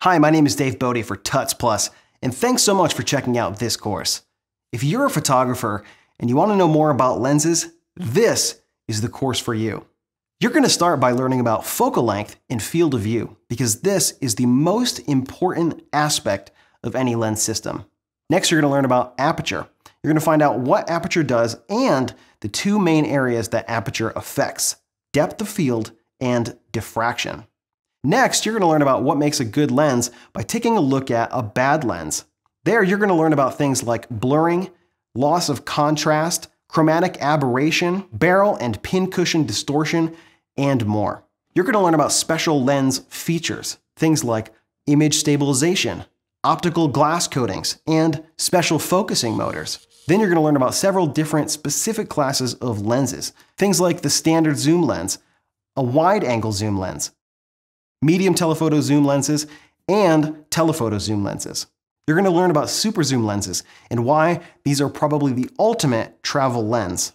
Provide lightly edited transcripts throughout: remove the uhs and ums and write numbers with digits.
Hi, my name is Dave Bode for Tuts Plus, and thanks so much for checking out this course. If you're a photographer and you want to know more about lenses, this is the course for you. You're going to start by learning about focal length and field of view, because this is the most important aspect of any lens system. Next, you're going to learn about aperture. You're going to find out what aperture does and the two main areas that aperture affects: depth of field and diffraction. Next, you're going to learn about what makes a good lens by taking a look at a bad lens. There, you're going to learn about things like blurring, loss of contrast, chromatic aberration, barrel and pin cushion distortion, and more. You're going to learn about special lens features, things like image stabilization, optical glass coatings, and special focusing motors. Then you're going to learn about several different specific classes of lenses, things like the standard zoom lens, a wide-angle zoom lens, medium telephoto zoom lenses, and telephoto zoom lenses. You're going to learn about super zoom lenses and why these are probably the ultimate travel lens.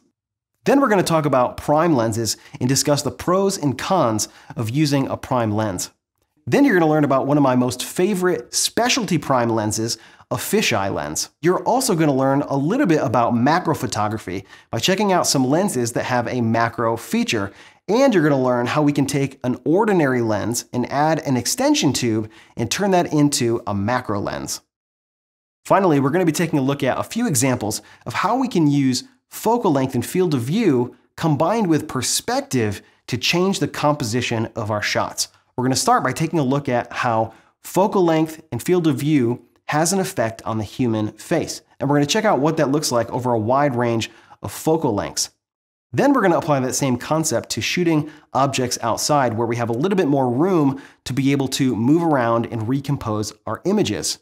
Then we're going to talk about prime lenses and discuss the pros and cons of using a prime lens. Then you're going to learn about one of my most favorite specialty prime lenses, a fisheye lens. You're also going to learn a little bit about macro photography by checking out some lenses that have a macro feature. And you're going to learn how we can take an ordinary lens and add an extension tube and turn that into a macro lens. Finally, we're going to be taking a look at a few examples of how we can use focal length and field of view combined with perspective to change the composition of our shots. We're going to start by taking a look at how focal length and field of view has an effect on the human face. And we're going to check out what that looks like over a wide range of focal lengths. Then we're going to apply that same concept to shooting objects outside, where we have a little bit more room to be able to move around and recompose our images.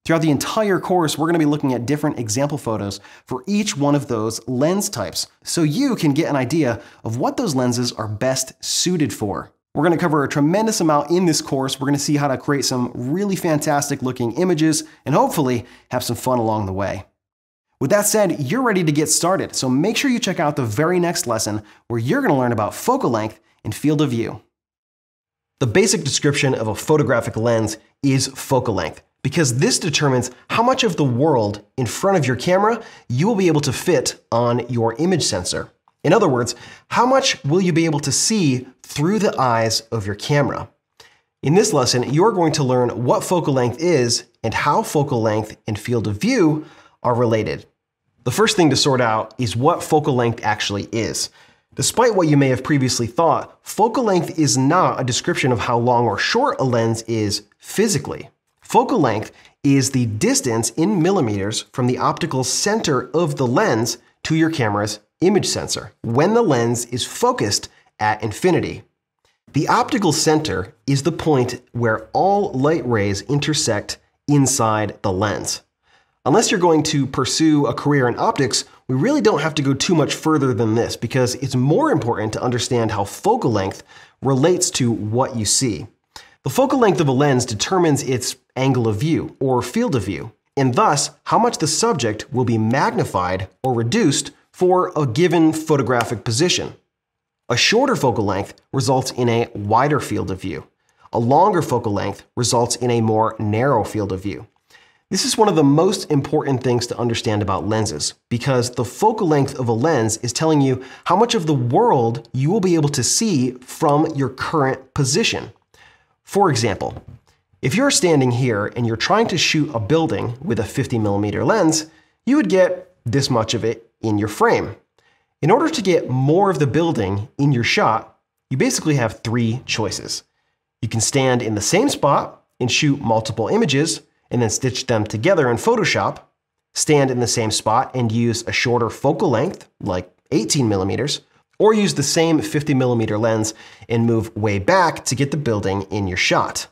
Throughout the entire course, we're going to be looking at different example photos for each one of those lens types, so you can get an idea of what those lenses are best suited for. We're going to cover a tremendous amount in this course. We're going to see how to create some really fantastic looking images and hopefully have some fun along the way. With that said, you're ready to get started, so make sure you check out the very next lesson where you're going to learn about focal length and field of view. The basic description of a photographic lens is focal length, because this determines how much of the world in front of your camera you will be able to fit on your image sensor. In other words, how much will you be able to see through the eyes of your camera? In this lesson, you're going to learn what focal length is and how focal length and field of view are related. The first thing to sort out is what focal length actually is. Despite what you may have previously thought, focal length is not a description of how long or short a lens is physically. Focal length is the distance in millimeters from the optical center of the lens to your camera's image sensor when the lens is focused at infinity. The optical center is the point where all light rays intersect inside the lens. Unless you're going to pursue a career in optics, we really don't have to go too much further than this, because it's more important to understand how focal length relates to what you see. The focal length of a lens determines its angle of view, or field of view, and thus how much the subject will be magnified or reduced for a given photographic position. A shorter focal length results in a wider field of view. A longer focal length results in a more narrow field of view. This is one of the most important things to understand about lenses, because the focal length of a lens is telling you how much of the world you will be able to see from your current position. For example, if you're standing here and you're trying to shoot a building with a 50mm lens, you would get this much of it in your frame. In order to get more of the building in your shot, you basically have three choices. You can stand in the same spot and shoot multiple images and then stitch them together in Photoshop, stand in the same spot and use a shorter focal length, like 18mm, or use the same 50mm lens and move way back to get the building in your shot.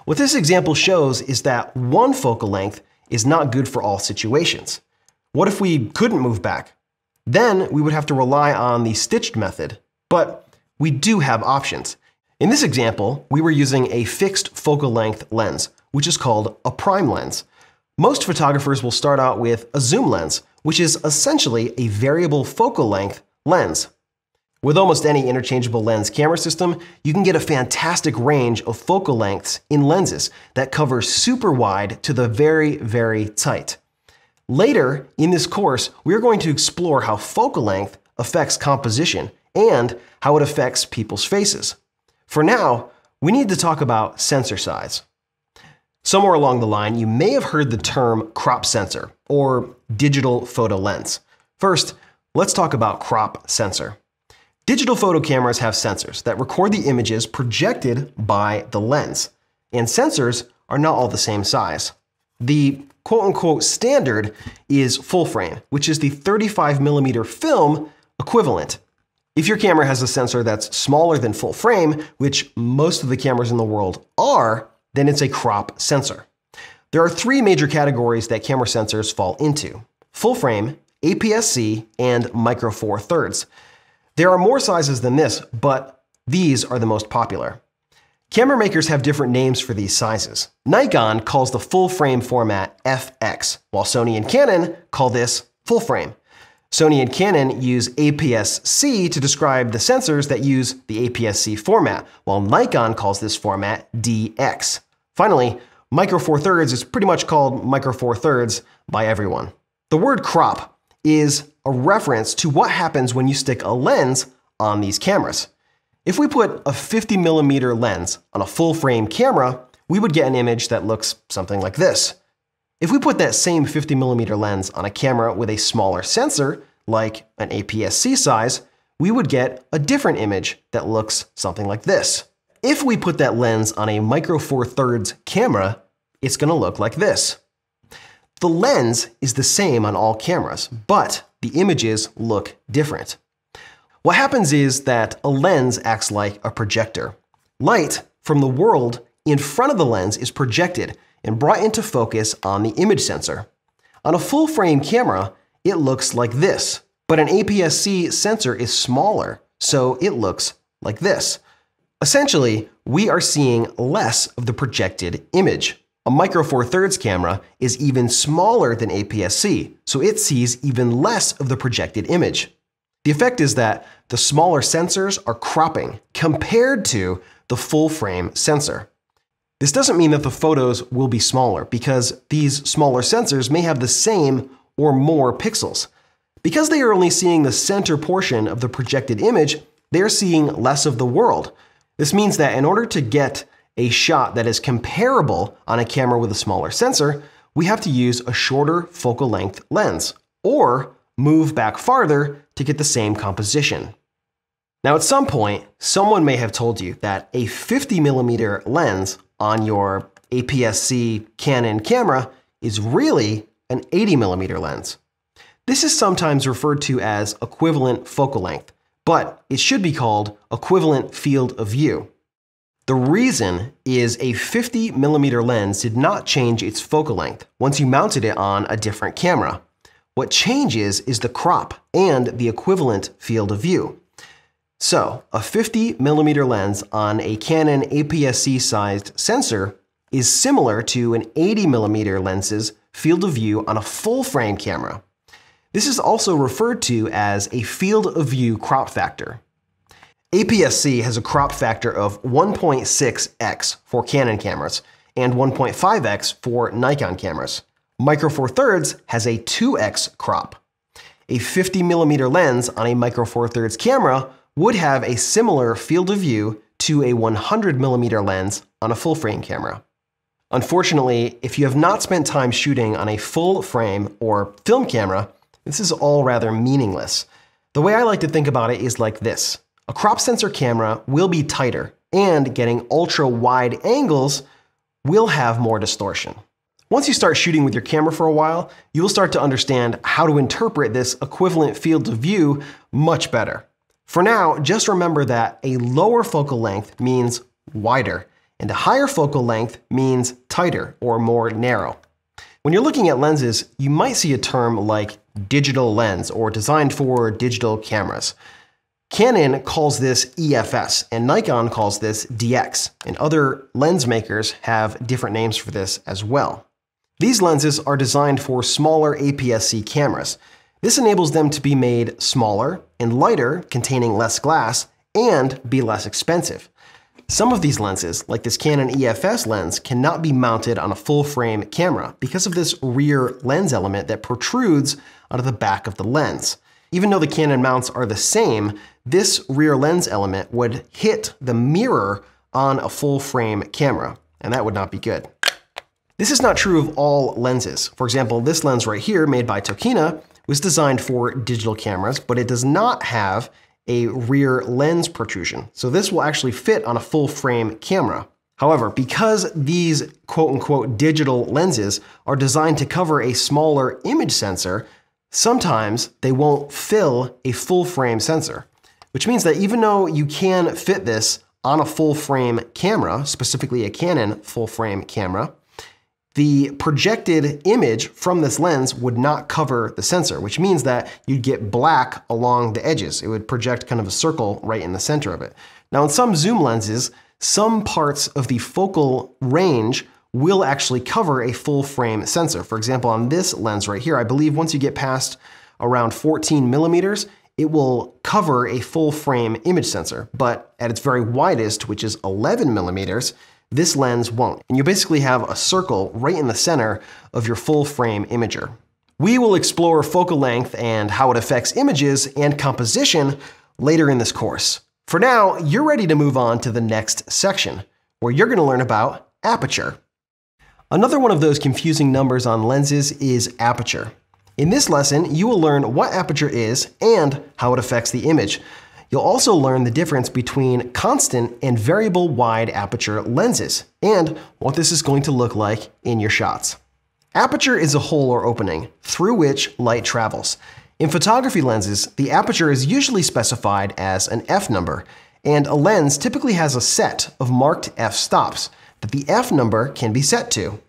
What this example shows is that one focal length is not good for all situations. What if we couldn't move back? Then we would have to rely on the stitched method, but we do have options. In this example, we were using a fixed focal length lens, which is called a prime lens. Most photographers will start out with a zoom lens, which is essentially a variable focal length lens. With almost any interchangeable lens camera system, you can get a fantastic range of focal lengths in lenses that cover super wide to the very, very tight. Later in this course, we are going to explore how focal length affects composition and how it affects people's faces. For now, we need to talk about sensor size. Somewhere along the line, you may have heard the term crop sensor or digital photo lens. First, let's talk about crop sensor. Digital photo cameras have sensors that record the images projected by the lens, and sensors are not all the same size. The quote-unquote standard is full frame, which is the 35mm film equivalent. If your camera has a sensor that's smaller than full frame, which most of the cameras in the world are, then it's a crop sensor. There are three major categories that camera sensors fall into: full frame, APS-C, and micro four thirds. There are more sizes than this, but these are the most popular. Camera makers have different names for these sizes. Nikon calls the full frame format FX, while Sony and Canon call this full frame. Sony and Canon use APS-C to describe the sensors that use the APS-C format, while Nikon calls this format DX. Finally, micro four thirds is pretty much called micro four thirds by everyone. The word crop is a reference to what happens when you stick a lens on these cameras. If we put a 50mm lens on a full frame camera, we would get an image that looks something like this. If we put that same 50mm lens on a camera with a smaller sensor, like an APS-C size, we would get a different image that looks something like this. If we put that lens on a micro four thirds camera, it's going to look like this. The lens is the same on all cameras, but the images look different. What happens is that a lens acts like a projector. Light from the world in front of the lens is projected and brought into focus on the image sensor. On a full frame camera, it looks like this, but an APS-C sensor is smaller, so it looks like this. Essentially, we are seeing less of the projected image. A micro four thirds camera is even smaller than APS-C, so it sees even less of the projected image. The effect is that the smaller sensors are cropping compared to the full frame sensor. This doesn't mean that the photos will be smaller, because these smaller sensors may have the same or more pixels. Because they are only seeing the center portion of the projected image, they are seeing less of the world. This means that in order to get a shot that is comparable on a camera with a smaller sensor, we have to use a shorter focal length lens, or move back farther to get the same composition. Now, at some point, someone may have told you that a 50mm lens on your APS-C Canon camera is really an 80mm lens. This is sometimes referred to as equivalent focal length, but it should be called equivalent field of view. The reason is a 50mm lens did not change its focal length once you mounted it on a different camera. What changes is the crop and the equivalent field of view. So, a 50mm lens on a Canon APS-C sized sensor is similar to an 80mm lens's field of view on a full frame camera. This is also referred to as a field of view crop factor. APS-C has a crop factor of 1.6x for Canon cameras and 1.5x for Nikon cameras. Micro four thirds has a 2x crop. A 50mm lens on a micro four thirds camera would have a similar field of view to a 100mm lens on a full frame camera. Unfortunately, if you have not spent time shooting on a full frame or film camera, this is all rather meaningless. The way I like to think about it is like this. A crop sensor camera will be tighter, and getting ultra wide angles will have more distortion. Once you start shooting with your camera for a while, you will start to understand how to interpret this equivalent field of view much better. For now, just remember that a lower focal length means wider, and a higher focal length means tighter or more narrow. When you're looking at lenses, you might see a term like digital lens or designed for digital cameras. Canon calls this EFS, and Nikon calls this DX, and other lens makers have different names for this as well. These lenses are designed for smaller APS-C cameras. This enables them to be made smaller and lighter, containing less glass, and be less expensive. Some of these lenses, like this Canon EFS lens, cannot be mounted on a full-frame camera because of this rear lens element that protrudes out of the back of the lens. Even though the Canon mounts are the same, this rear lens element would hit the mirror on a full-frame camera, and that would not be good. This is not true of all lenses. For example, this lens right here, made by Tokina, was designed for digital cameras, but it does not have a rear lens protrusion. So this will actually fit on a full-frame camera. However, because these quote-unquote digital lenses are designed to cover a smaller image sensor, sometimes they won't fill a full-frame sensor, which means that even though you can fit this on a full-frame camera, specifically a Canon full-frame camera, the projected image from this lens would not cover the sensor, which means that you'd get black along the edges. It would project kind of a circle right in the center of it. Now, in some zoom lenses, some parts of the focal range will actually cover a full-frame sensor. For example, on this lens right here, I believe once you get past around 14 millimeters, it will cover a full-frame image sensor. But at its very widest, which is 11 millimeters, this lens won't. And you basically have a circle right in the center of your full-frame imager. We will explore focal length and how it affects images and composition later in this course. For now, you're ready to move on to the next section, where you're going to learn about aperture. Another one of those confusing numbers on lenses is aperture. In this lesson, you will learn what aperture is and how it affects the image. You'll also learn the difference between constant and variable wide aperture lenses and what this is going to look like in your shots. Aperture is a hole or opening through which light travels. In photography lenses, the aperture is usually specified as an f number, and a lens typically has a set of marked f-stops that the f number can be set to.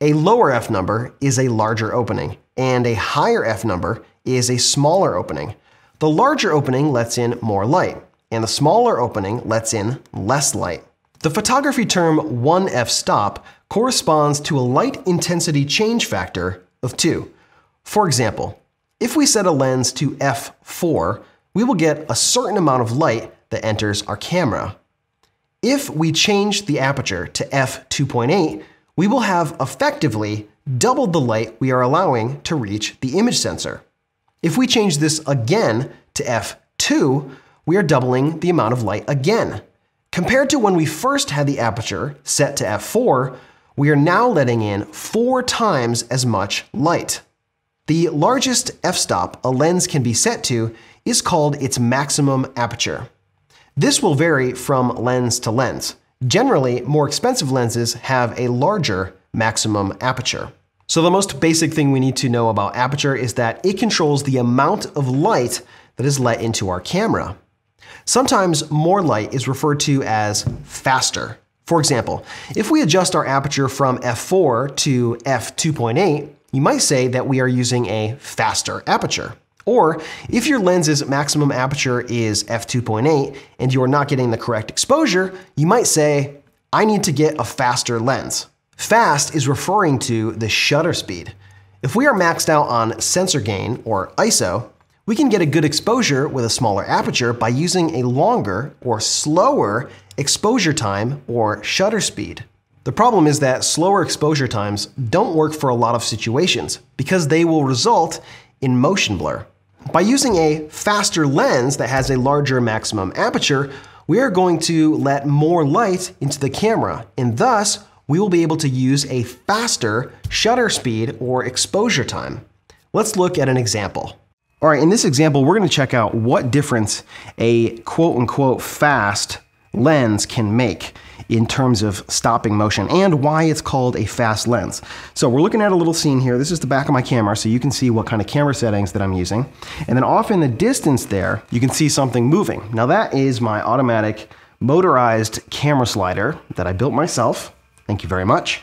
A lower f number is a larger opening, and a higher f number is a smaller opening. The larger opening lets in more light, and the smaller opening lets in less light. The photography term 1 f-stop corresponds to a light intensity change factor of 2. For example, if we set a lens to f4, we will get a certain amount of light that enters our camera. If we change the aperture to f2.8, we will have effectively doubled the light we are allowing to reach the image sensor. If we change this again to f2, we are doubling the amount of light again. Compared to when we first had the aperture set to f4, we are now letting in 4 times as much light. The largest f-stop a lens can be set to is called its maximum aperture. This will vary from lens to lens. Generally, more expensive lenses have a larger maximum aperture. So the most basic thing we need to know about aperture is that it controls the amount of light that is let into our camera. Sometimes more light is referred to as faster. For example, if we adjust our aperture from f4 to f2.8, you might say that we are using a faster aperture. Or if your lens's maximum aperture is f2.8 and you are not getting the correct exposure, you might say, I need to get a faster lens. Fast is referring to the shutter speed. If we are maxed out on sensor gain, or ISO, we can get a good exposure with a smaller aperture by using a longer or slower exposure time, or shutter speed. The problem is that slower exposure times don't work for a lot of situations because they will result in motion blur. By using a faster lens that has a larger maximum aperture, we are going to let more light into the camera, and thus we will be able to use a faster shutter speed or exposure time. Let's look at an example. All right, in this example, we're going to check out what difference a quote-unquote fast lens can make in terms of stopping motion and why it's called a fast lens. So we're looking at a little scene here. This is the back of my camera, so you can see what kind of camera settings that I'm using. And then off in the distance there, you can see something moving. Now that is my automatic motorized camera slider that I built myself. Thank you very much.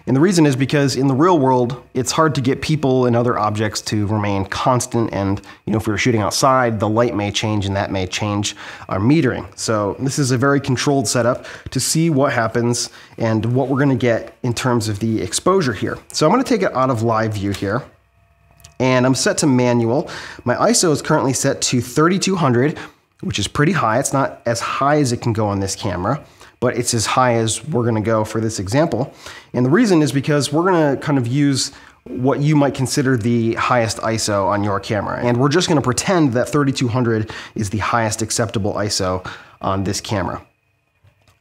And the reason is because in the real world, it's hard to get people and other objects to remain constant. And if we were shooting outside, the light may change and that may change our metering. So this is a very controlled setup to see what happens and what we're going to get in terms of the exposure here. So I'm going to take it out of live view here. and I'm set to manual. My ISO is currently set to 3200, which is pretty high. It's not as high as it can go on this camera, but it's as high as we're gonna go for this example. And the reason is because we're gonna kind of use what you might consider the highest ISO on your camera. And we're just gonna pretend that 3200 is the highest acceptable ISO on this camera.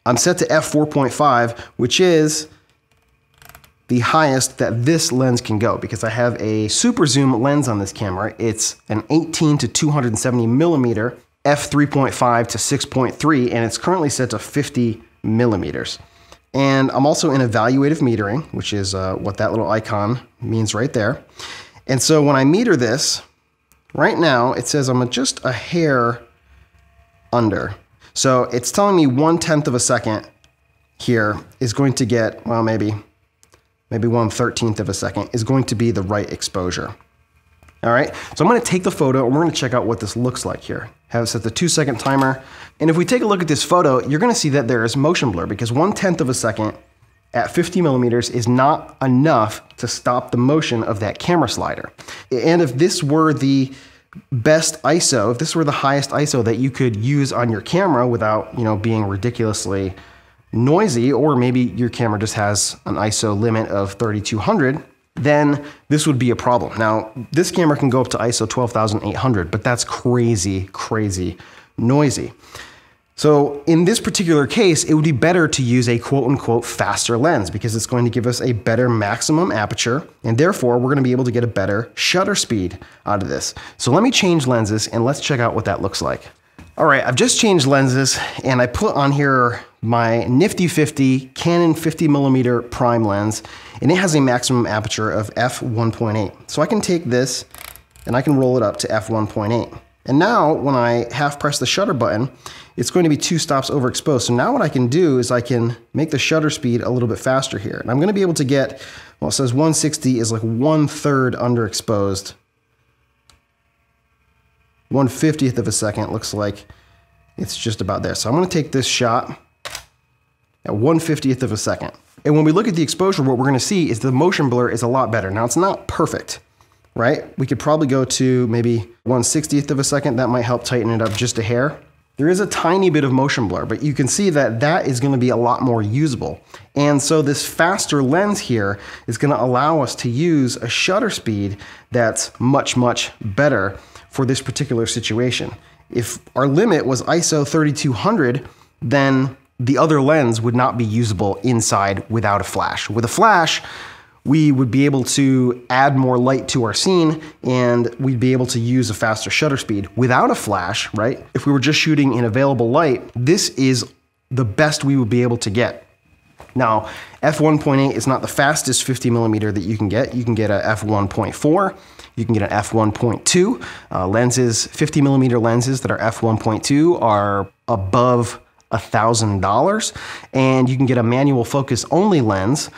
I'm set to f4.5, which is the highest that this lens can go because I have a super zoom lens on this camera. It's an 18 to 270 millimeter f3.5 to 6.3, and it's currently set to 50 millimeters. And I'm also in evaluative metering, which is what that little icon means right there. And so when I meter this, right now it says I'm just a hair under. So it's telling me 1/10 of a second here is going to get, well, maybe 1/13 of a second is going to be the right exposure. All right, so I'm gonna take the photo and we're gonna check out what this looks like here. Have it set the 2-second timer. And if we take a look at this photo, you're gonna see that there is motion blur because 1/10 of a second at 50 millimeters is not enough to stop the motion of that camera slider. And if this were the best ISO, if this were the highest ISO that you could use on your camera without, being ridiculously noisy, or maybe your camera just has an ISO limit of 3200, then this would be a problem. Now, this camera can go up to ISO 12,800, but that's crazy, crazy noisy. So in this particular case, it would be better to use a quote unquote faster lens because it's going to give us a better maximum aperture, and therefore we're gonna be able to get a better shutter speed out of this. So let me change lenses and let's check out what that looks like. All right, I've just changed lenses and I put on here my nifty 50 Canon 50 millimeter prime lens, and it has a maximum aperture of f1.8. So I can take this and I can roll it up to f1.8. And now when I half press the shutter button, it's going to be 2 stops overexposed. So now what I can do is I can make the shutter speed a little bit faster here. And I'm gonna be able to get, well, it says 160 is like 1/3 underexposed. 1/50th of a second looks like it's just about there. So I'm gonna take this shot at 1/50th of a second. And when we look at the exposure, what we're gonna see is the motion blur is a lot better. Now it's not perfect, right? We could probably go to maybe 1/60th of a second. That might help tighten it up just a hair. There is a tiny bit of motion blur, but you can see that that is gonna be a lot more usable. And so this faster lens here is gonna allow us to use a shutter speed that's much, much better for this particular situation. If our limit was ISO 3200, then the other lens would not be usable inside without a flash. With a flash, we would be able to add more light to our scene and we'd be able to use a faster shutter speed. Without a flash, right? If we were just shooting in available light, this is the best we would be able to get. Now, f1.8 is not the fastest 50 millimeter that you can get. You can get a f1.4, you can get an f1.2. Lenses, 50 millimeter lenses that are f1.2 are above $1,000, and you can get a manual focus only lens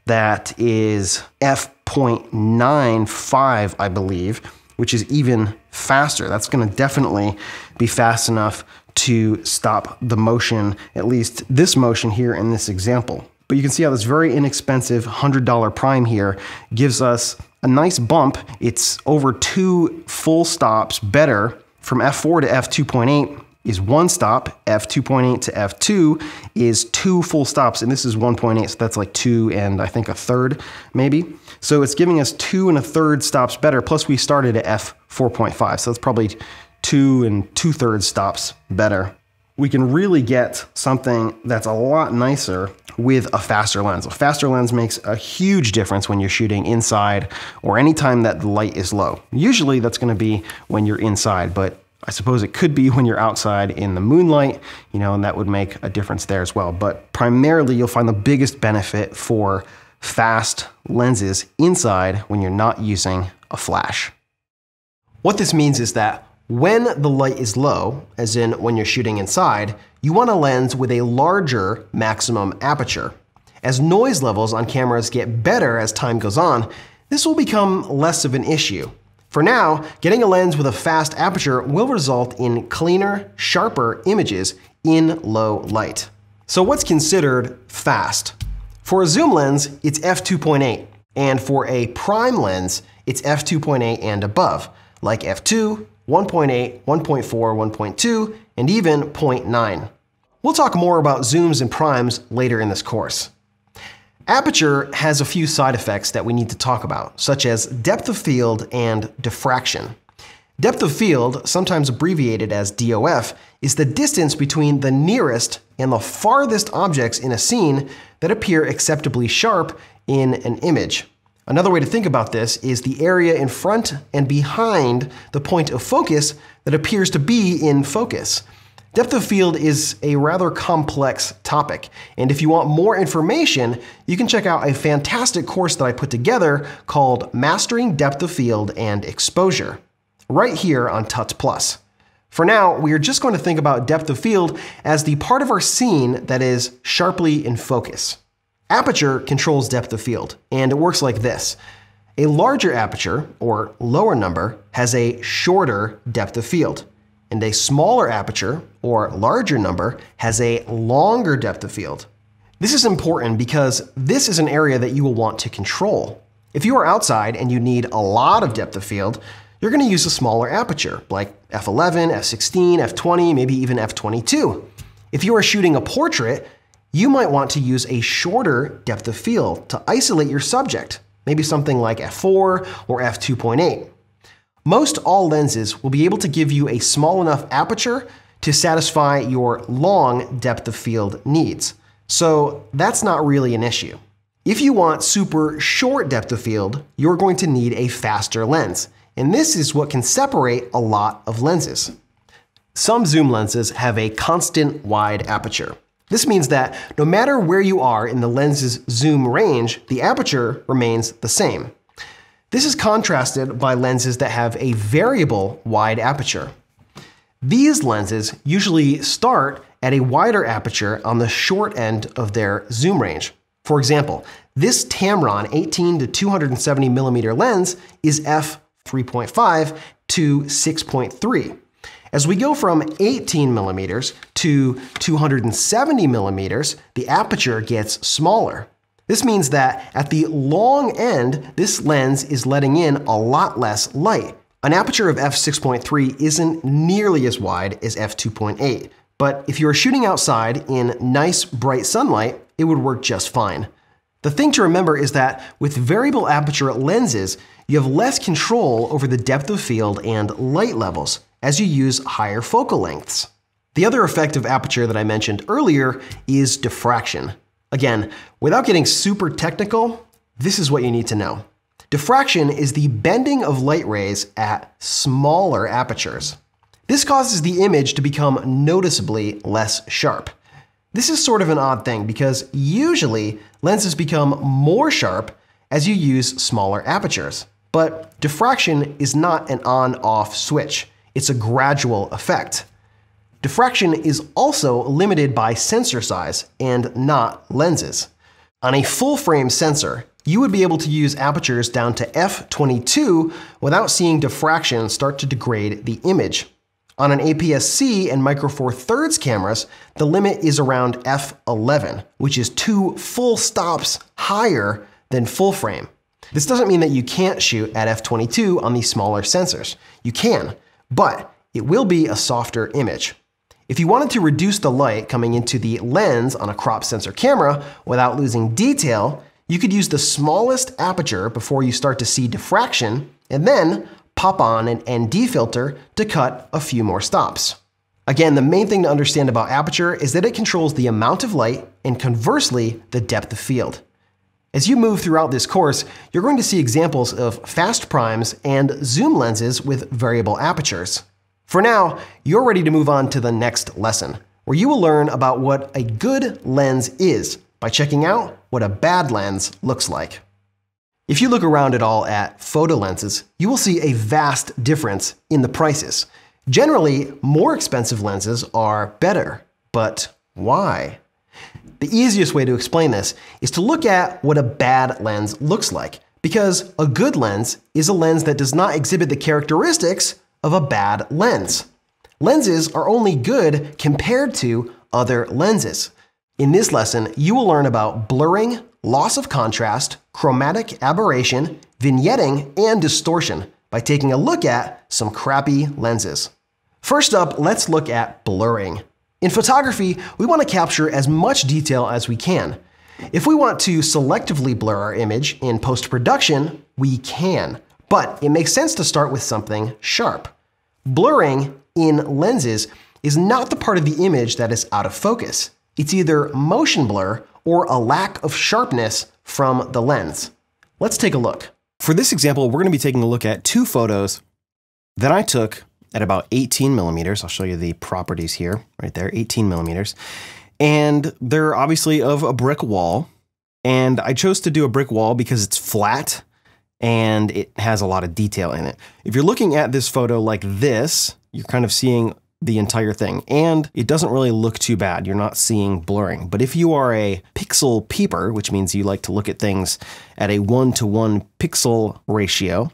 that is f.95, I believe, which is even faster. That's gonna definitely be fast enough to stop the motion, at least this motion here in this example. But you can see how this very inexpensive $100 prime here gives us a nice bump. It's over 2 full stops better. From f4 to f2.8 is 1 stop, f2.8 to f2 is 2 full stops, and this is 1.8, so that's like 2 and I think 1/3 maybe. So it's giving us 2 1/3 stops better, plus we started at f4.5, so that's probably 2 2/3 stops better. We can really get something that's a lot nicer with a faster lens. A faster lens makes a huge difference when you're shooting inside or anytime that the light is low. Usually that's gonna be when you're inside, but I suppose it could be when you're outside in the moonlight, and that would make a difference there as well. But primarily you'll find the biggest benefit for fast lenses inside when you're not using a flash. What this means is that when the light is low, as in when you're shooting inside, you want a lens with a larger maximum aperture. As noise levels on cameras get better as time goes on, this will become less of an issue. For now, getting a lens with a fast aperture will result in cleaner, sharper images in low light. So what's considered fast? For a zoom lens, it's f2.8, and for a prime lens, It's f2.8 and above, like f2, 1.8, 1.4, 1.2, and even 0.9. We'll talk more about zooms and primes later in this course. Aperture has a few side effects that we need to talk about, such as depth of field and diffraction. Depth of field, sometimes abbreviated as DOF, is the distance between the nearest and the farthest objects in a scene that appear acceptably sharp in an image. Another way to think about this is the area in front and behind the point of focus that appears to be in focus. Depth of field is a rather complex topic, and if you want more information, you can check out a fantastic course that I put together called Mastering Depth of Field and Exposure, right here on Tuts Plus. For now, we are just going to think about depth of field as the part of our scene that is sharply in focus. Aperture controls depth of field, and it works like this. A larger aperture, or lower number, has a shorter depth of field, and a smaller aperture, or larger number, has a longer depth of field. This is important because this is an area that you will want to control. If you are outside and you need a lot of depth of field, you're going to use a smaller aperture, like f11, f16, f20, maybe even f22. If you are shooting a portrait, you might want to use a shorter depth of field to isolate your subject, maybe something like f4 or f2.8. Most all lenses will be able to give you a small enough aperture to satisfy your long depth of field needs, so that's not really an issue. If you want super short depth of field, you're going to need a faster lens, and this is what can separate a lot of lenses. Some zoom lenses have a constant wide aperture. This means that no matter where you are in the lens's zoom range, the aperture remains the same. This is contrasted by lenses that have a variable wide aperture. These lenses usually start at a wider aperture on the short end of their zoom range. For example, this Tamron 18 to 270 millimeter lens is f3.5 to 6.3. As we go from 18 millimeters to 270 millimeters, the aperture gets smaller. This means that at the long end, this lens is letting in a lot less light. An aperture of f6.3 isn't nearly as wide as f2.8, but if you are shooting outside in nice bright sunlight, it would work just fine. The thing to remember is that with variable aperture lenses, you have less control over the depth of field and light levels as you use higher focal lengths. The other effect of aperture that I mentioned earlier is diffraction. Again, without getting super technical, this is what you need to know. Diffraction is the bending of light rays at smaller apertures. This causes the image to become noticeably less sharp. This is sort of an odd thing because usually lenses become more sharp as you use smaller apertures. But diffraction is not an on-off switch. It's a gradual effect. Diffraction is also limited by sensor size and not lenses. On a full-frame sensor, you would be able to use apertures down to f22 without seeing diffraction start to degrade the image. On an APS-C and Micro Four Thirds cameras, the limit is around f11, which is 2 full stops higher than full frame. This doesn't mean that you can't shoot at f22 on these smaller sensors. You can, but it will be a softer image. If you wanted to reduce the light coming into the lens on a crop sensor camera without losing detail, you could use the smallest aperture before you start to see diffraction, and then pop on an ND filter to cut a few more stops. Again, the main thing to understand about aperture is that it controls the amount of light and conversely, the depth of field. As you move throughout this course, you're going to see examples of fast primes and zoom lenses with variable apertures. For now, you're ready to move on to the next lesson, where you will learn about what a good lens is by checking out what a bad lens looks like. If you look around at all at photo lenses, you will see a vast difference in the prices. Generally, more expensive lenses are better, but why? The easiest way to explain this is to look at what a bad lens looks like, because a good lens is a lens that does not exhibit the characteristics of a bad lens. Lenses are only good compared to other lenses. In this lesson, you will learn about blurring, loss of contrast, chromatic aberration, vignetting, and distortion by taking a look at some crappy lenses. First up, let's look at blurring. In photography, we want to capture as much detail as we can. If we want to selectively blur our image in post-production, we can, but it makes sense to start with something sharp. Blurring in lenses is not the part of the image that is out of focus. It's either motion blur or a lack of sharpness from the lens. Let's take a look. For this example, we're going to be taking a look at two photos that I took at about 18 millimeters. I'll show you the properties here, right there, 18 millimeters. And they're obviously of a brick wall. And I chose to do a brick wall because it's flat and it has a lot of detail in it. If you're looking at this photo like this, you're kind of seeing the entire thing, and it doesn't really look too bad. You're not seeing blurring. But if you are a pixel peeper, which means you like to look at things at a 1-to-1 pixel ratio,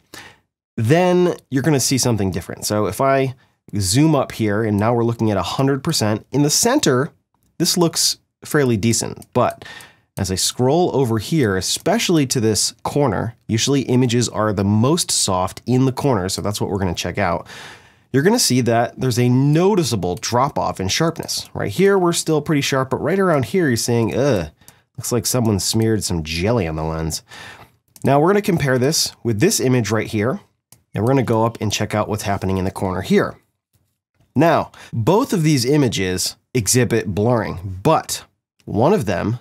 then you're going to see something different. So if I zoom up here, and now we're looking at 100%, in the center, this looks fairly decent. But as I scroll over here, especially to this corner, usually images are the most soft in the corner, so that's what we're going to check out. You're going to see that there's a noticeable drop off in sharpness. Right here, we're still pretty sharp, but right around here, you're saying, looks like someone smeared some jelly on the lens. Now we're going to compare this with this image right here, and we're going to go up and check out what's happening in the corner here. Now, both of these images exhibit blurring, but one of them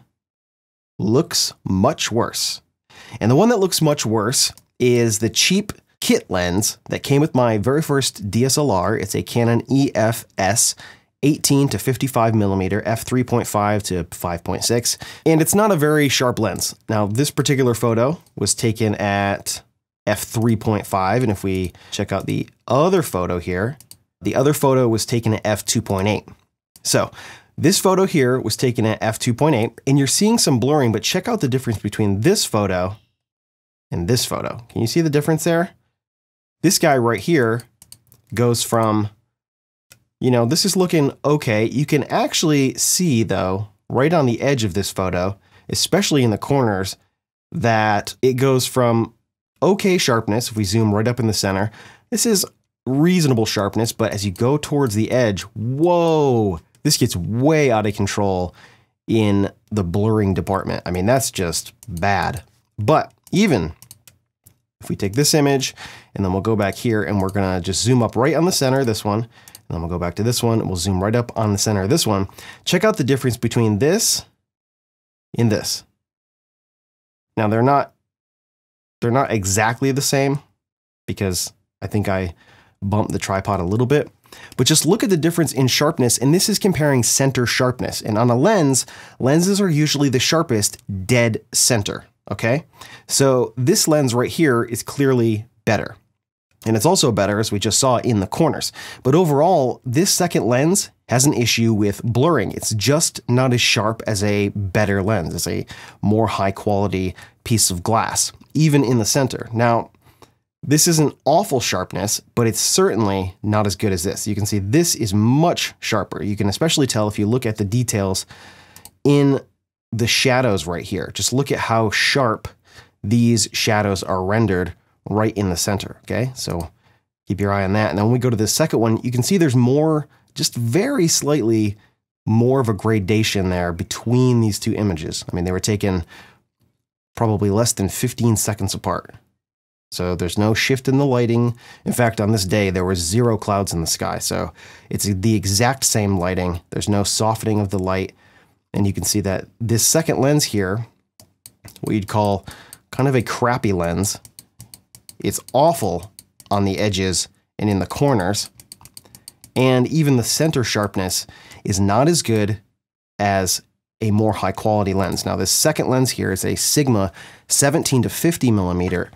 looks much worse. And the one that looks much worse is the cheap kit lens that came with my very first DSLR. It's a Canon EF-S 18 to 55 millimeter, f3.5 to 5.6, and it's not a very sharp lens. Now, this particular photo was taken at f3.5, and if we check out the other photo here, the other photo was taken at f2.8. So this photo here was taken at f2.8, and you're seeing some blurring, but check out the difference between this photo and this photo. Can you see the difference there? This guy right here goes from, this is looking okay. You can actually see, though, right on the edge of this photo, especially in the corners, that it goes from okay sharpness, if we zoom right up in the center. This is reasonable sharpness, but as you go towards the edge, whoa, this gets way out of control in the blurring department. I mean, that's just bad. But even if we take this image and then we'll go back here and we're gonna just zoom up right on the center of this one, and then we'll go back to this one and we'll zoom right up on the center of this one. Check out the difference between this and this. Now they're not exactly the same because I think I bumped the tripod a little bit, but just look at the difference in sharpness, and this is comparing center sharpness. And on a lens, lenses are usually the sharpest dead center. Okay, so this lens right here is clearly better. And it's also better, as we just saw, in the corners. But overall, this second lens has an issue with blurring. It's just not as sharp as a better lens, as a more high quality piece of glass, even in the center. Now, this isn't awful sharpness, but it's certainly not as good as this. You can see this is much sharper. You can especially tell if you look at the details in the shadows right here. Just look at how sharp these shadows are rendered right in the center, okay? So keep your eye on that. And then when we go to the second one, you can see there's more, just very slightly more of a gradation there between these two images. I mean, they were taken probably less than 15 seconds apart. So there's no shift in the lighting. In fact, on this day, there was 0 clouds in the sky. So it's the exact same lighting. There's no softening of the light. And you can see that this second lens here, what you'd call kind of a crappy lens, it's awful on the edges and in the corners. And even the center sharpness is not as good as a more high quality lens. Now this second lens here is a Sigma 17 to 50 millimeter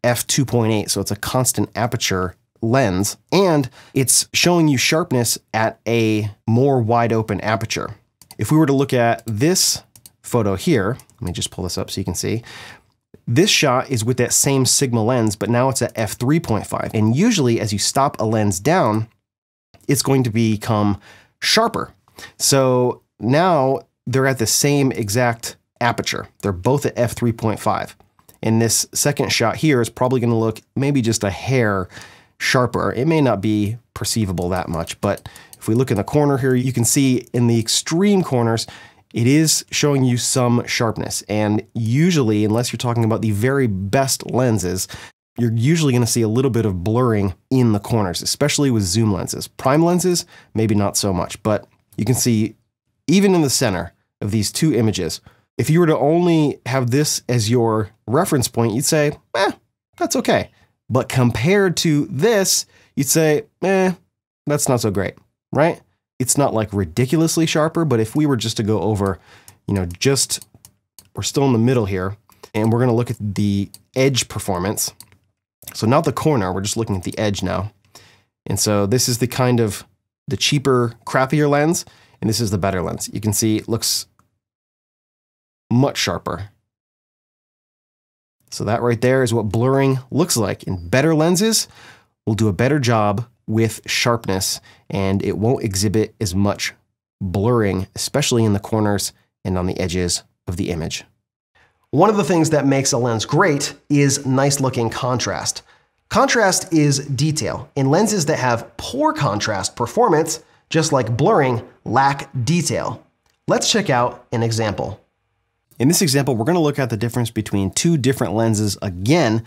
f2.8, so it's a constant aperture lens, and it's showing you sharpness at a more wide open aperture. If we were to look at this photo here, let me just pull this up so you can see, this shot is with that same Sigma lens, but now it's at f3.5. And usually as you stop a lens down, it's going to become sharper. So now they're at the same exact aperture. They're both at f3.5. And this second shot here is probably going to look maybe just a hair sharper. It may not be perceivable that much, but if we look in the corner here, you can see in the extreme corners, it is showing you some sharpness. And usually, unless you're talking about the very best lenses, you're usually going to see a little bit of blurring in the corners, especially with zoom lenses. Prime lenses, maybe not so much, but you can see even in the center of these two images, if you were to only have this as your reference point, you'd say, that's okay. But compared to this, you'd say, that's not so great, right? It's not like ridiculously sharper, but if we were just to go over, we're still in the middle here, and we're going to look at the edge performance. So not the corner, we're just looking at the edge now. And so this is the cheaper, crappier lens, and this is the better lens. You can see it looks much sharper. So that right there is what blurring looks like. In better lenses, we'll do a better job with sharpness, and it won't exhibit as much blurring, especially in the corners and on the edges of the image. One of the things that makes a lens great is nice looking contrast. Contrast is detail, and lenses that have poor contrast performance, just like blurring, lack detail. Let's check out an example. In this example, we're going to look at the difference between two different lenses again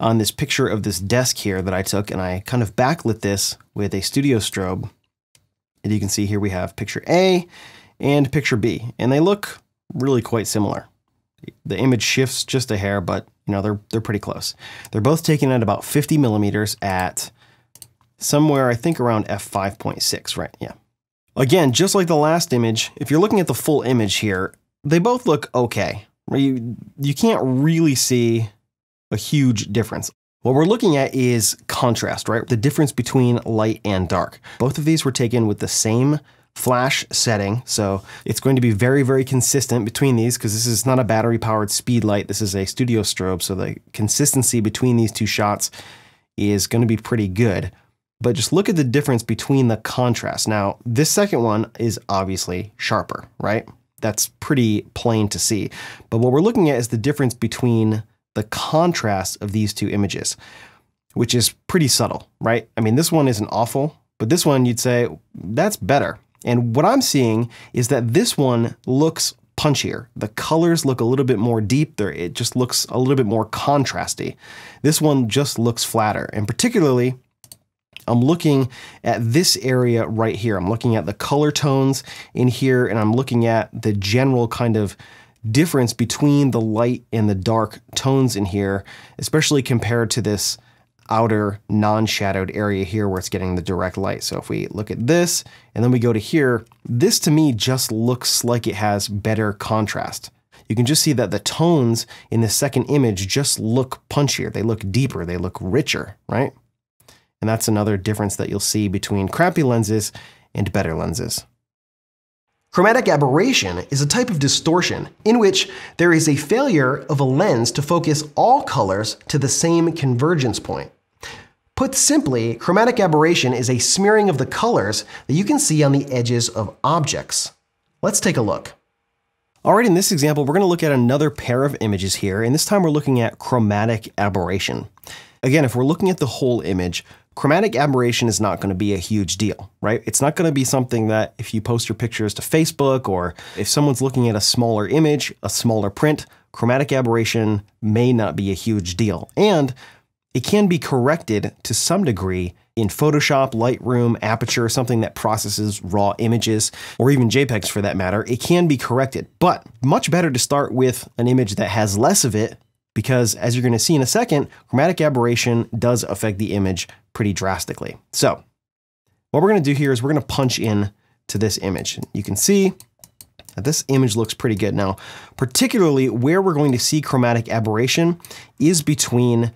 on this picture of this desk here that I took, and I kind of backlit this with a studio strobe. And you can see here we have picture A and picture B, and they look really quite similar. The image shifts just a hair, but they're pretty close. They're both taken at about 50 millimeters at somewhere, I think around f5.6, right? Yeah. Again, just like the last image, if you're looking at the full image here, they both look okay. You can't really see a huge difference. What we're looking at is contrast, right? The difference between light and dark. Both of these were taken with the same flash setting, so it's going to be very, very consistent between these because this is not a battery-powered speed light. This is a studio strobe, so the consistency between these two shots is going to be pretty good. But just look at the difference between the contrast. Now, this second one is obviously sharper, right? That's pretty plain to see. But what we're looking at is the difference between the contrast of these two images, which is pretty subtle, right? I mean, this one isn't awful, but this one you'd say, that's better. And what I'm seeing is that this one looks punchier. The colors look a little bit more deep there. It just looks a little bit more contrasty. This one just looks flatter. And particularly, I'm looking at this area right here. I'm looking at the color tones in here, and I'm looking at the general kind of difference between the light and the dark tones in here, especially compared to this outer non-shadowed area here where it's getting the direct light. So if we look at this and then we go to here, this to me just looks like it has better contrast. You can just see that the tones in the second image just look punchier. They look deeper, they look richer, right? And that's another difference that you'll see between crappy lenses and better lenses. Chromatic aberration is a type of distortion in which there is a failure of a lens to focus all colors to the same convergence point. Put simply, chromatic aberration is a smearing of the colors that you can see on the edges of objects. Let's take a look. All right, in this example, we're going to look at another pair of images here, and this time we're looking at chromatic aberration. Again, if we're looking at the whole image, chromatic aberration is not going to be a huge deal, right? It's not going to be something that if you post your pictures to Facebook or if someone's looking at a smaller image, a smaller print, chromatic aberration may not be a huge deal. And it can be corrected to some degree in Photoshop, Lightroom, Aperture, something that processes raw images, or even JPEGs for that matter. It can be corrected, but much better to start with an image that has less of it, because as you're going to see in a second, chromatic aberration does affect the image pretty drastically. So what we're going to do here is we're going to punch in to this image. You can see that this image looks pretty good. Now, particularly where we're going to see chromatic aberration is between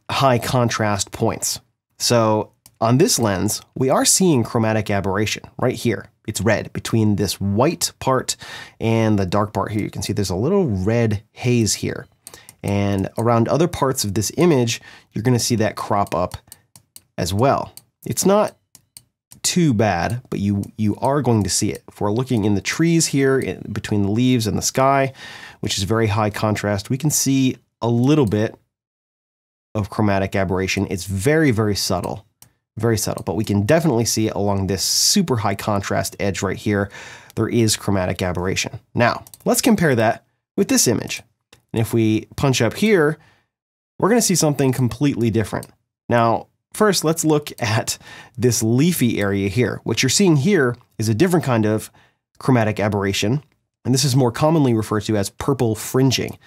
high contrast points. So on this lens, we are seeing chromatic aberration right here. It's red between this white part and the dark part here. You can see there's a little red haze here. And around other parts of this image, you're going to see that crop up as well. It's not too bad, but you are going to see it. If we're looking in the trees here, between the leaves and the sky, which is very high contrast, we can see a little bit of chromatic aberration. It's very, very subtle, but we can definitely see along this super high contrast edge right here, there is chromatic aberration. Now, let's compare that with this image. And if we punch up here, we're going to see something completely different. Now, first, let's look at this leafy area here. What you're seeing here is a different kind of chromatic aberration, and this is more commonly referred to as purple fringing.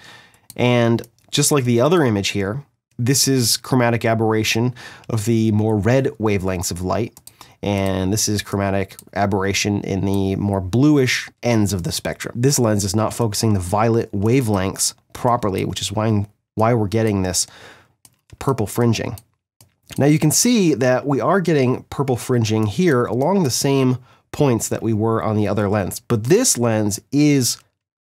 And just like the other image here, this is chromatic aberration of the more red wavelengths of light, and this is chromatic aberration in the more bluish ends of the spectrum. This lens is not focusing the violet wavelengths properly, which is why we're getting this purple fringing. Now you can see that we are getting purple fringing here along the same points that we were on the other lens, but this lens is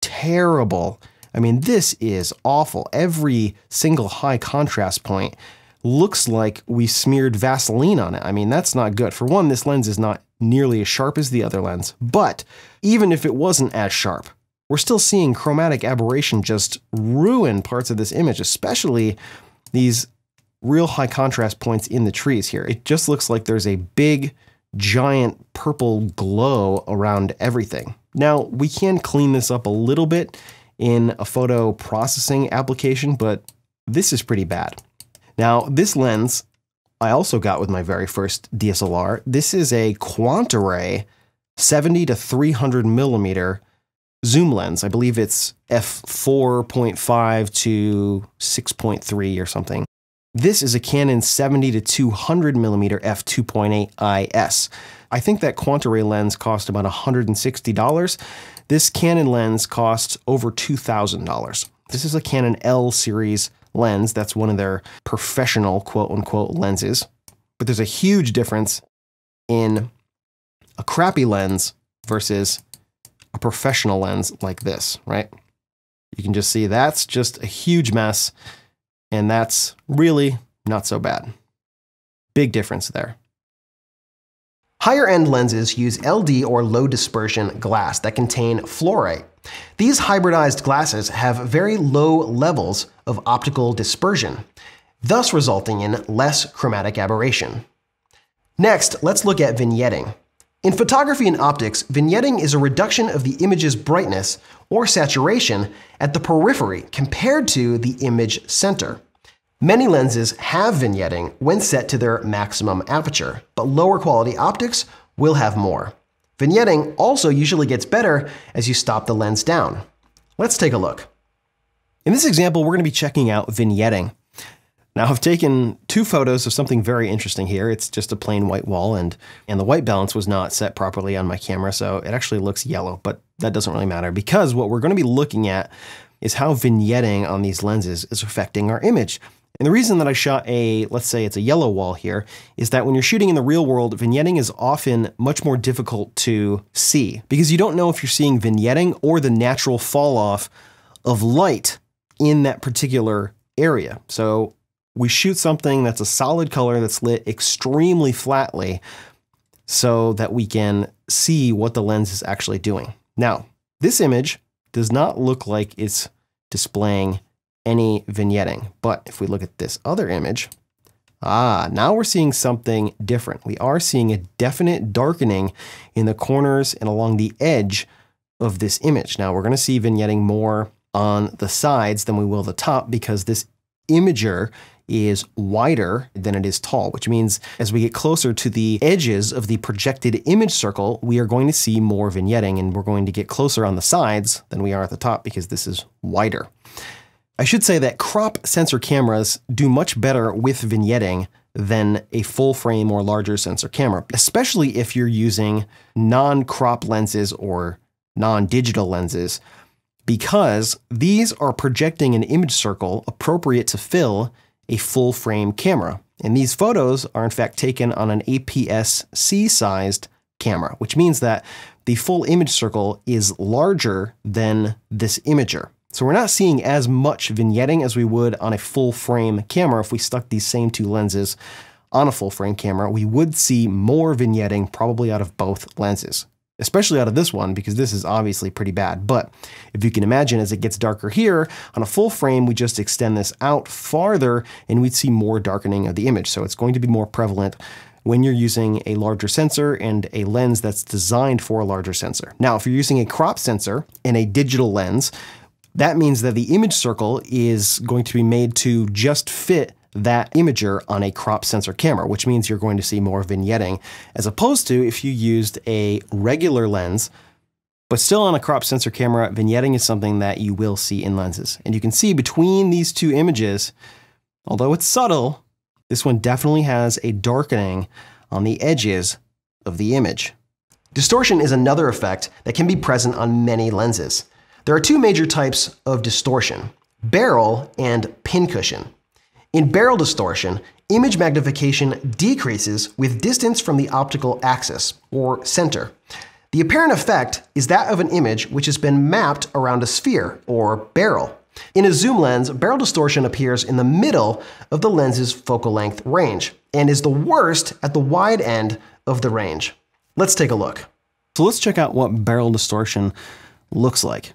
terrible. I mean, this is awful. Every single high contrast point looks like we smeared Vaseline on it. I mean, that's not good. For one, this lens is not nearly as sharp as the other lens, but even if it wasn't as sharp, we're still seeing chromatic aberration just ruin parts of this image, especially these real high contrast points in the trees here. It just looks like there's a big, giant purple glow around everything. Now, we can clean this up a little bit in a photo processing application, but this is pretty bad. Now, this lens I also got with my very first DSLR. This is a Quantaray 70 to 300 millimeter zoom lens. I believe it's f4.5 to 6.3 or something. This is a Canon 70 to 200 millimeter f2.8 IS. I think that Quantaray lens cost about $160. This Canon lens costs over $2,000. This is a Canon L series lens. That's one of their professional quote unquote lenses. But there's a huge difference in a crappy lens versus a professional lens like this, right? You can just see that's just a huge mess, and that's really not so bad. Big difference there. Higher end lenses use LD or low dispersion glass that contain fluorite. These hybridized glasses have very low levels of optical dispersion, thus resulting in less chromatic aberration. Next, let's look at vignetting. In photography and optics, vignetting is a reduction of the image's brightness or saturation at the periphery compared to the image center. Many lenses have vignetting when set to their maximum aperture, but lower quality optics will have more. Vignetting also usually gets better as you stop the lens down. Let's take a look. In this example, we're going to be checking out vignetting. Now, I've taken two photos of something very interesting here. It's just a plain white wall, and the white balance was not set properly on my camera, so it actually looks yellow, but that doesn't really matter because what we're going to be looking at is how vignetting on these lenses is affecting our image. And the reason that I shot let's say it's a yellow wall here, is that when you're shooting in the real world, vignetting is often much more difficult to see because you don't know if you're seeing vignetting or the natural fall off of light in that particular area. So we shoot something that's a solid color that's lit extremely flatly so that we can see what the lens is actually doing. Now, this image does not look like it's displaying any vignetting, but if we look at this other image, now we're seeing something different. We are seeing a definite darkening in the corners and along the edge of this image. Now we're going to see vignetting more on the sides than we will the top because this imager is wider than it is tall, which means as we get closer to the edges of the projected image circle, we are going to see more vignetting, and we're going to get closer on the sides than we are at the top because this is wider. I should say that crop sensor cameras do much better with vignetting than a full frame or larger sensor camera, especially if you're using non-crop lenses or non-digital lenses, because these are projecting an image circle appropriate to fill a full frame camera. And these photos are in fact taken on an APS-C sized camera, which means that the full image circle is larger than this imager. So we're not seeing as much vignetting as we would on a full frame camera. If we stuck these same two lenses on a full frame camera, we would see more vignetting probably out of both lenses. especially out of this one, because this is obviously pretty bad. But if you can imagine, as it gets darker here, on a full frame, we just extend this out farther and we'd see more darkening of the image. So it's going to be more prevalent when you're using a larger sensor and a lens that's designed for a larger sensor. Now, if you're using a crop sensor and a digital lens, that means that the image circle is going to be made to just fit that imager on a crop sensor camera, which means you're going to see more vignetting, as opposed to if you used a regular lens, but still on a crop sensor camera, vignetting is something that you will see in lenses. And you can see between these two images, although it's subtle, this one definitely has a darkening on the edges of the image. Distortion is another effect that can be present on many lenses. There are two major types of distortion: barrel and pincushion. In barrel distortion, image magnification decreases with distance from the optical axis, or center. The apparent effect is that of an image which has been mapped around a sphere, or barrel. In a zoom lens, barrel distortion appears in the middle of the lens's focal length range, and is the worst at the wide end of the range. Let's take a look. So let's check out what barrel distortion looks like.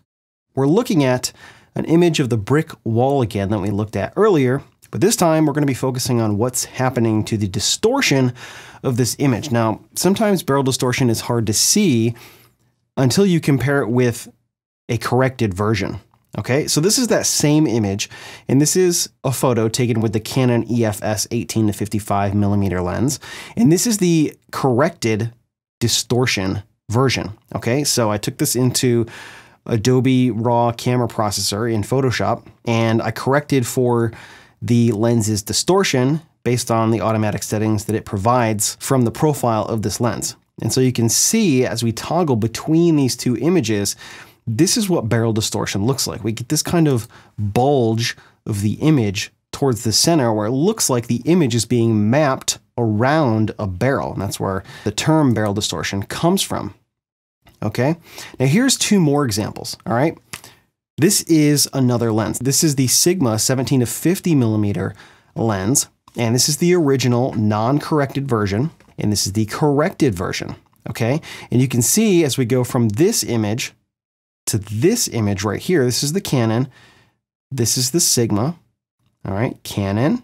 We're looking at an image of the brick wall again that we looked at earlier, but this time we're going to be focusing on what's happening to the distortion of this image. Now, sometimes barrel distortion is hard to see until you compare it with a corrected version. Okay, so this is that same image, and this is a photo taken with the Canon EFS 18 to 55 millimeter lens, and this is the corrected distortion version. Okay, so I took this into Adobe RAW camera processor in Photoshop, and I corrected for the lens's distortion based on the automatic settings that it provides from the profile of this lens. And so you can see as we toggle between these two images, this is what barrel distortion looks like. We get this kind of bulge of the image towards the center where it looks like the image is being mapped around a barrel. And that's where the term barrel distortion comes from. Okay, now here's two more examples, all right? This is another lens. This is the Sigma 17 to 50 millimeter lens, and this is the original non-corrected version, and this is the corrected version, okay? And you can see as we go from this image to this image right here, this is the Canon, this is the Sigma, all right, Canon,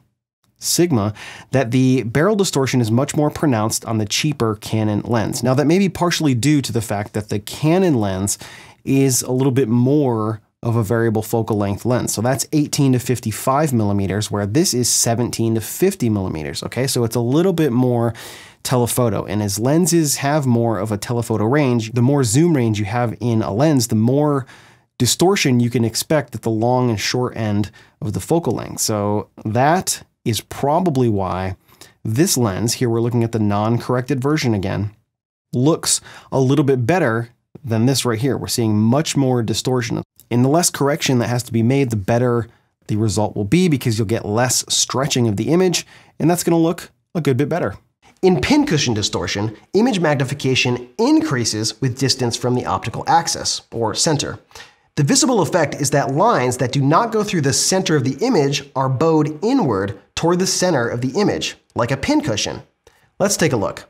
Sigma, that the barrel distortion is much more pronounced on the cheaper Canon lens. Now that may be partially due to the fact that the Canon lens is a little bit more of a variable focal length lens. So that's 18 to 55 millimeters, where this is 17 to 50 millimeters. Okay, so it's a little bit more telephoto. And as lenses have more of a telephoto range, the more zoom range you have in a lens, the more distortion you can expect at the long and short end of the focal length. So that is probably why this lens, here we're looking at the non-corrected version again, looks a little bit better than this right here. We're seeing much more distortion. And the less correction that has to be made, the better the result will be, because you'll get less stretching of the image, and that's going to look a good bit better. In pincushion distortion, image magnification increases with distance from the optical axis, or center. The visible effect is that lines that do not go through the center of the image are bowed inward toward the center of the image, like a pincushion. Let's take a look.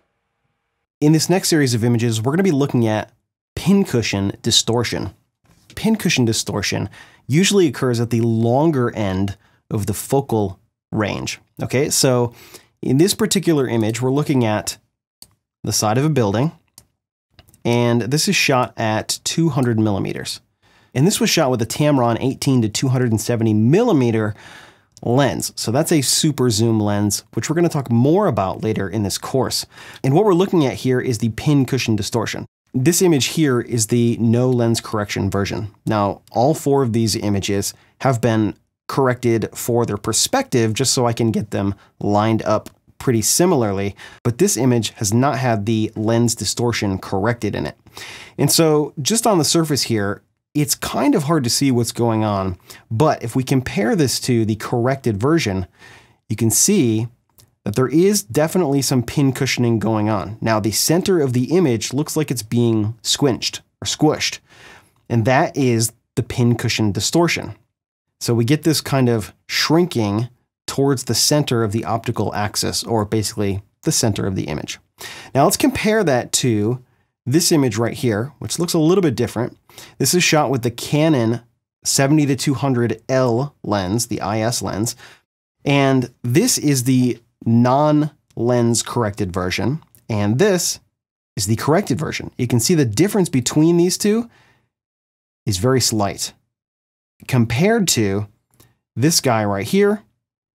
In this next series of images, we're going to be looking at pincushion distortion. Pincushion distortion usually occurs at the longer end of the focal range. Okay, so in this particular image, we're looking at the side of a building, and this is shot at 200 millimeters. And this was shot with a Tamron 18 to 270 millimeter lens. So that's a super zoom lens, which we're going to talk more about later in this course. And what we're looking at here is the pincushion distortion. This image here is the no lens correction version. Now, all four of these images have been corrected for their perspective just so I can get them lined up pretty similarly, but this image has not had the lens distortion corrected in it. And so just on the surface here, it's kind of hard to see what's going on, but if we compare this to the corrected version, you can see that there is definitely some pin cushioning going on. Now, the center of the image looks like it's being squinched or squished, and that is the pin cushion distortion. So we get this kind of shrinking towards the center of the optical axis, or basically the center of the image. Now let's compare that to this image right here, which looks a little bit different. This is shot with the Canon 70-200L lens, the IS lens. And this is the non-lens corrected version. And this is the corrected version. You can see the difference between these two is very slight compared to this guy right here,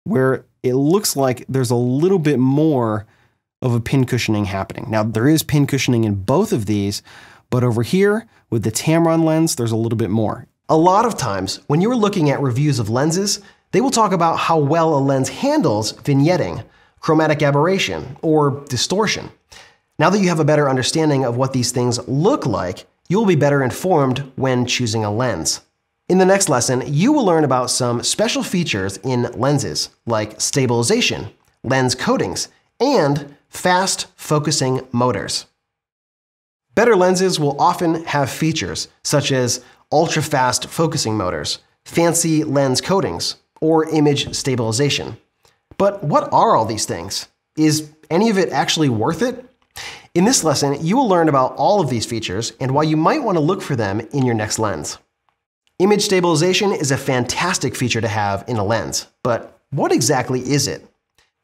where it looks like there's a little bit more of a pin cushioning happening. Now, there is pin cushioning in both of these, but over here with the Tamron lens, there's a little bit more. A lot of times when you're looking at reviews of lenses, they will talk about how well a lens handles vignetting, chromatic aberration, or distortion. Now that you have a better understanding of what these things look like, you will be better informed when choosing a lens. In the next lesson, you will learn about some special features in lenses, like stabilization, lens coatings, and fast focusing motors. Better lenses will often have features such as ultra-fast focusing motors, fancy lens coatings, or image stabilization. But what are all these things? Is any of it actually worth it? In this lesson, you will learn about all of these features and why you might want to look for them in your next lens. Image stabilization is a fantastic feature to have in a lens, but what exactly is it?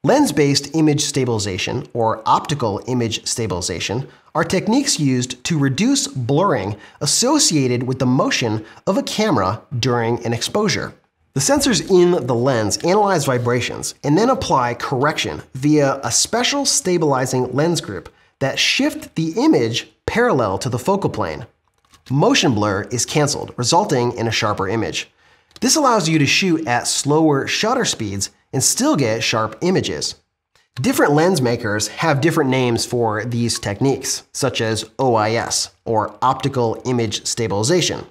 Lens-based image stabilization, or optical image stabilization, are techniques used to reduce blurring associated with the motion of a camera during an exposure. The sensors in the lens analyze vibrations and then apply correction via a special stabilizing lens group that shift the image parallel to the focal plane. Motion blur is canceled, resulting in a sharper image. This allows you to shoot at slower shutter speeds and still get sharp images. Different lens makers have different names for these techniques, such as OIS, or optical image stabilization,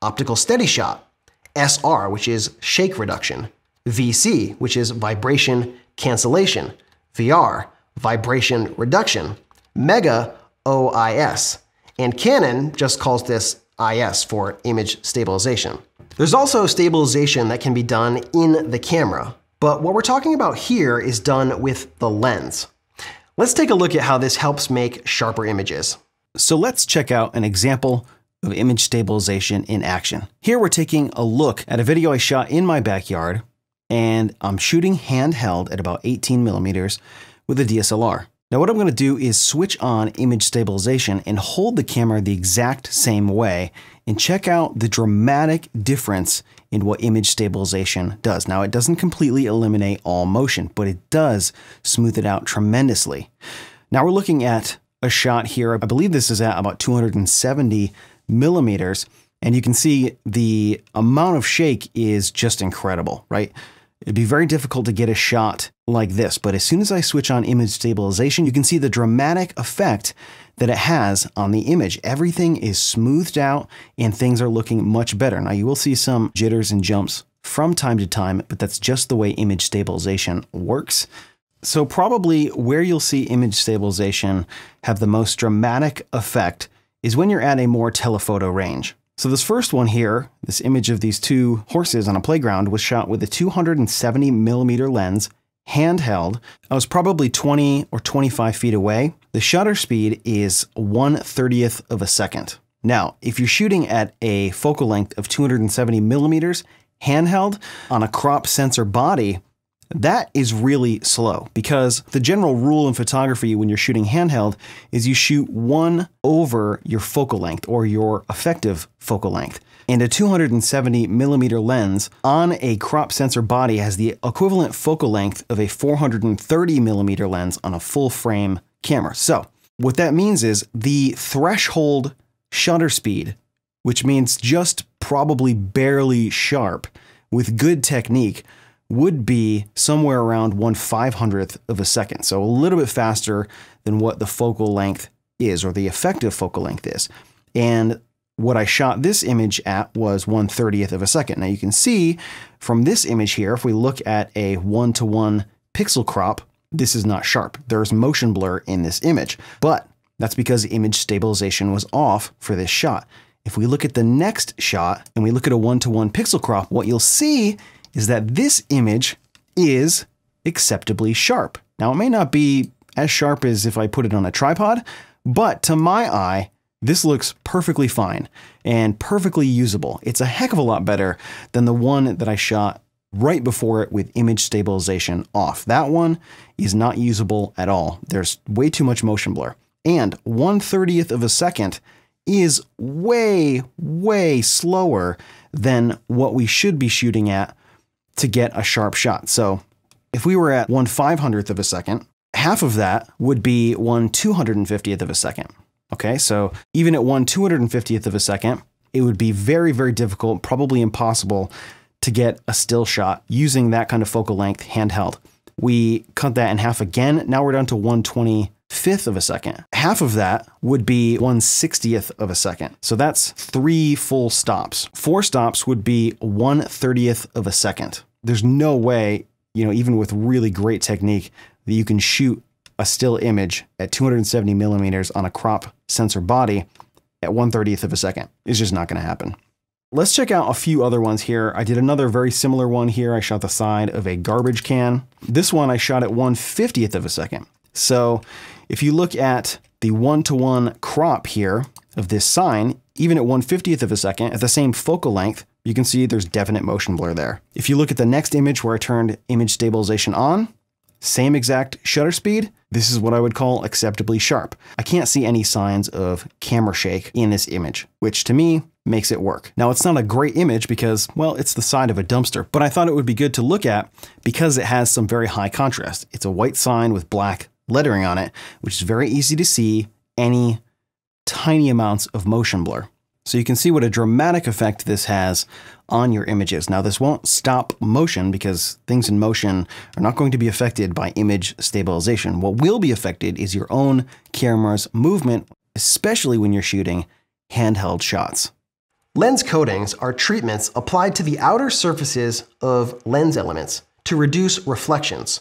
optical steady shot, SR, which is shake reduction, VC, which is vibration cancellation, VR, vibration reduction, Mega OIS, and Canon just calls this IS for image stabilization. There's also stabilization that can be done in the camera, but what we're talking about here is done with the lens. Let's take a look at how this helps make sharper images. So let's check out an example of image stabilization in action. Here we're taking a look at a video I shot in my backyard, and I'm shooting handheld at about 18mm with a DSLR. Now what I'm going to do is switch on image stabilization and hold the camera the exact same way and check out the dramatic difference in what image stabilization does. Now it doesn't completely eliminate all motion, but it does smooth it out tremendously. Now we're looking at a shot here. I believe this is at about 270mm, and you can see the amount of shake is just incredible, right? It'd be very difficult to get a shot like this, but as soon as I switch on image stabilization, you can see the dramatic effect that it has on the image. Everything is smoothed out and things are looking much better. Now you will see some jitters and jumps from time to time, but that's just the way image stabilization works. So probably where you'll see image stabilization have the most dramatic effect is when you're at a more telephoto range. So this first one here, this image of these two horses on a playground, was shot with a 270mm lens, handheld. I was probably 20 or 25 feet away. The shutter speed is 1/30th of a second. Now, if you're shooting at a focal length of 270mm, handheld, on a crop sensor body, that is really slow, because the general rule in photography when you're shooting handheld is you shoot 1 over your focal length, or your effective focal length. And a 270mm lens on a crop sensor body has the equivalent focal length of a 430mm lens on a full frame camera. So what that means is the threshold shutter speed, which means just probably barely sharp with good technique, would be somewhere around 1/500th of a second. So a little bit faster than what the focal length is, or the effective focal length is. And what I shot this image at was 1/30th of a second. Now you can see from this image here, if we look at a 1:1 pixel crop, this is not sharp. There's motion blur in this image, but that's because image stabilization was off for this shot. If we look at the next shot and we look at a 1:1 pixel crop, what you'll see is that this image is acceptably sharp. Now it may not be as sharp as if I put it on a tripod, but to my eye, This looks perfectly fine and perfectly usable. It's a heck of a lot better than the one that I shot right before it with image stabilization off. That one is not usable at all. There's way too much motion blur. And 1/30th of a second is way, way slower than what we should be shooting at to get a sharp shot. So if we were at 1/500th of a second, half of that would be 1/250th of a second. Okay, so even at 1/250th of a second, it would be very, very difficult, probably impossible to get a still shot using that kind of focal length handheld. We cut that in half again. Now we're down to 1/25th of a second. Half of that would be 1/60th of a second. So that's 3 full stops. 4 stops would be 1/30th of a second. There's no way, even with really great technique, that you can shoot a still image at 270 millimeters on a crop sensor body at 1/30th of a second. It's just not going to happen. Let's check out a few other ones here. I did another very similar one here. I shot the side of a garbage can. This one I shot at 1/50th of a second. So if you look at the 1-to-1 crop here of this sign, even at 1/50th of a second, at the same focal length, you can see there's definite motion blur there. If you look at the next image where I turned image stabilization on, same exact shutter speed, this is what I would call acceptably sharp. I can't see any signs of camera shake in this image, which to me makes it work. Now, it's not a great image because, well, it's the side of a dumpster, but I thought it would be good to look at because it has some very high contrast. It's a white sign with black lettering on it, which is very easy to see any tiny amounts of motion blur. So you can see what a dramatic effect this has on your images. Now, this won't stop motion because things in motion are not going to be affected by image stabilization. What will be affected is your own camera's movement, especially when you're shooting handheld shots. Lens coatings are treatments applied to the outer surfaces of lens elements to reduce reflections.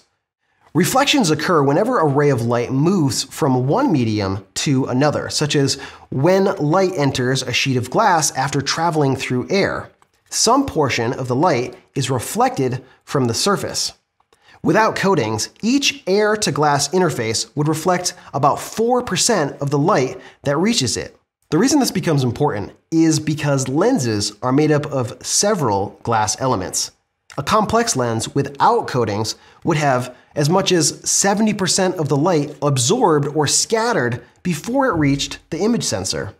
Reflections occur whenever a ray of light moves from one medium to another, such as when light enters a sheet of glass after traveling through air. Some portion of the light is reflected from the surface. Without coatings, each air-to-glass interface would reflect about 4% of the light that reaches it. The reason this becomes important is because lenses are made up of several glass elements. A complex lens without coatings would have as much as 70% of the light absorbed or scattered before it reached the image sensor.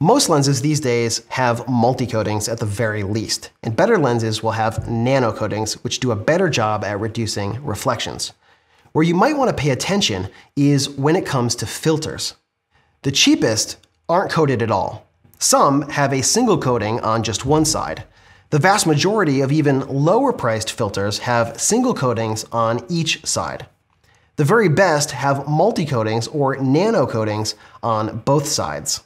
Most lenses these days have multi-coatings at the very least, and better lenses will have nano coatings, which do a better job at reducing reflections. Where you might want to pay attention is when it comes to filters. The cheapest aren't coated at all. Some have a single coating on just one side. The vast majority of even lower-priced filters have single coatings on each side. The very best have multi-coatings or nano coatings on both sides.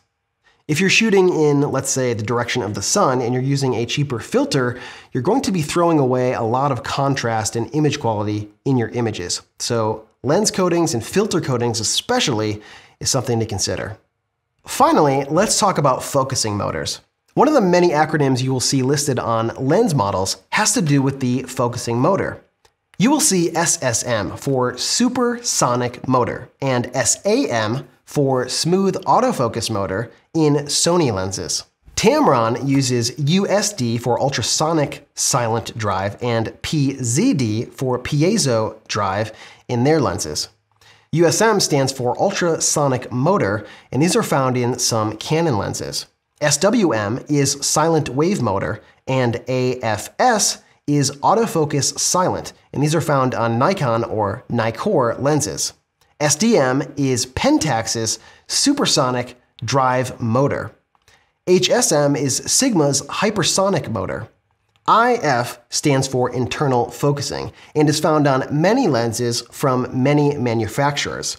If you're shooting in, let's say, the direction of the sun and you're using a cheaper filter, you're going to be throwing away a lot of contrast and image quality in your images. So lens coatings and filter coatings especially is something to consider. Finally, let's talk about focusing motors. One of the many acronyms you will see listed on lens models has to do with the focusing motor. You will see SSM for supersonic motor and SAM for smooth autofocus motor in Sony lenses. Tamron uses USD for ultrasonic silent drive and PZD for piezo drive in their lenses. USM stands for ultrasonic motor, and these are found in some Canon lenses. SWM is silent wave motor, and AFS is autofocus silent, and these are found on Nikon or Nikkor lenses. SDM is Pentax's supersonic drive motor. HSM is Sigma's hypersonic motor. IF stands for internal focusing and is found on many lenses from many manufacturers.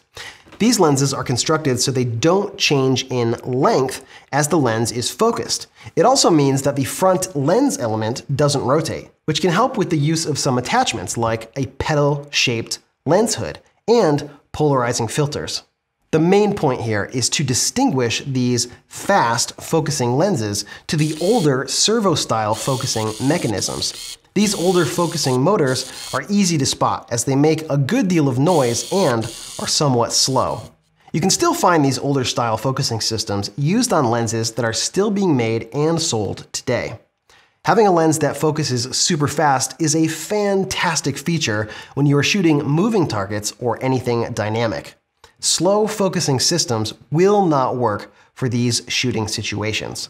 These lenses are constructed so they don't change in length as the lens is focused. It also means that the front lens element doesn't rotate, which can help with the use of some attachments like a petal-shaped lens hood and polarizing filters. The main point here is to distinguish these fast focusing lenses to the older servo-style focusing mechanisms. These older focusing motors are easy to spot as they make a good deal of noise and are somewhat slow. You can still find these older style focusing systems used on lenses that are still being made and sold today. Having a lens that focuses super fast is a fantastic feature when you are shooting moving targets or anything dynamic. Slow focusing systems will not work for these shooting situations.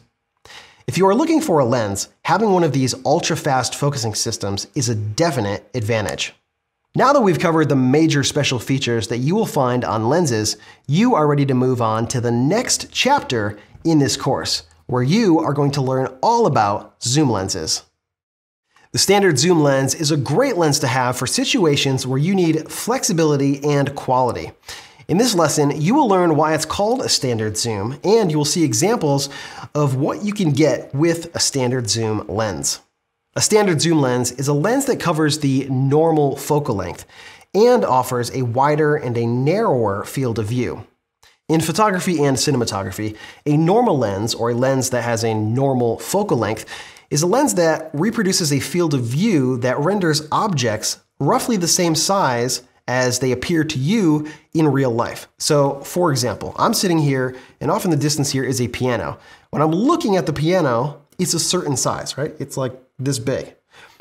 If you are looking for a lens, having one of these ultra-fast focusing systems is a definite advantage. Now that we've covered the major special features that you will find on lenses, you are ready to move on to the next chapter in this course, where you are going to learn all about zoom lenses. The standard zoom lens is a great lens to have for situations where you need flexibility and quality. In this lesson, you will learn why it's called a standard zoom, and you will see examples of what you can get with a standard zoom lens. A standard zoom lens is a lens that covers the normal focal length and offers a wider and a narrower field of view. In photography and cinematography, a normal lens, or a lens that has a normal focal length, is a lens that reproduces a field of view that renders objects roughly the same size as they appear to you in real life. So, for example, I'm sitting here, and off in the distance here is a piano. When I'm looking at the piano, it's a certain size, right? It's like this big.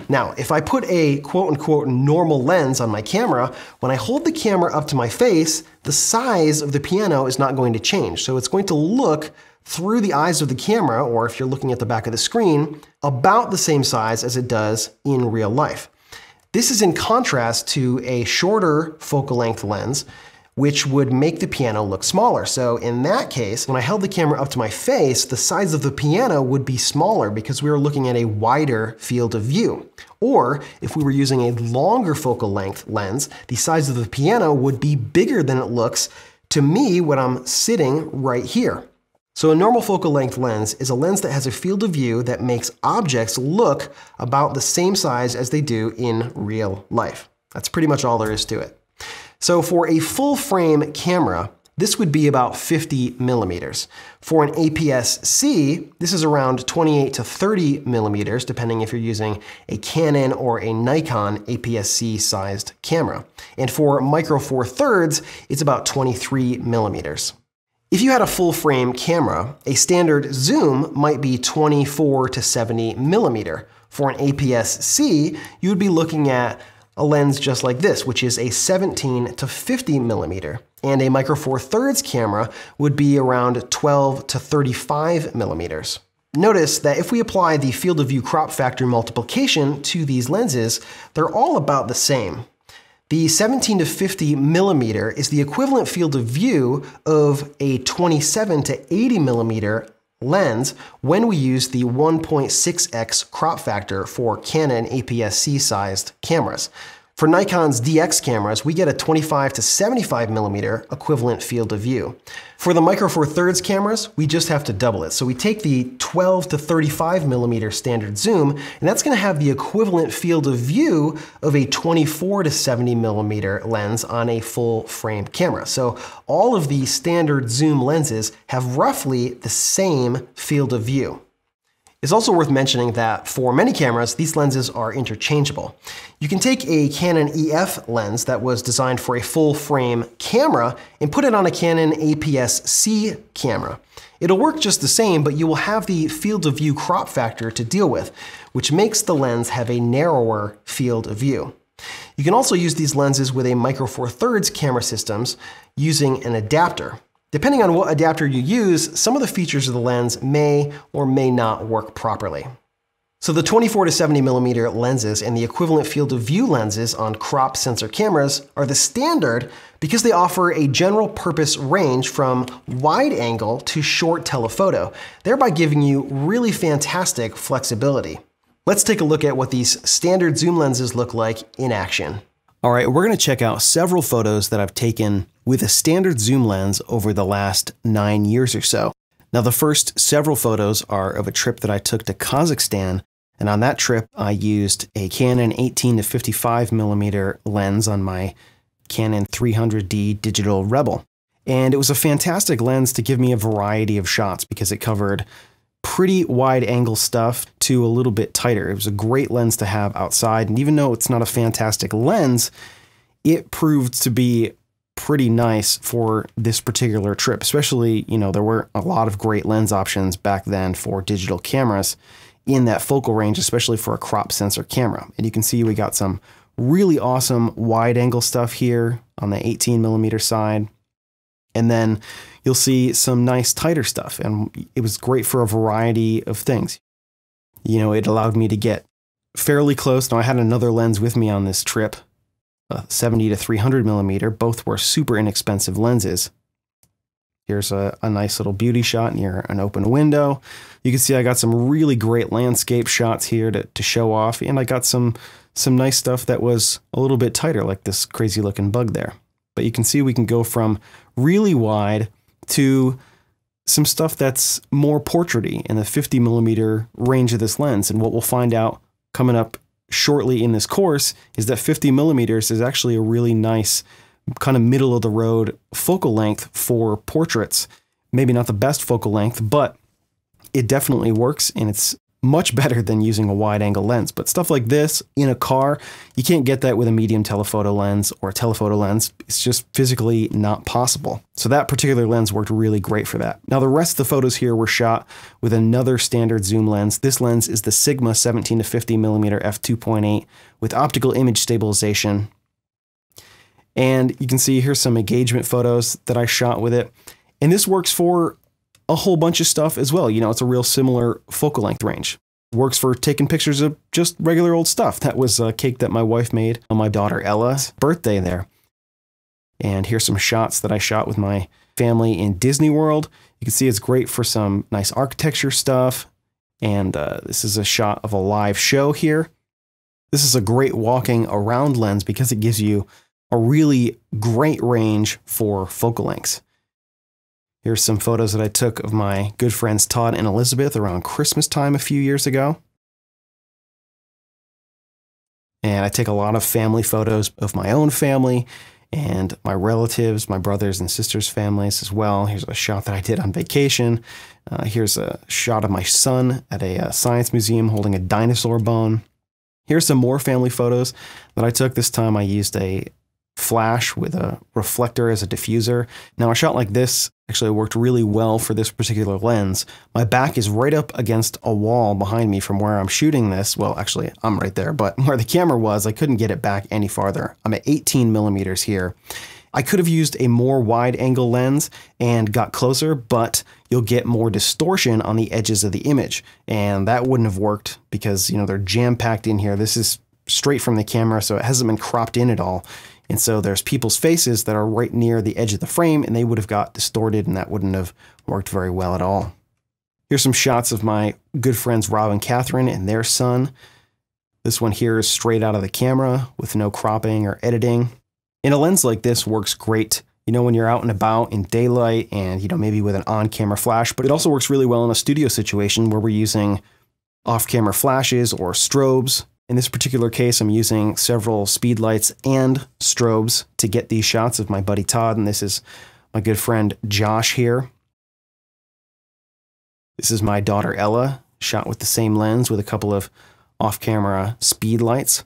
Now, if I put a quote-unquote normal lens on my camera, when I hold the camera up to my face, the size of the piano is not going to change. So it's going to look through the eyes of the camera, or if you're looking at the back of the screen, about the same size as it does in real life. This is in contrast to a shorter focal length lens, which would make the piano look smaller. So in that case, when I held the camera up to my face, the size of the piano would be smaller because we were looking at a wider field of view. Or if we were using a longer focal length lens, the size of the piano would be bigger than it looks to me when I'm sitting right here. So a normal focal length lens is a lens that has a field of view that makes objects look about the same size as they do in real life. That's pretty much all there is to it. So for a full frame camera, this would be about 50 millimeters. For an APS-C, this is around 28 to 30 millimeters, depending if you're using a Canon or a Nikon APS-C sized camera. And for micro four thirds, it's about 23 millimeters. If you had a full frame camera, a standard zoom might be 24 to 70 millimeter. For an APS-C, you would be looking at a lens just like this, which is a 17 to 50 millimeter. And a micro four thirds camera would be around 12 to 35 millimeters. Notice that if we apply the field of view crop factor multiplication to these lenses, they're all about the same. The 17 to 50 millimeter is the equivalent field of view of a 27 to 80 millimeter lens when we use the 1.6x crop factor for Canon APS-C sized cameras. For Nikon's DX cameras, we get a 25 to 75 millimeter equivalent field of view. For the micro four thirds cameras, we just have to double it. So we take the 12 to 35 millimeter standard zoom, and that's going to have the equivalent field of view of a 24 to 70 millimeter lens on a full frame camera. So all of the standard zoom lenses have roughly the same field of view. It's also worth mentioning that for many cameras, these lenses are interchangeable. You can take a Canon EF lens that was designed for a full frame camera and put it on a Canon APS-C camera. It'll work just the same, but you will have the field of view crop factor to deal with, which makes the lens have a narrower field of view. You can also use these lenses with a micro four thirds camera systems using an adapter. Depending on what adapter you use, some of the features of the lens may or may not work properly. So the 24 to 70 millimeter lenses and the equivalent field of view lenses on crop sensor cameras are the standard because they offer a general purpose range from wide angle to short telephoto, thereby giving you really fantastic flexibility. Let's take a look at what these standard zoom lenses look like in action. All right, we're going to check out several photos that I've taken with a standard zoom lens over the last 9 years or so. Now, the first several photos are of a trip that I took to Kazakhstan, and on that trip, I used a Canon 18 to 55 millimeter lens on my Canon 300D Digital Rebel. And it was a fantastic lens to give me a variety of shots because it covered pretty wide angle stuff to a little bit tighter. It was a great lens to have outside, and even though it's not a fantastic lens, it proved to be pretty nice for this particular trip, especially, you know, there were a lot of great lens options back then for digital cameras in that focal range, especially for a crop sensor camera. And you can see we got some really awesome wide angle stuff here on the 18mm side. And then you'll see some nice tighter stuff. And it was great for a variety of things. You know, it allowed me to get fairly close. Now I had another lens with me on this trip, 70 to 300mm. Both were super inexpensive lenses. Here's a nice little beauty shot near an open window. You can see I got some really great landscape shots here to show off. And I got some nice stuff that was a little bit tighter, like this crazy looking bug there. But you can see we can go from really wide to some stuff that's more portraity in the 50mm range of this lens. And what we'll find out coming up shortly in this course is that 50mm is actually a really nice kind of middle of the road focal length for portraits. Maybe not the best focal length, but it definitely works, and it's much better than using a wide angle lens. But stuff like this in a car, you can't get that with a medium telephoto lens or a telephoto lens. It's just physically not possible. So that particular lens worked really great for that. Now the rest of the photos here were shot with another standard zoom lens. This lens is the Sigma 17 to 50mm f2.8 with optical image stabilization. And you can see here's some engagement photos that I shot with it. And this works for a whole bunch of stuff as well. You know, it's a real similar focal length range. Works for taking pictures of just regular old stuff. That was a cake that my wife made on my daughter Ella's birthday there. And here's some shots that I shot with my family in Disney World. You can see it's great for some nice architecture stuff. And this is a shot of a live show here. This is a great walking around lens because it gives you a really great range for focal lengths. Here's some photos that I took of my good friends Todd and Elizabeth around Christmas time a few years ago. And I take a lot of family photos of my own family and my relatives, my brothers and sisters' families as well. Here's a shot that I did on vacation. Here's a shot of my son at a science museum holding a dinosaur bone. Here's some more family photos that I took. This time I used a flash with a reflector as a diffuser. Now a shot like this actually worked really well for this particular lens. My back is right up against a wall behind me from where I'm shooting this. Well, actually I'm right there, but where the camera was, I couldn't get it back any farther. I'm at 18mm here. I could have used a more wide angle lens and got closer, but you'll get more distortion on the edges of the image. And that wouldn't have worked because, you know, they're jam-packed in here. This is straight from the camera, so it hasn't been cropped in at all. And so there's people's faces that are right near the edge of the frame and they would have got distorted and that wouldn't have worked very well at all. Here's some shots of my good friends Rob and Catherine and their son. This one here is straight out of the camera with no cropping or editing. And a lens like this works great, you know, when you're out and about in daylight and, you know, maybe with an on-camera flash, but it also works really well in a studio situation where we're using off-camera flashes or strobes. In this particular case, I'm using several speed lights and strobes to get these shots of my buddy Todd, and this is my good friend Josh here. This is my daughter Ella, shot with the same lens with a couple of off-camera speed lights.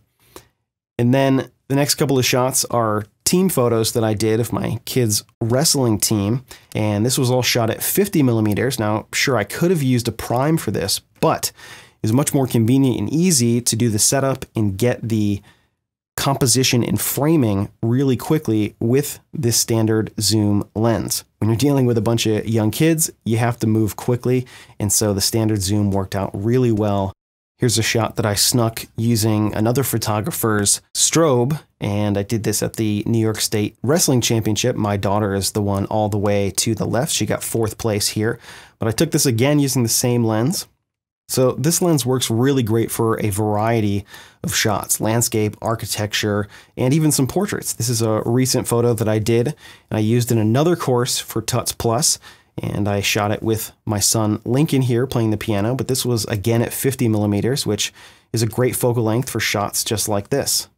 And then the next couple of shots are team photos that I did of my kids' wrestling team, and this was all shot at 50mm. Now, sure, I could have used a prime for this, but it's much more convenient and easy to do the setup and get the composition and framing really quickly with this standard zoom lens. When you're dealing with a bunch of young kids, you have to move quickly, and so the standard zoom worked out really well. Here's a shot that I snuck using another photographer's strobe, and I did this at the New York State Wrestling Championship. My daughter is the one all the way to the left. She got 4th place here, but I took this again using the same lens. So this lens works really great for a variety of shots, landscape, architecture, and even some portraits. This is a recent photo that I did, and I used in another course for Tuts Plus, and I shot it with my son Lincoln here playing the piano, but this was again at 50mm, which is a great focal length for shots just like this.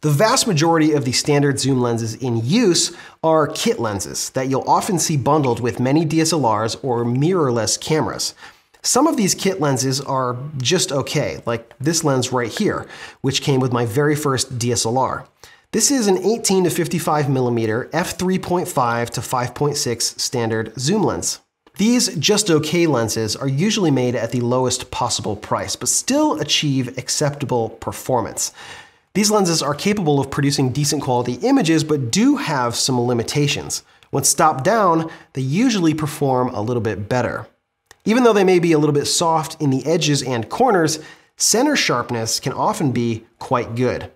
The vast majority of the standard zoom lenses in use are kit lenses that you'll often see bundled with many DSLRs or mirrorless cameras. Some of these kit lenses are just okay, like this lens right here, which came with my very first DSLR. This is an 18 to 55 millimeter f3.5 to 5.6 standard zoom lens. These just okay lenses are usually made at the lowest possible price, but still achieve acceptable performance. These lenses are capable of producing decent quality images, but do have some limitations. When stopped down, they usually perform a little bit better. Even though they may be a little bit soft in the edges and corners, center sharpness can often be quite good.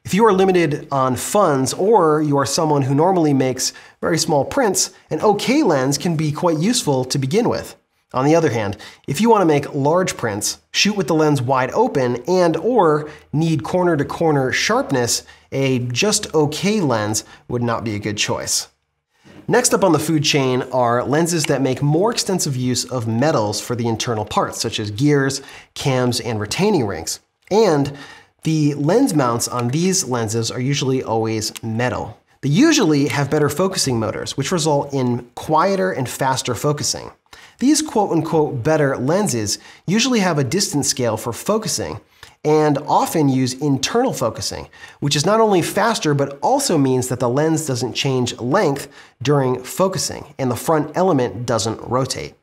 If you are limited on funds, or you are someone who normally makes very small prints, an okay lens can be quite useful to begin with. On the other hand, if you want to make large prints, shoot with the lens wide open, and/or need corner-to-corner sharpness, a just okay lens would not be a good choice. Next up on the food chain are lenses that make more extensive use of metals for the internal parts, such as gears, cams, and retaining rings. And the lens mounts on these lenses are usually always metal. They usually have better focusing motors, which result in quieter and faster focusing. These quote-unquote better lenses usually have a distance scale for focusing and often use internal focusing, which is not only faster but also means that the lens doesn't change length during focusing and the front element doesn't rotate.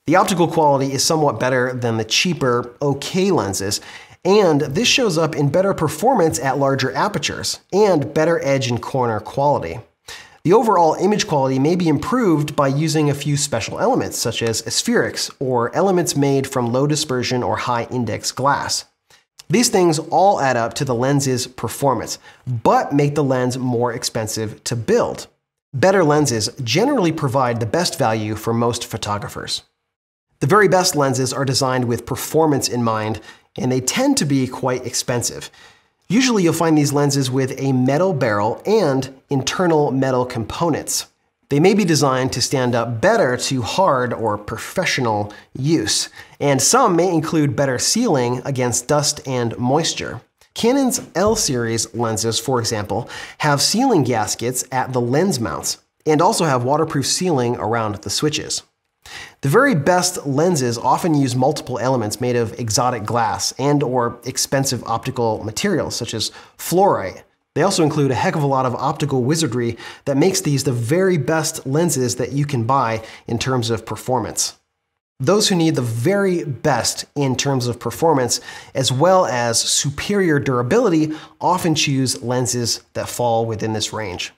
The optical quality is somewhat better than the cheaper okay lenses, and this shows up in better performance at larger apertures and better edge and corner quality. The overall image quality may be improved by using a few special elements, such as aspherics or elements made from low dispersion or high index glass. These things all add up to the lens's performance, but make the lens more expensive to build. Better lenses generally provide the best value for most photographers. The very best lenses are designed with performance in mind, and they tend to be quite expensive. Usually you'll find these lenses with a metal barrel and internal metal components. They may be designed to stand up better to hard or professional use, and some may include better sealing against dust and moisture. Canon's L-series lenses, for example, have sealing gaskets at the lens mounts, and also have waterproof sealing around the switches. The very best lenses often use multiple elements made of exotic glass and/or expensive optical materials such as fluorite. They also include a heck of a lot of optical wizardry that makes these the very best lenses that you can buy in terms of performance. Those who need the very best in terms of performance, as well as superior durability, often choose lenses that fall within this range.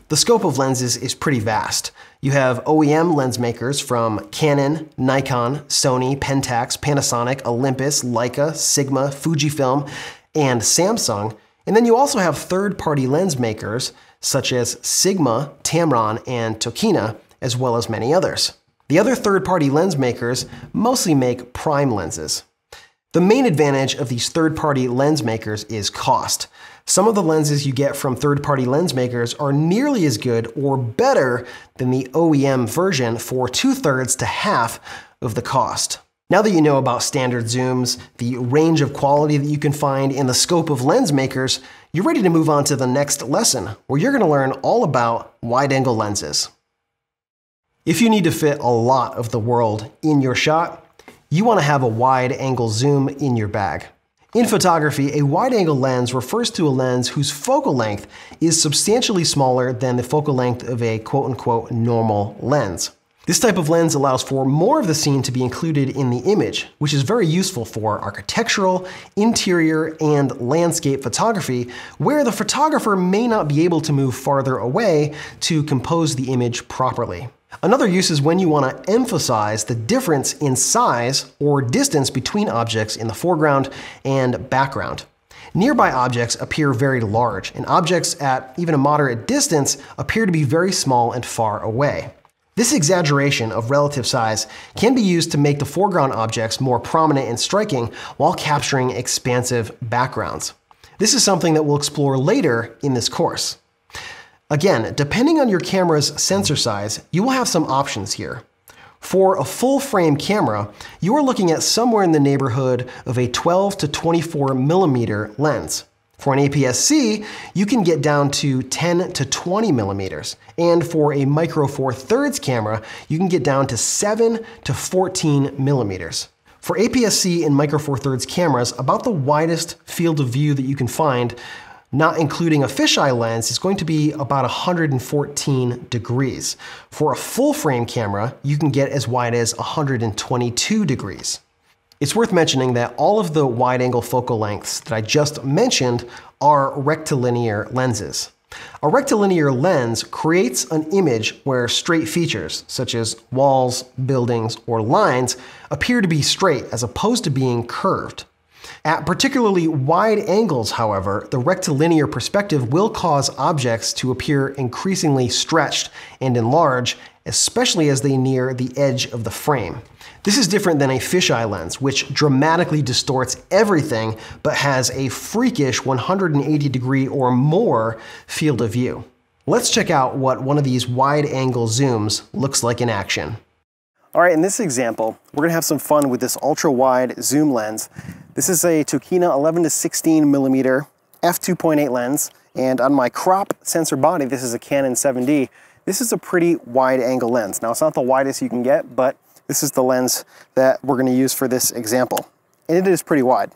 The scope of lenses is pretty vast. You have OEM lens makers from Canon, Nikon, Sony, Pentax, Panasonic, Olympus, Leica, Sigma, Fujifilm, and Samsung. And then you also have third-party lens makers such as Sigma, Tamron, and Tokina, as well as many others. The other third-party lens makers mostly make prime lenses. The main advantage of these third-party lens makers is cost. Some of the lenses you get from third-party lens makers are nearly as good or better than the OEM version for 2/3 to half of the cost. Now that you know about standard zooms, the range of quality that you can find, and the scope of lens makers, you're ready to move on to the next lesson, where you're going to learn all about wide-angle lenses. If you need to fit a lot of the world in your shot, you want to have a wide-angle zoom in your bag. In photography, a wide-angle lens refers to a lens whose focal length is substantially smaller than the focal length of a quote-unquote normal lens. This type of lens allows for more of the scene to be included in the image, which is very useful for architectural, interior, and landscape photography, where the photographer may not be able to move farther away to compose the image properly. Another use is when you want to emphasize the difference in size or distance between objects in the foreground and background. Nearby objects appear very large, and objects at even a moderate distance appear to be very small and far away. This exaggeration of relative size can be used to make the foreground objects more prominent and striking while capturing expansive backgrounds. This is something that we'll explore later in this course. Again, depending on your camera's sensor size, you will have some options here. For a full-frame camera, you are looking at somewhere in the neighborhood of a 12 to 24 millimeter lens. For an APS-C, you can get down to 10 to 20 millimeters. And for a micro four thirds camera, you can get down to 7 to 14 millimeters. For APS-C and micro four thirds cameras, about the widest field of view that you can find not including a fisheye lens, is going to be about 114 degrees. For a full frame camera, you can get as wide as 122 degrees. It's worth mentioning that all of the wide-angle focal lengths that I just mentioned are rectilinear lenses. A rectilinear lens creates an image where straight features, such as walls, buildings, or lines, appear to be straight as opposed to being curved. At particularly wide angles, however, the rectilinear perspective will cause objects to appear increasingly stretched and enlarged, especially as they near the edge of the frame. This is different than a fisheye lens, which dramatically distorts everything but has a freakish 180-degree or more field of view. Let's check out what one of these wide-angle zooms looks like in action. All right, in this example, we're gonna have some fun with this ultra-wide zoom lens. This is a Tokina 11 to 16 millimeter f2.8 lens, and on my crop sensor body, this is a Canon 7D. This is a pretty wide-angle lens. Now, it's not the widest you can get, but this is the lens that we're gonna use for this example, and it is pretty wide.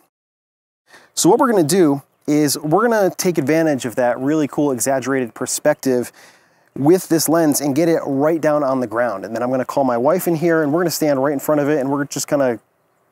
So what we're gonna do is we're gonna take advantage of that really cool exaggerated perspective with this lens and get it right down on the ground. And then I'm gonna call my wife in here and we're gonna stand right in front of it and we're just gonna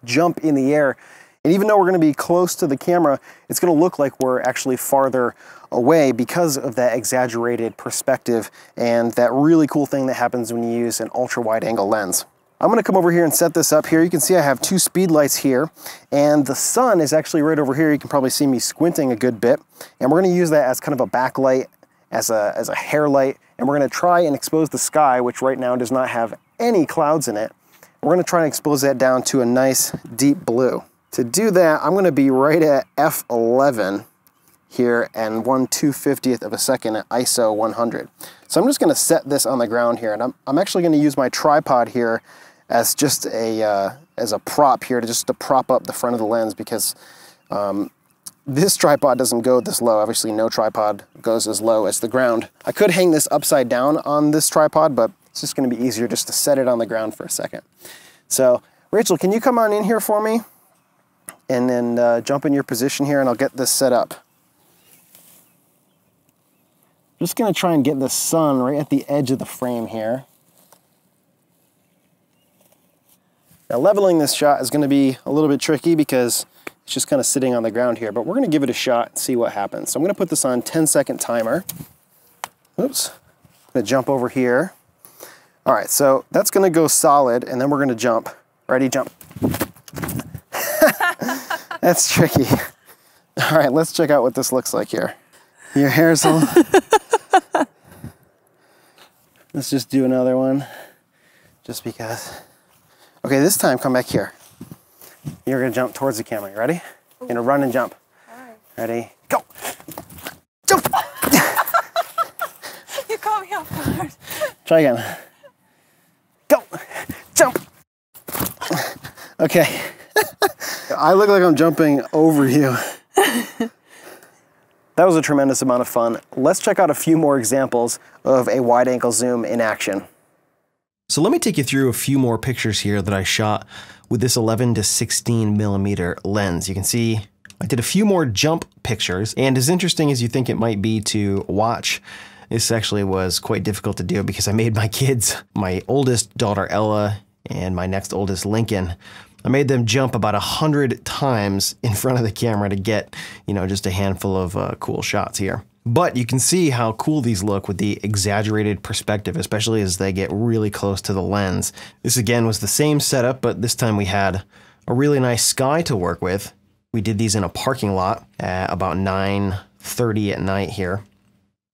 jump in the air. And even though we're gonna be close to the camera, it's gonna look like we're actually farther away because of that exaggerated perspective and that really cool thing that happens when you use an ultra wide angle lens. I'm gonna come over here and set this up here. You can see I have two speed lights here and the sun is actually right over here. You can probably see me squinting a good bit. And we're gonna use that as kind of a backlight, as a hair light. And we're gonna try and expose the sky, which right now does not have any clouds in it. We're gonna try and expose that down to a nice deep blue. To do that, I'm gonna be right at f11 here and 1/250th of a second at ISO 100. So I'm just gonna set this on the ground here, and I'm actually gonna use my tripod here as just as a prop here to prop up the front of the lens because this tripod doesn't go this low. Obviously no tripod goes as low as the ground. I could hang this upside down on this tripod, but it's just gonna be easier just to set it on the ground for a second. So Rachel, can you come on in here for me? And then jump in your position here and I'll get this set up. Just gonna try and get the sun right at the edge of the frame here. Now leveling this shot is gonna be a little bit tricky because it's just kind of sitting on the ground here, but we're gonna give it a shot and see what happens. So I'm gonna put this on 10-second timer. Oops, I'm gonna jump over here. All right, so that's gonna go solid and then we're gonna jump. Ready, jump. That's tricky. All right, let's check out what this looks like here. Your hair's a little... Let's just do another one, just because. Okay, this time come back here. You're gonna jump towards the camera. You ready? You're gonna run and jump. All right. Ready? Go! Jump! You caught me off guard. Try again. Go! Jump! Okay. I look like I'm jumping over you. That was a tremendous amount of fun. Let's check out a few more examples of a wide angle zoom in action. So let me take you through a few more pictures here that I shot with this 11 to 16 millimeter lens. You can see I did a few more jump pictures, and as interesting as you think it might be to watch, this actually was quite difficult to do because I made my kids, my oldest daughter Ella and my next oldest Lincoln, I made them jump about 100 times in front of the camera to get, just a handful of cool shots here. But you can see how cool these look with the exaggerated perspective, especially as they get really close to the lens. This again was the same setup, but this time we had a really nice sky to work with. We did these in a parking lot at about 9:30 at night here.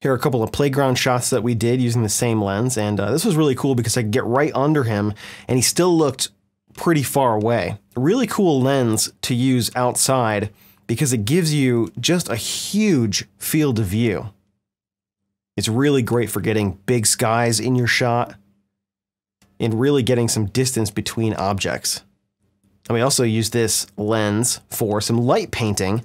Here are a couple of playground shots that we did using the same lens, and this was really cool because I could get right under him and he still looked pretty far away. A really cool lens to use outside because it gives you just a huge field of view. It's really great for getting big skies in your shot and really getting some distance between objects. And we also used this lens for some light painting,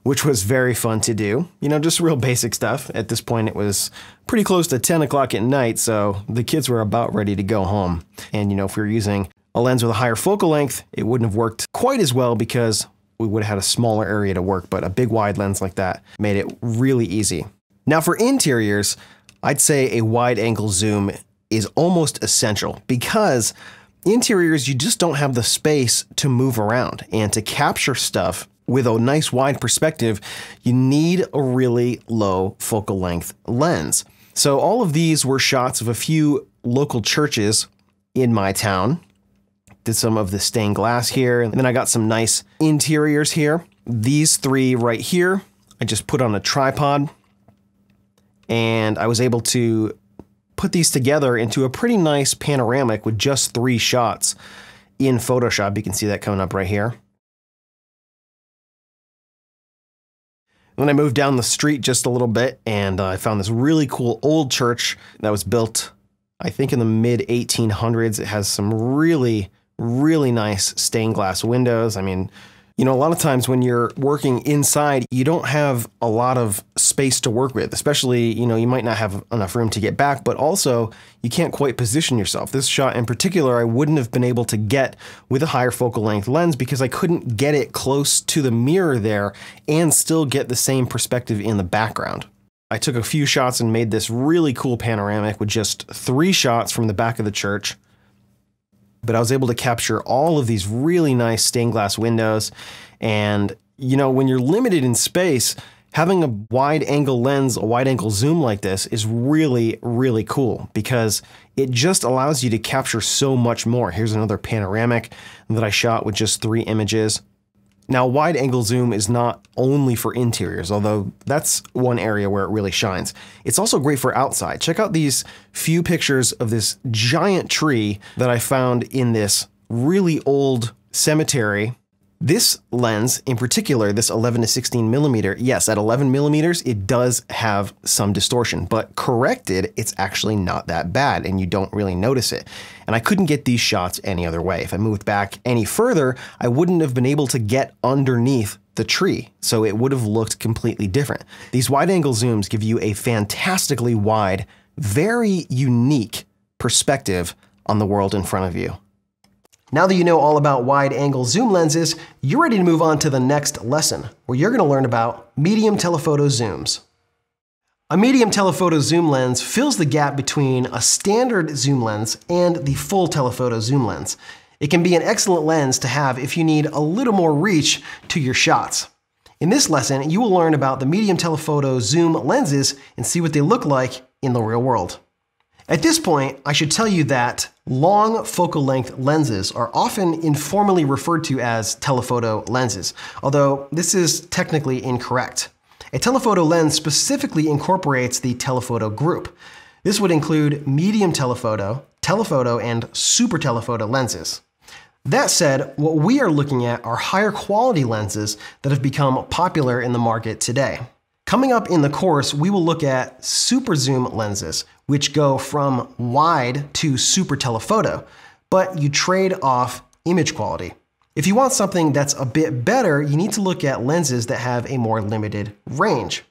which was very fun to do. Just real basic stuff. At this point, it was pretty close to 10 o'clock at night, so the kids were about ready to go home. And if we were using a lens with a higher focal length, it wouldn't have worked quite as well because we would have had a smaller area to work, but a big wide lens like that made it really easy. Now for interiors, I'd say a wide angle zoom is almost essential because interiors, you just don't have the space to move around, and to capture stuff with a nice wide perspective, you need a really low focal length lens. So all of these were shots of a few local churches in my town. Did some of the stained glass here, and then I got some nice interiors here. These three right here, I just put on a tripod, and I was able to put these together into a pretty nice panoramic with just 3 shots in Photoshop. You can see that coming up right here. Then I moved down the street just a little bit, and I found this really cool old church that was built, I think, in the mid 1800s. It has some really nice stained glass windows. I mean, you know, a lot of times when you're working inside, you don't have a lot of space to work with, especially, you know, you might not have enough room to get back, but also you can't quite position yourself. This shot in particular, I wouldn't have been able to get with a higher focal length lens because I couldn't get it close to the mirror there and still get the same perspective in the background. I took a few shots and made this really cool panoramic with just 3 shots from the back of the church. But I was able to capture all of these really nice stained glass windows. And, you know, when you're limited in space, having a wide angle lens, a wide angle zoom like this is really cool because it just allows you to capture so much more. Here's another panoramic that I shot with just 3 images. Now, wide angle zoom is not only for interiors, although that's one area where it really shines. It's also great for outside. Check out these few pictures of this giant tree that I found in this really old cemetery. This lens in particular, this 11 to 16 millimeter, yes, at 11 millimeters, it does have some distortion, but corrected, it's actually not that bad and you don't really notice it. And I couldn't get these shots any other way. If I moved back any further, I wouldn't have been able to get underneath the tree, so it would have looked completely different. These wide angle zooms give you a fantastically wide, very unique perspective on the world in front of you. Now that you know all about wide angle zoom lenses, you're ready to move on to the next lesson, where you're going to learn about medium telephoto zooms. A medium telephoto zoom lens fills the gap between a standard zoom lens and the full telephoto zoom lens. It can be an excellent lens to have if you need a little more reach to your shots. In this lesson, you will learn about the medium telephoto zoom lenses and see what they look like in the real world. At this point, I should tell you that long focal length lenses are often informally referred to as telephoto lenses, although this is technically incorrect. A telephoto lens specifically incorporates the telephoto group. This would include medium telephoto, telephoto, and super telephoto lenses. That said, what we are looking at are higher quality lenses that have become popular in the market today. Coming up in the course, we will look at super zoom lenses, which go from wide to super telephoto, but you trade off image quality. If you want something that's a bit better, you need to look at lenses that have a more limited range.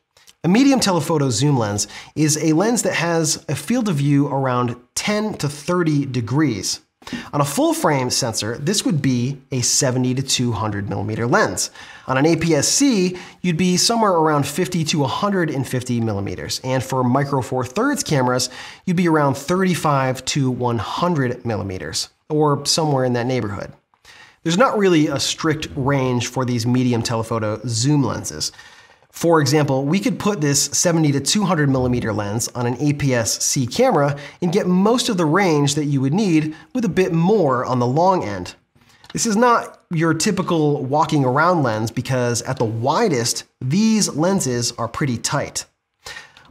A medium telephoto zoom lens is a lens that has a field of view around 10 to 30 degrees. On a full frame sensor, this would be a 70 to 200 millimeter lens. On an APS-C, you'd be somewhere around 50 to 150 millimeters. And for micro four thirds cameras, you'd be around 35 to 100 millimeters, or somewhere in that neighborhood. There's not really a strict range for these medium telephoto zoom lenses. For example, we could put this 70 to 200 millimeter lens on an APS-C camera and get most of the range that you would need with a bit more on the long end. This is not your typical walking around lens because at the widest, these lenses are pretty tight.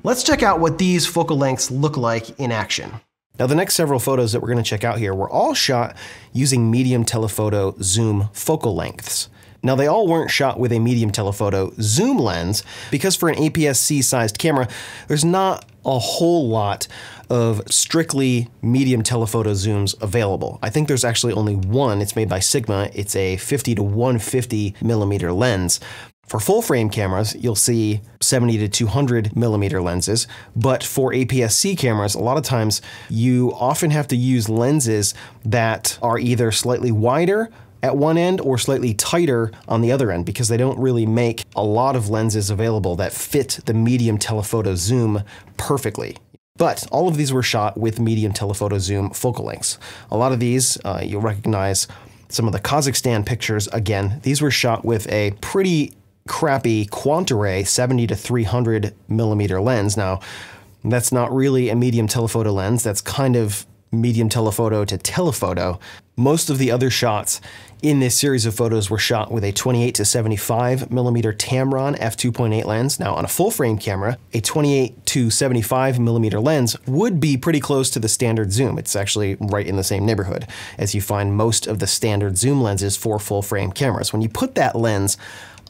Let's check out what these focal lengths look like in action. Now, the next several photos that we're going to check out here were all shot using medium telephoto zoom focal lengths. Now, they all weren't shot with a medium telephoto zoom lens because for an APS-C sized camera, there's not a whole lot of strictly medium telephoto zooms available. I think there's actually only one. It's made by Sigma. It's a 50 to 150 millimeter lens. For full frame cameras, you'll see 70 to 200 millimeter lenses, but for APS-C cameras, a lot of times you often have to use lenses that are either slightly wider at one end or slightly tighter on the other end, because they don't really make a lot of lenses available that fit the medium telephoto zoom perfectly. But all of these were shot with medium telephoto zoom focal lengths. A lot of these, you'll recognize some of the Kazakhstan pictures. Again, these were shot with a pretty crappy Quantaray 70 to 300 millimeter lens. Now, that's not really a medium telephoto lens. That's kind of medium telephoto to telephoto. Most of the other shots in this series of photos were shot with a 28 to 75 millimeter Tamron f2.8 lens. Now, on a full frame camera, a 28 to 75 millimeter lens would be pretty close to the standard zoom. It's actually right in the same neighborhood as you find most of the standard zoom lenses for full frame cameras. When you put that lens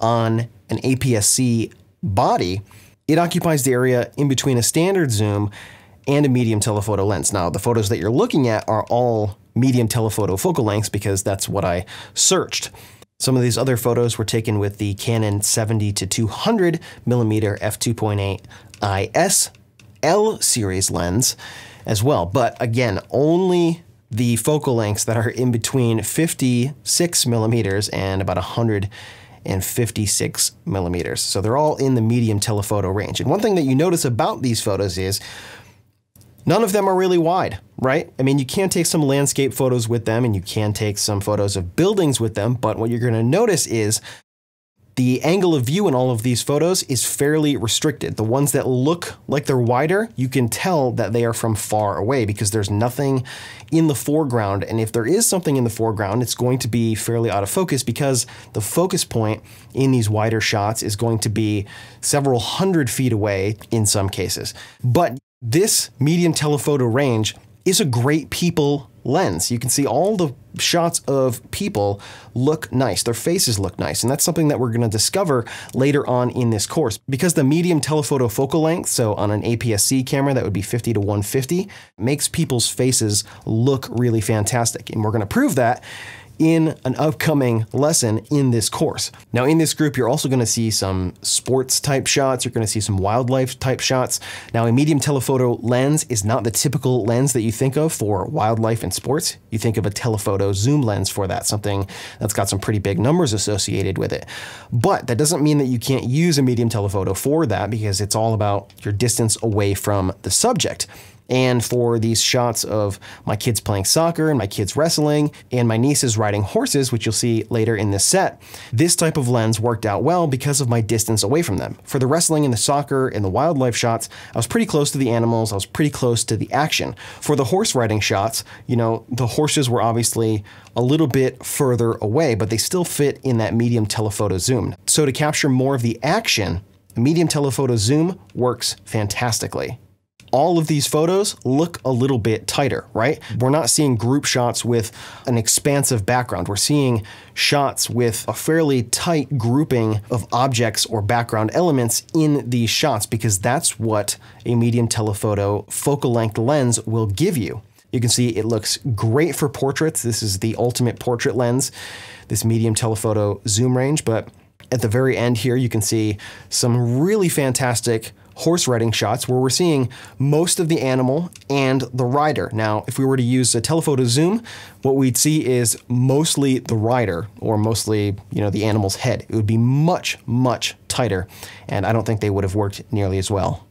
on an APS-C body, it occupies the area in between a standard zoom and a medium telephoto lens. Now, the photos that you're looking at are all medium telephoto focal lengths because that's what I searched. Some of these other photos were taken with the Canon 70 to 200 millimeter f2.8 IS L series lens as well. But again, only the focal lengths that are in between 56 millimeters and about 156 millimeters. So they're all in the medium telephoto range. And one thing that you notice about these photos is none of them are really wide, right? I mean, you can take some landscape photos with them and you can take some photos of buildings with them, but what you're gonna notice is the angle of view in all of these photos is fairly restricted. The ones that look like they're wider, you can tell that they are from far away because there's nothing in the foreground. And if there is something in the foreground, it's going to be fairly out of focus because the focus point in these wider shots is going to be several hundred feet away in some cases. But this medium telephoto range is a great people lens. You can see all the shots of people look nice. Their faces look nice. And that's something that we're going to discover later on in this course. Because the medium telephoto focal length, so on an APS-C camera, that would be 50 to 150, makes people's faces look really fantastic. And we're going to prove that in an upcoming lesson in this course. Now, in this group, you're also going to see some sports type shots. You're going to see some wildlife type shots. Now, a medium telephoto lens is not the typical lens that you think of for wildlife and sports. You think of a telephoto zoom lens for that, something that's got some pretty big numbers associated with it. But that doesn't mean that you can't use a medium telephoto for that because it's all about your distance away from the subject. And for these shots of my kids playing soccer and my kids wrestling and my nieces riding horses, which you'll see later in this set, this type of lens worked out well because of my distance away from them. For the wrestling and the soccer and the wildlife shots, I was pretty close to the animals. I was pretty close to the action. For the horse riding shots, you know, the horses were obviously a little bit further away, but they still fit in that medium telephoto zoom. So to capture more of the action, a medium telephoto zoom works fantastically. All of these photos look a little bit tighter, right? We're not seeing group shots with an expansive background. We're seeing shots with a fairly tight grouping of objects or background elements in these shots because that's what a medium telephoto focal length lens will give you. You can see it looks great for portraits. This is the ultimate portrait lens, this medium telephoto zoom range, but at the very end here, you can see some really fantastic horse riding shots where we're seeing most of the animal and the rider. Now, if we were to use a telephoto zoom, what we'd see is mostly the rider or mostly, you know, the animal's head. It would be much, much tighter, and I don't think they would have worked nearly as well.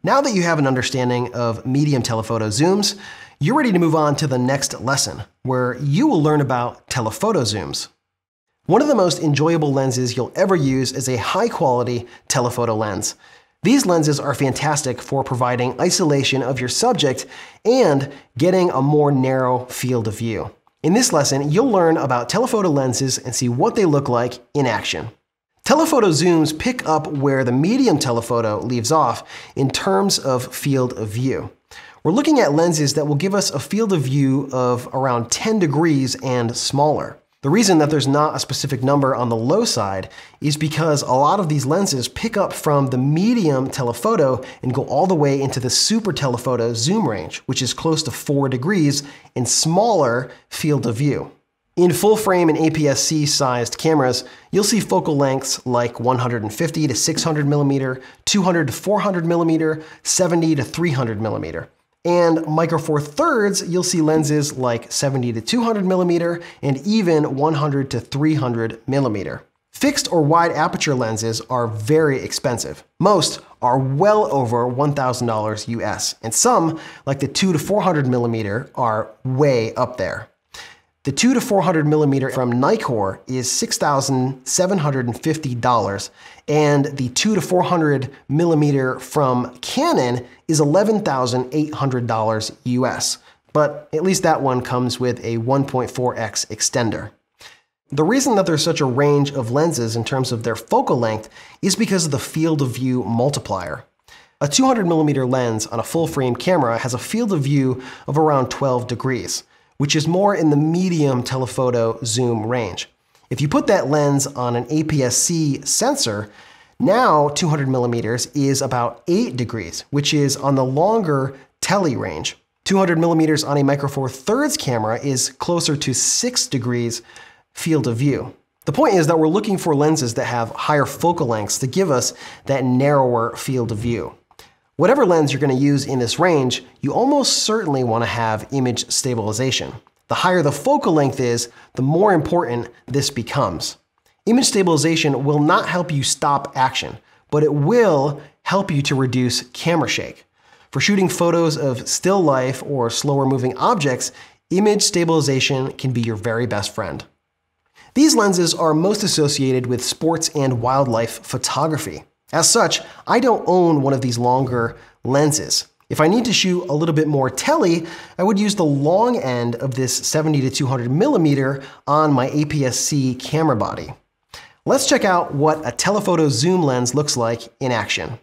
Now that you have an understanding of medium telephoto zooms, you're ready to move on to the next lesson, where you will learn about telephoto zooms. One of the most enjoyable lenses you'll ever use is a high-quality telephoto lens. These lenses are fantastic for providing isolation of your subject and getting a more narrow field of view. In this lesson, you'll learn about telephoto lenses and see what they look like in action. Telephoto zooms pick up where the medium telephoto leaves off in terms of field of view. We're looking at lenses that will give us a field of view of around 10 degrees and smaller. The reason that there's not a specific number on the low side is because a lot of these lenses pick up from the medium telephoto and go all the way into the super telephoto zoom range, which is close to 4 degrees in smaller field of view. In full frame and APS-C sized cameras, you'll see focal lengths like 150 to 600 millimeter, 200 to 400 millimeter, 70 to 300 millimeter. And Micro Four Thirds, you'll see lenses like 70 to 200 millimeter and even 100 to 300 millimeter. Fixed or wide aperture lenses are very expensive. Most are well over $1,000 US, and some, like the 2 to 400 millimeter, are way up there. The 2 to 400 millimeter from Nikkor is $6,750, and the 2 to 400 millimeter from Canon is $11,800 US, but at least that one comes with a 1.4x extender. The reason that there's such a range of lenses in terms of their focal length is because of the field of view multiplier. A 200 millimeter lens on a full frame camera has a field of view of around 12 degrees, which is more in the medium telephoto zoom range. If you put that lens on an APS-C sensor, now 200 millimeters is about 8 degrees, which is on the longer tele range. 200 millimeters on a Micro Four Thirds camera is closer to 6 degrees field of view. The point is that we're looking for lenses that have higher focal lengths to give us that narrower field of view. Whatever lens you're going to use in this range, you almost certainly want to have image stabilization. The higher the focal length is, the more important this becomes. Image stabilization will not help you stop action, but it will help you to reduce camera shake. For shooting photos of still life or slower moving objects, image stabilization can be your very best friend. These lenses are most associated with sports and wildlife photography. As such, I don't own one of these longer lenses. If I need to shoot a little bit more tele, I would use the long end of this 70 to 200 millimeter on my APS-C camera body. Let's check out what a telephoto zoom lens looks like in action.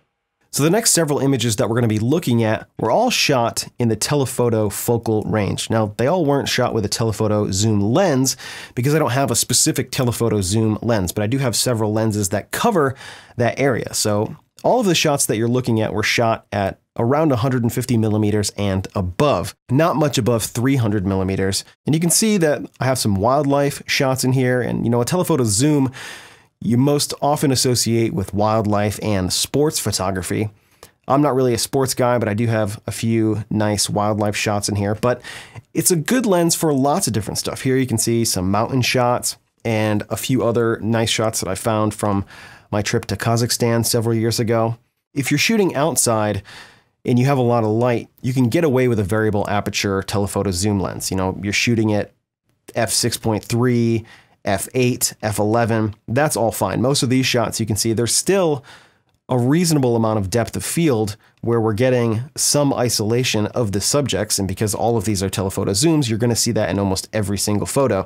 So the next several images that we're going to be looking at were all shot in the telephoto focal range. Now, they all weren't shot with a telephoto zoom lens because I don't have a specific telephoto zoom lens, but I do have several lenses that cover that area. So all of the shots that you're looking at were shot at around 150 millimeters and above, not much above 300 millimeters. And you can see that I have some wildlife shots in here, and a telephoto zoom you most often associate with wildlife and sports photography. I'm not really a sports guy, but I do have a few nice wildlife shots in here, but it's a good lens for lots of different stuff. Here you can see some mountain shots and a few other nice shots that I found from my trip to Kazakhstan several years ago. If you're shooting outside and you have a lot of light, you can get away with a variable aperture telephoto zoom lens. You're shooting at f6.3, f8, f11, that's all fine. Most of these shots you can see there's still a reasonable amount of depth of field where we're getting some isolation of the subjects, and because all of these are telephoto zooms, you're going to see that in almost every single photo.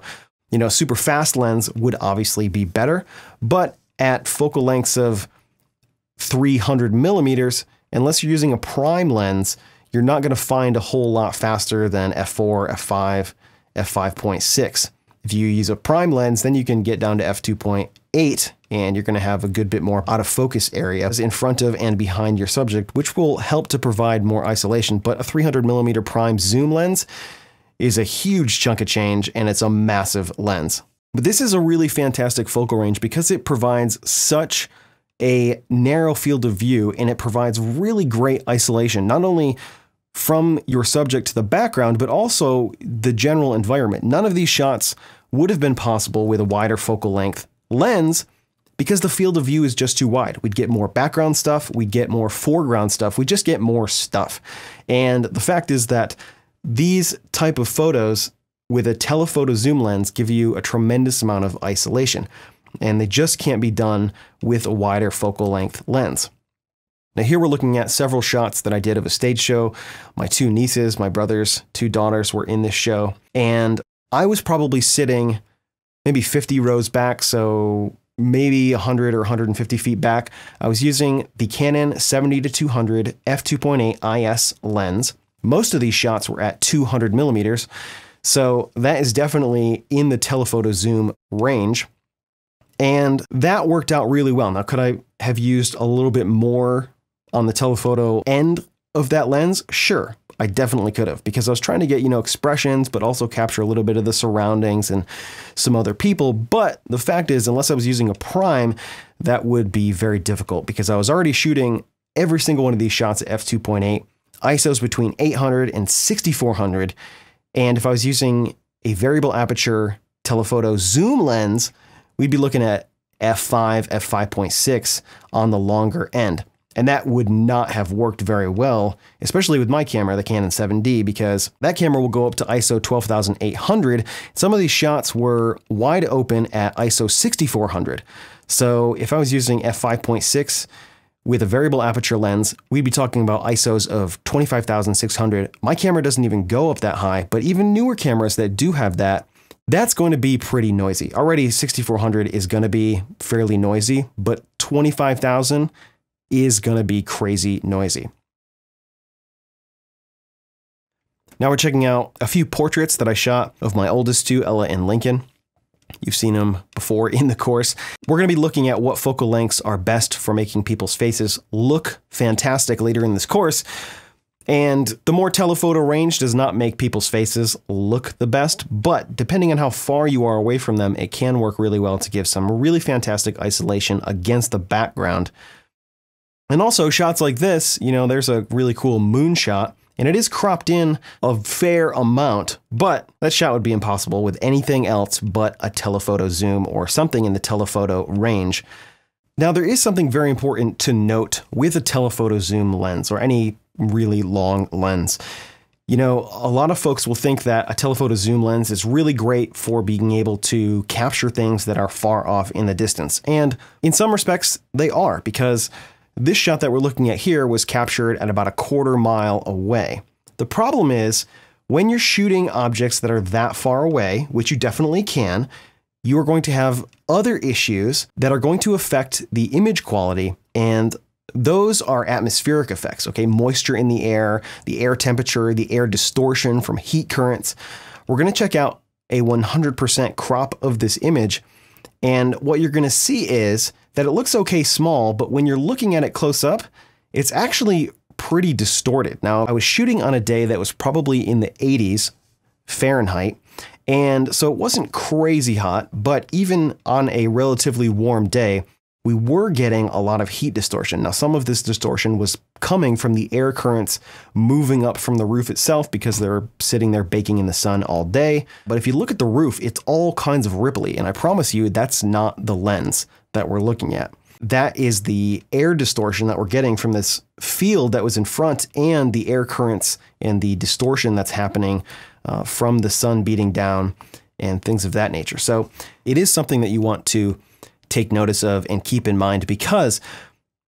A super fast lens would obviously be better, but at focal lengths of 300 millimeters, unless you're using a prime lens, you're not going to find a whole lot faster than f4, f5, f5.6. If you use a prime lens, then you can get down to f2.8 and you're going to have a good bit more out of focus areas in front of and behind your subject, which will help to provide more isolation. But a 300 millimeter prime zoom lens is a huge chunk of change, and it's a massive lens. But this is a really fantastic focal range because it provides such a narrow field of view, and it provides really great isolation, not only from your subject to the background, but also the general environment. None of these shots would have been possible with a wider focal length lens because the field of view is just too wide. We'd get more background stuff, we'd get more foreground stuff, we just get more stuff. And the fact is that these type of photos with a telephoto zoom lens give you a tremendous amount of isolation, and they just can't be done with a wider focal length lens. Now here we're looking at several shots that I did of a stage show. My two nieces, my brother's two daughters were in this show, and I was probably sitting maybe 50 rows back, so maybe 100 or 150 feet back. I was using the Canon 70 to 200 f2.8 IS lens. Most of these shots were at 200 millimeters, so that is definitely in the telephoto zoom range, and that worked out really well. Now, could I have used a little bit more on the telephoto end of that lens? Sure, I definitely could have, because I was trying to get, expressions, but also capture a little bit of the surroundings and some other people. But the fact is, unless I was using a prime, that would be very difficult because I was already shooting every single one of these shots at f2.8. ISOs between 800 and 6400. And if I was using a variable aperture telephoto zoom lens, we'd be looking at f5, f5.6 on the longer end. And that would not have worked very well, especially with my camera, the Canon 7D, because that camera will go up to ISO 12,800. Some of these shots were wide open at ISO 6400. So if I was using f5.6 with a variable aperture lens, we'd be talking about ISOs of 25,600. My camera doesn't even go up that high, but even newer cameras that do have that, that's going to be pretty noisy. Already 6400 is going to be fairly noisy, but 25,000 is going to be crazy noisy. Now we're checking out a few portraits that I shot of my oldest two, Ella and Lincoln. You've seen them before in the course. We're going to be looking at what focal lengths are best for making people's faces look fantastic later in this course. And the more telephoto range does not make people's faces look the best, but depending on how far you are away from them, it can work really well to give some really fantastic isolation against the background. And also shots like this, you know, there's a really cool moon shot, and it is cropped in a fair amount, but that shot would be impossible with anything else but a telephoto zoom or something in the telephoto range. Now, there is something very important to note with a telephoto zoom lens or any really long lens. You know, a lot of folks will think that a telephoto zoom lens is really great for being able to capture things that are far off in the distance. And in some respects, they are, because this shot that we're looking at here was captured at about a quarter mile away. The problem is when you're shooting objects that are that far away, which you definitely can, you are going to have other issues that are going to affect the image quality, and those are atmospheric effects, okay? Moisture in the air temperature, the air distortion from heat currents. We're going to check out a 100% crop of this image, and what you're going to see is that it looks okay small, but when you're looking at it close up, it's actually pretty distorted. Now, I was shooting on a day that was probably in the 80s Fahrenheit, and so it wasn't crazy hot, but even on a relatively warm day, we were getting a lot of heat distortion. Now, some of this distortion was coming from the air currents moving up from the roof itself because they're sitting there baking in the sun all day. But if you look at the roof, it's all kinds of ripply, and I promise you that's not the lens that we're looking at. That is the air distortion that we're getting from this field that was in front, and the air currents and the distortion that's happening from the sun beating down and things of that nature. So it is something that you want to take notice of and keep in mind, because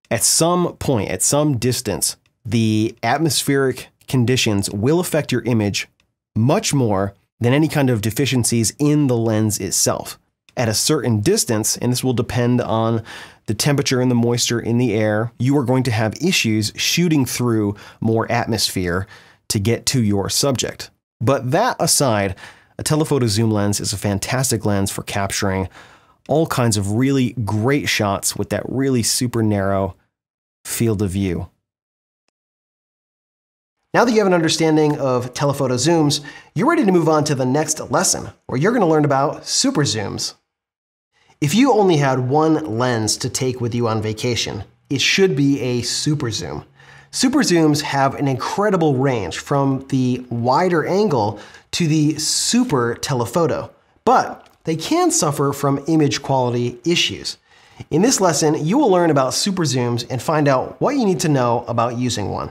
at some point, at some distance, the atmospheric conditions will affect your image much more than any kind of deficiencies in the lens itself. At a certain distance, and this will depend on the temperature and the moisture in the air, you are going to have issues shooting through more atmosphere to get to your subject. But that aside, a telephoto zoom lens is a fantastic lens for capturing all kinds of really great shots with that really super narrow field of view. Now that you have an understanding of telephoto zooms, you're ready to move on to the next lesson, where you're going to learn about super zooms. If you only had one lens to take with you on vacation, it should be a super zoom. Super zooms have an incredible range from the wider angle to the super telephoto, but they can suffer from image quality issues. In this lesson, you will learn about super zooms and find out what you need to know about using one.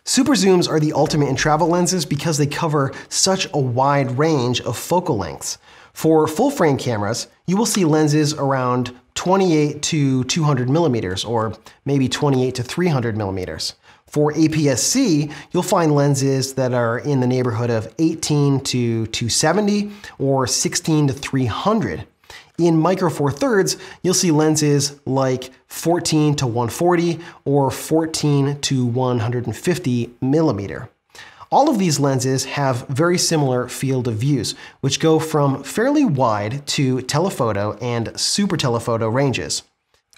Super zooms are the ultimate in travel lenses because they cover such a wide range of focal lengths. For full frame cameras, you will see lenses around 28 to 200 millimeters, or maybe 28 to 300 millimeters. For APS-C, you'll find lenses that are in the neighborhood of 18 to 270 or 16 to 300. In Micro Four Thirds, you'll see lenses like 14 to 140 or 14 to 150 millimeter. All of these lenses have very similar field of views, which go from fairly wide to telephoto and super telephoto ranges.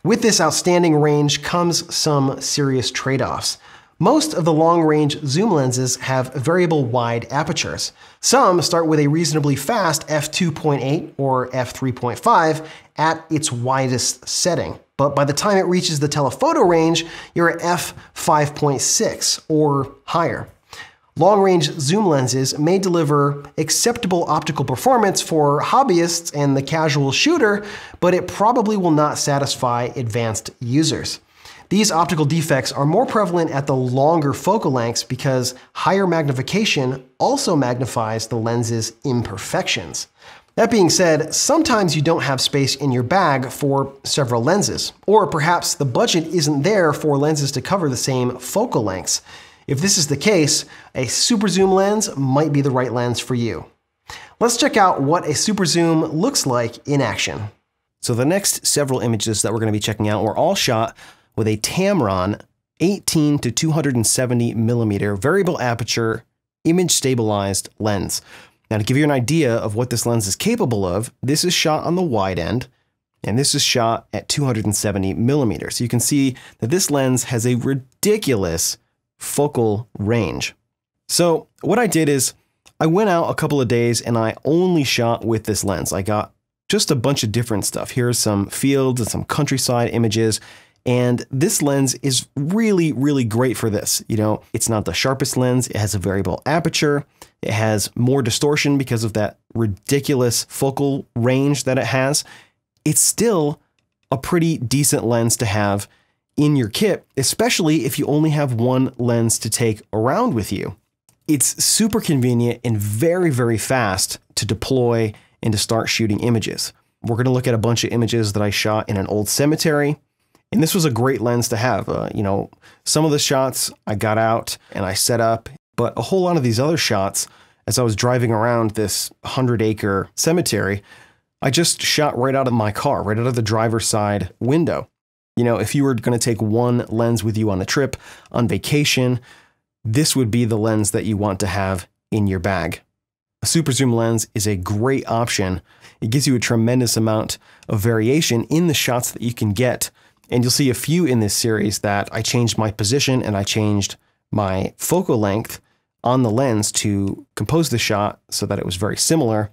With this outstanding range comes some serious trade-offs. Most of the long-range zoom lenses have variable wide apertures. Some start with a reasonably fast f2.8 or f3.5 at its widest setting. but by the time it reaches the telephoto range, you're at f5.6 or higher. Long-range zoom lenses may deliver acceptable optical performance for hobbyists and the casual shooter, but it probably will not satisfy advanced users. These optical defects are more prevalent at the longer focal lengths because higher magnification also magnifies the lens's imperfections. That being said, sometimes you don't have space in your bag for several lenses, or perhaps the budget isn't there for lenses to cover the same focal lengths. If this is the case, a super zoom lens might be the right lens for you. Let's check out what a super zoom looks like in action. So the next several images that we're going to be checking out were all shot with a Tamron 18 to 270 millimeter variable aperture image stabilized lens. Now to give you an idea of what this lens is capable of, this is shot on the wide end, and this is shot at 270 millimeters. So you can see that this lens has a ridiculous focal range. So what I did is I went out a couple of days and I only shot with this lens. I got just a bunch of different stuff. Here's some fields and some countryside images. And this lens is really, really great for this. You know, it's not the sharpest lens. It has a variable aperture. It has more distortion because of that ridiculous focal range that it has. It's still a pretty decent lens to have in your kit, especially if you only have one lens to take around with you. It's super convenient and very, very fast to deploy and to start shooting images. We're going to look at a bunch of images that I shot in an old cemetery, and this was a great lens to have. You know, some of the shots I got out and I set up, but a whole lot of these other shots, as I was driving around this 100-acre cemetery, I just shot right out of my car, right out of the driver's side window. You know, if you were going to take one lens with you on a trip, on vacation, this would be the lens that you want to have in your bag. A super zoom lens is a great option. It gives you a tremendous amount of variation in the shots that you can get. And you'll see a few in this series that I changed my position and I changed my focal length on the lens to compose the shot so that it was very similar.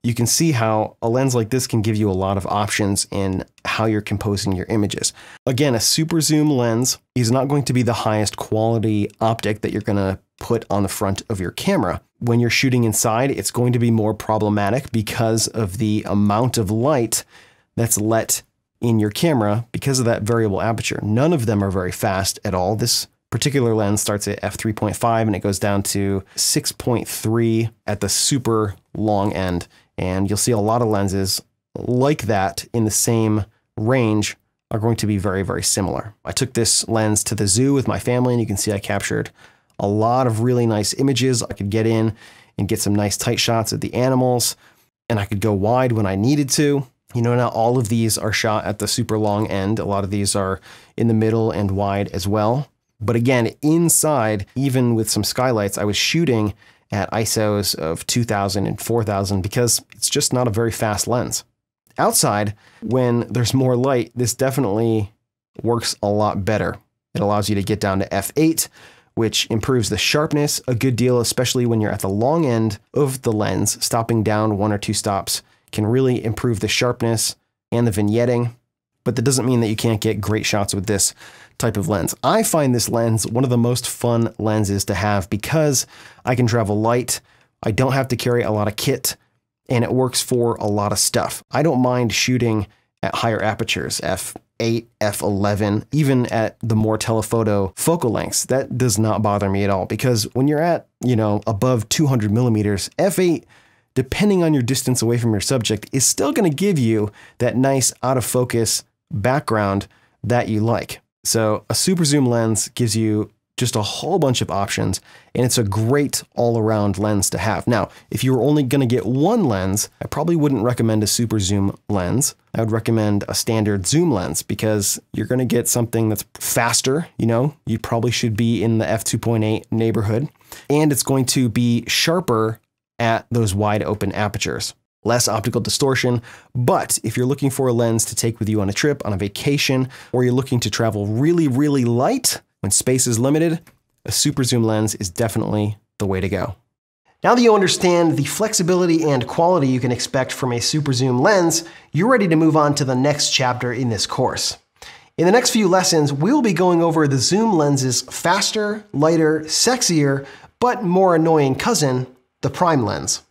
You can see how a lens like this can give you a lot of options in how you're composing your images. Again, a super zoom lens is not going to be the highest quality optic that you're going to put on the front of your camera. When you're shooting inside, it's going to be more problematic because of the amount of light that's let in your camera because of that variable aperture. None of them are very fast at all. This particular lens starts at f3.5 and it goes down to 6.3 at the super long end. And you'll see a lot of lenses like that in the same range are going to be very, very similar. I took this lens to the zoo with my family and you can see I captured a lot of really nice images. I could get in and get some nice tight shots of the animals and I could go wide when I needed to. You know, not all of these are shot at the super long end. A lot of these are in the middle and wide as well. But again, inside, even with some skylights, I was shooting at ISOs of 2000 and 4000 because it's just not a very fast lens. Outside, when there's more light, this definitely works a lot better. It allows you to get down to f8, which improves the sharpness a good deal, especially when you're at the long end of the lens. Stopping down 1 or 2 stops can really improve the sharpness and the vignetting, but that doesn't mean that you can't get great shots with this type of lens. I find this lens one of the most fun lenses to have because I can travel light, I don't have to carry a lot of kit, and it works for a lot of stuff. I don't mind shooting at higher apertures, f8, f11, even at the more telephoto focal lengths. That does not bother me at all because when you're at, you know, above 200 millimeters, f8, depending on your distance away from your subject, is still going to give you that nice out of focus background that you like. So a super zoom lens gives you just a whole bunch of options, and it's a great all-around lens to have. Now, if you were only going to get one lens, I probably wouldn't recommend a super zoom lens. I would recommend a standard zoom lens because you're going to get something that's faster. You know, you probably should be in the f2.8 neighborhood, and it's going to be sharper at those wide open apertures. Less optical distortion, but if you're looking for a lens to take with you on a trip, on a vacation, or you're looking to travel really, really light when space is limited, a super zoom lens is definitely the way to go. Now that you understand the flexibility and quality you can expect from a super zoom lens, you're ready to move on to the next chapter in this course. In the next few lessons, we'll be going over the zoom lens's faster, lighter, sexier, but more annoying cousin, the prime lens.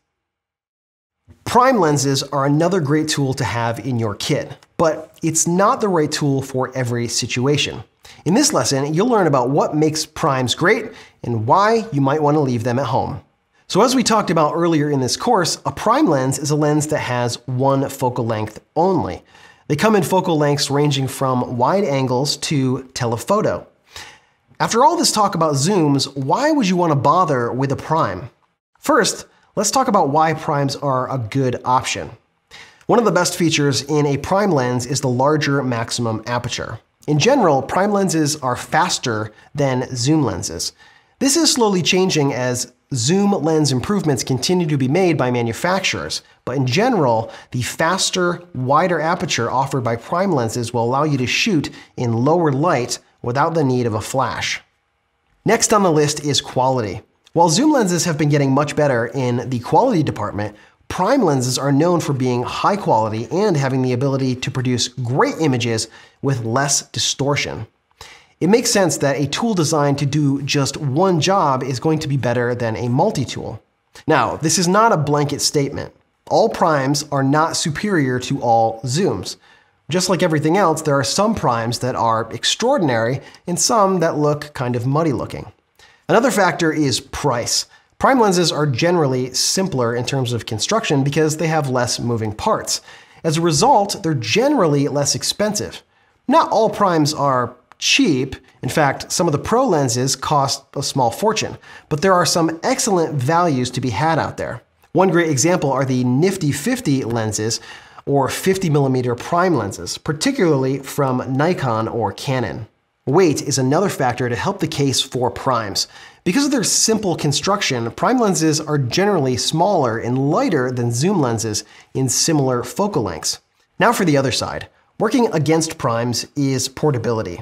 Prime lenses are another great tool to have in your kit, but it's not the right tool for every situation. In this lesson, you'll learn about what makes primes great and why you might want to leave them at home. So as we talked about earlier in this course, a prime lens is a lens that has one focal length only. They come in focal lengths ranging from wide angles to telephoto. After all this talk about zooms, why would you want to bother with a prime? First, let's talk about why primes are a good option. One of the best features in a prime lens is the larger maximum aperture. In general, prime lenses are faster than zoom lenses. This is slowly changing as zoom lens improvements continue to be made by manufacturers, but in general, the faster, wider aperture offered by prime lenses will allow you to shoot in lower light without the need of a flash. Next on the list is quality. While zoom lenses have been getting much better in the quality department, prime lenses are known for being high quality and having the ability to produce great images with less distortion. It makes sense that a tool designed to do just one job is going to be better than a multi-tool. Now, this is not a blanket statement. All primes are not superior to all zooms. Just like everything else, there are some primes that are extraordinary and some that look kind of muddy looking. Another factor is price. Prime lenses are generally simpler in terms of construction because they have less moving parts. As a result, they're generally less expensive. Not all primes are cheap. In fact, some of the pro lenses cost a small fortune, but there are some excellent values to be had out there. One great example are the nifty 50 lenses, or 50mm prime lenses, particularly from Nikon or Canon. Weight is another factor to help the case for primes. Because of their simple construction, prime lenses are generally smaller and lighter than zoom lenses in similar focal lengths. Now for the other side. Working against primes is portability.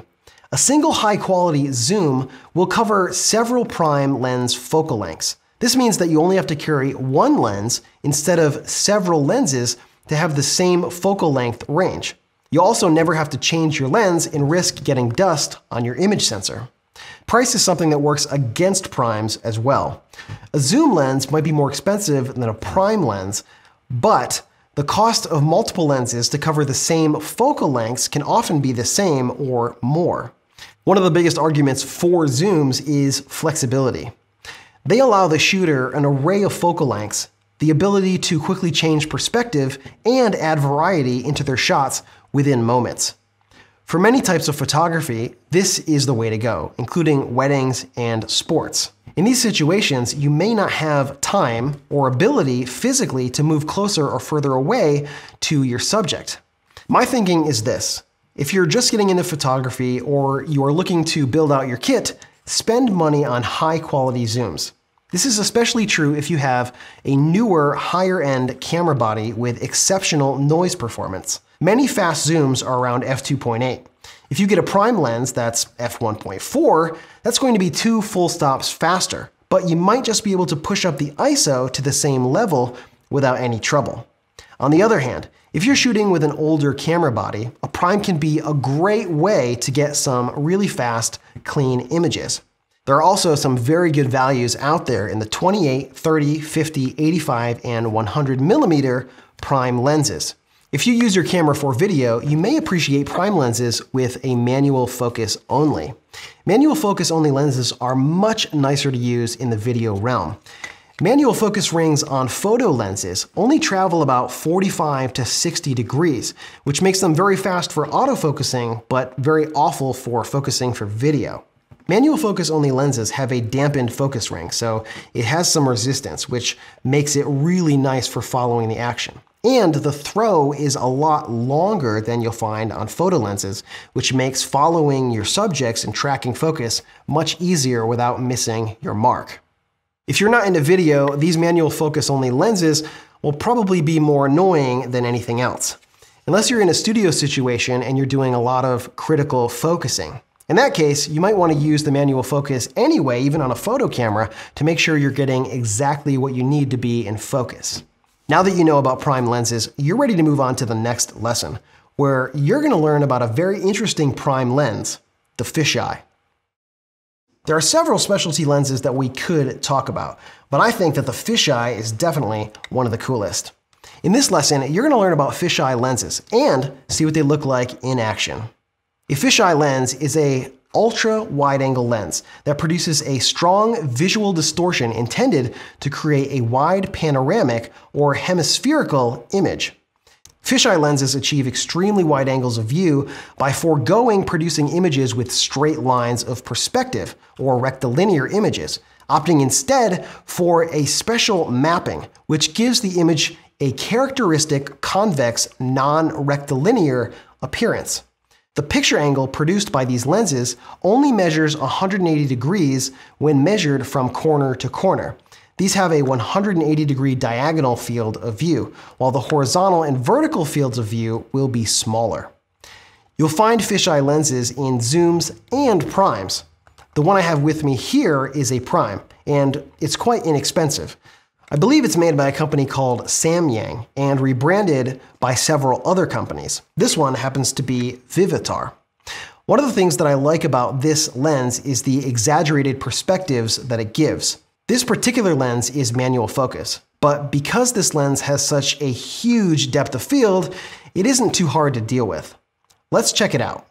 A single high-quality zoom will cover several prime lens focal lengths. This means that you only have to carry one lens instead of several lenses to have the same focal length range. You also never have to change your lens and risk getting dust on your image sensor. Price is something that works against primes as well. A zoom lens might be more expensive than a prime lens, but the cost of multiple lenses to cover the same focal lengths can often be the same or more. One of the biggest arguments for zooms is flexibility. They allow the shooter an array of focal lengths, the ability to quickly change perspective, and add variety into their shots within moments. For many types of photography, this is the way to go, including weddings and sports. In these situations, you may not have time or ability physically to move closer or further away to your subject. My thinking is this: if you're just getting into photography or you are looking to build out your kit, spend money on high-quality zooms. This is especially true if you have a newer, higher-end camera body with exceptional noise performance. Many fast zooms are around f2.8. If you get a prime lens that's f1.4, that's going to be 2 full stops faster, but you might just be able to push up the ISO to the same level without any trouble. On the other hand, if you're shooting with an older camera body, a prime can be a great way to get some really fast, clean images. There are also some very good values out there in the 28, 30, 50, 85, and 100mm prime lenses. If you use your camera for video, you may appreciate prime lenses with a manual focus only. Manual focus only lenses are much nicer to use in the video realm. Manual focus rings on photo lenses only travel about 45 to 60 degrees, which makes them very fast for autofocusing, but very awful for focusing for video. Manual focus only lenses have a dampened focus ring, so it has some resistance, which makes it really nice for following the action. And the throw is a lot longer than you'll find on photo lenses, which makes following your subjects and tracking focus much easier without missing your mark. If you're not into video, these manual focus only lenses will probably be more annoying than anything else. Unless you're in a studio situation and you're doing a lot of critical focusing. In that case, you might want to use the manual focus anyway, even on a photo camera, to make sure you're getting exactly what you need to be in focus. Now that you know about prime lenses, you're ready to move on to the next lesson. where you're going to learn about a very interesting prime lens, the fisheye. There are several specialty lenses that we could talk about, but I think that the fisheye is definitely one of the coolest. In this lesson, you're going to learn about fisheye lenses and see what they look like in action. A fisheye lens is a ultra wide-angle lens that produces a strong visual distortion intended to create a wide panoramic or hemispherical image. Fisheye lenses achieve extremely wide angles of view by foregoing producing images with straight lines of perspective or rectilinear images, opting instead for a special mapping, which gives the image a characteristic convex non-rectilinear appearance. The picture angle produced by these lenses only measures 180 degrees when measured from corner to corner. These have a 180-degree diagonal field of view, while the horizontal and vertical fields of view will be smaller. You'll find fisheye lenses in zooms and primes. The one I have with me here is a prime, and it's quite inexpensive. I believe it's made by a company called Samyang and rebranded by several other companies. This one happens to be Vivitar. One of the things that I like about this lens is the exaggerated perspectives that it gives. This particular lens is manual focus, but because this lens has such a huge depth of field, it isn't too hard to deal with. Let's check it out.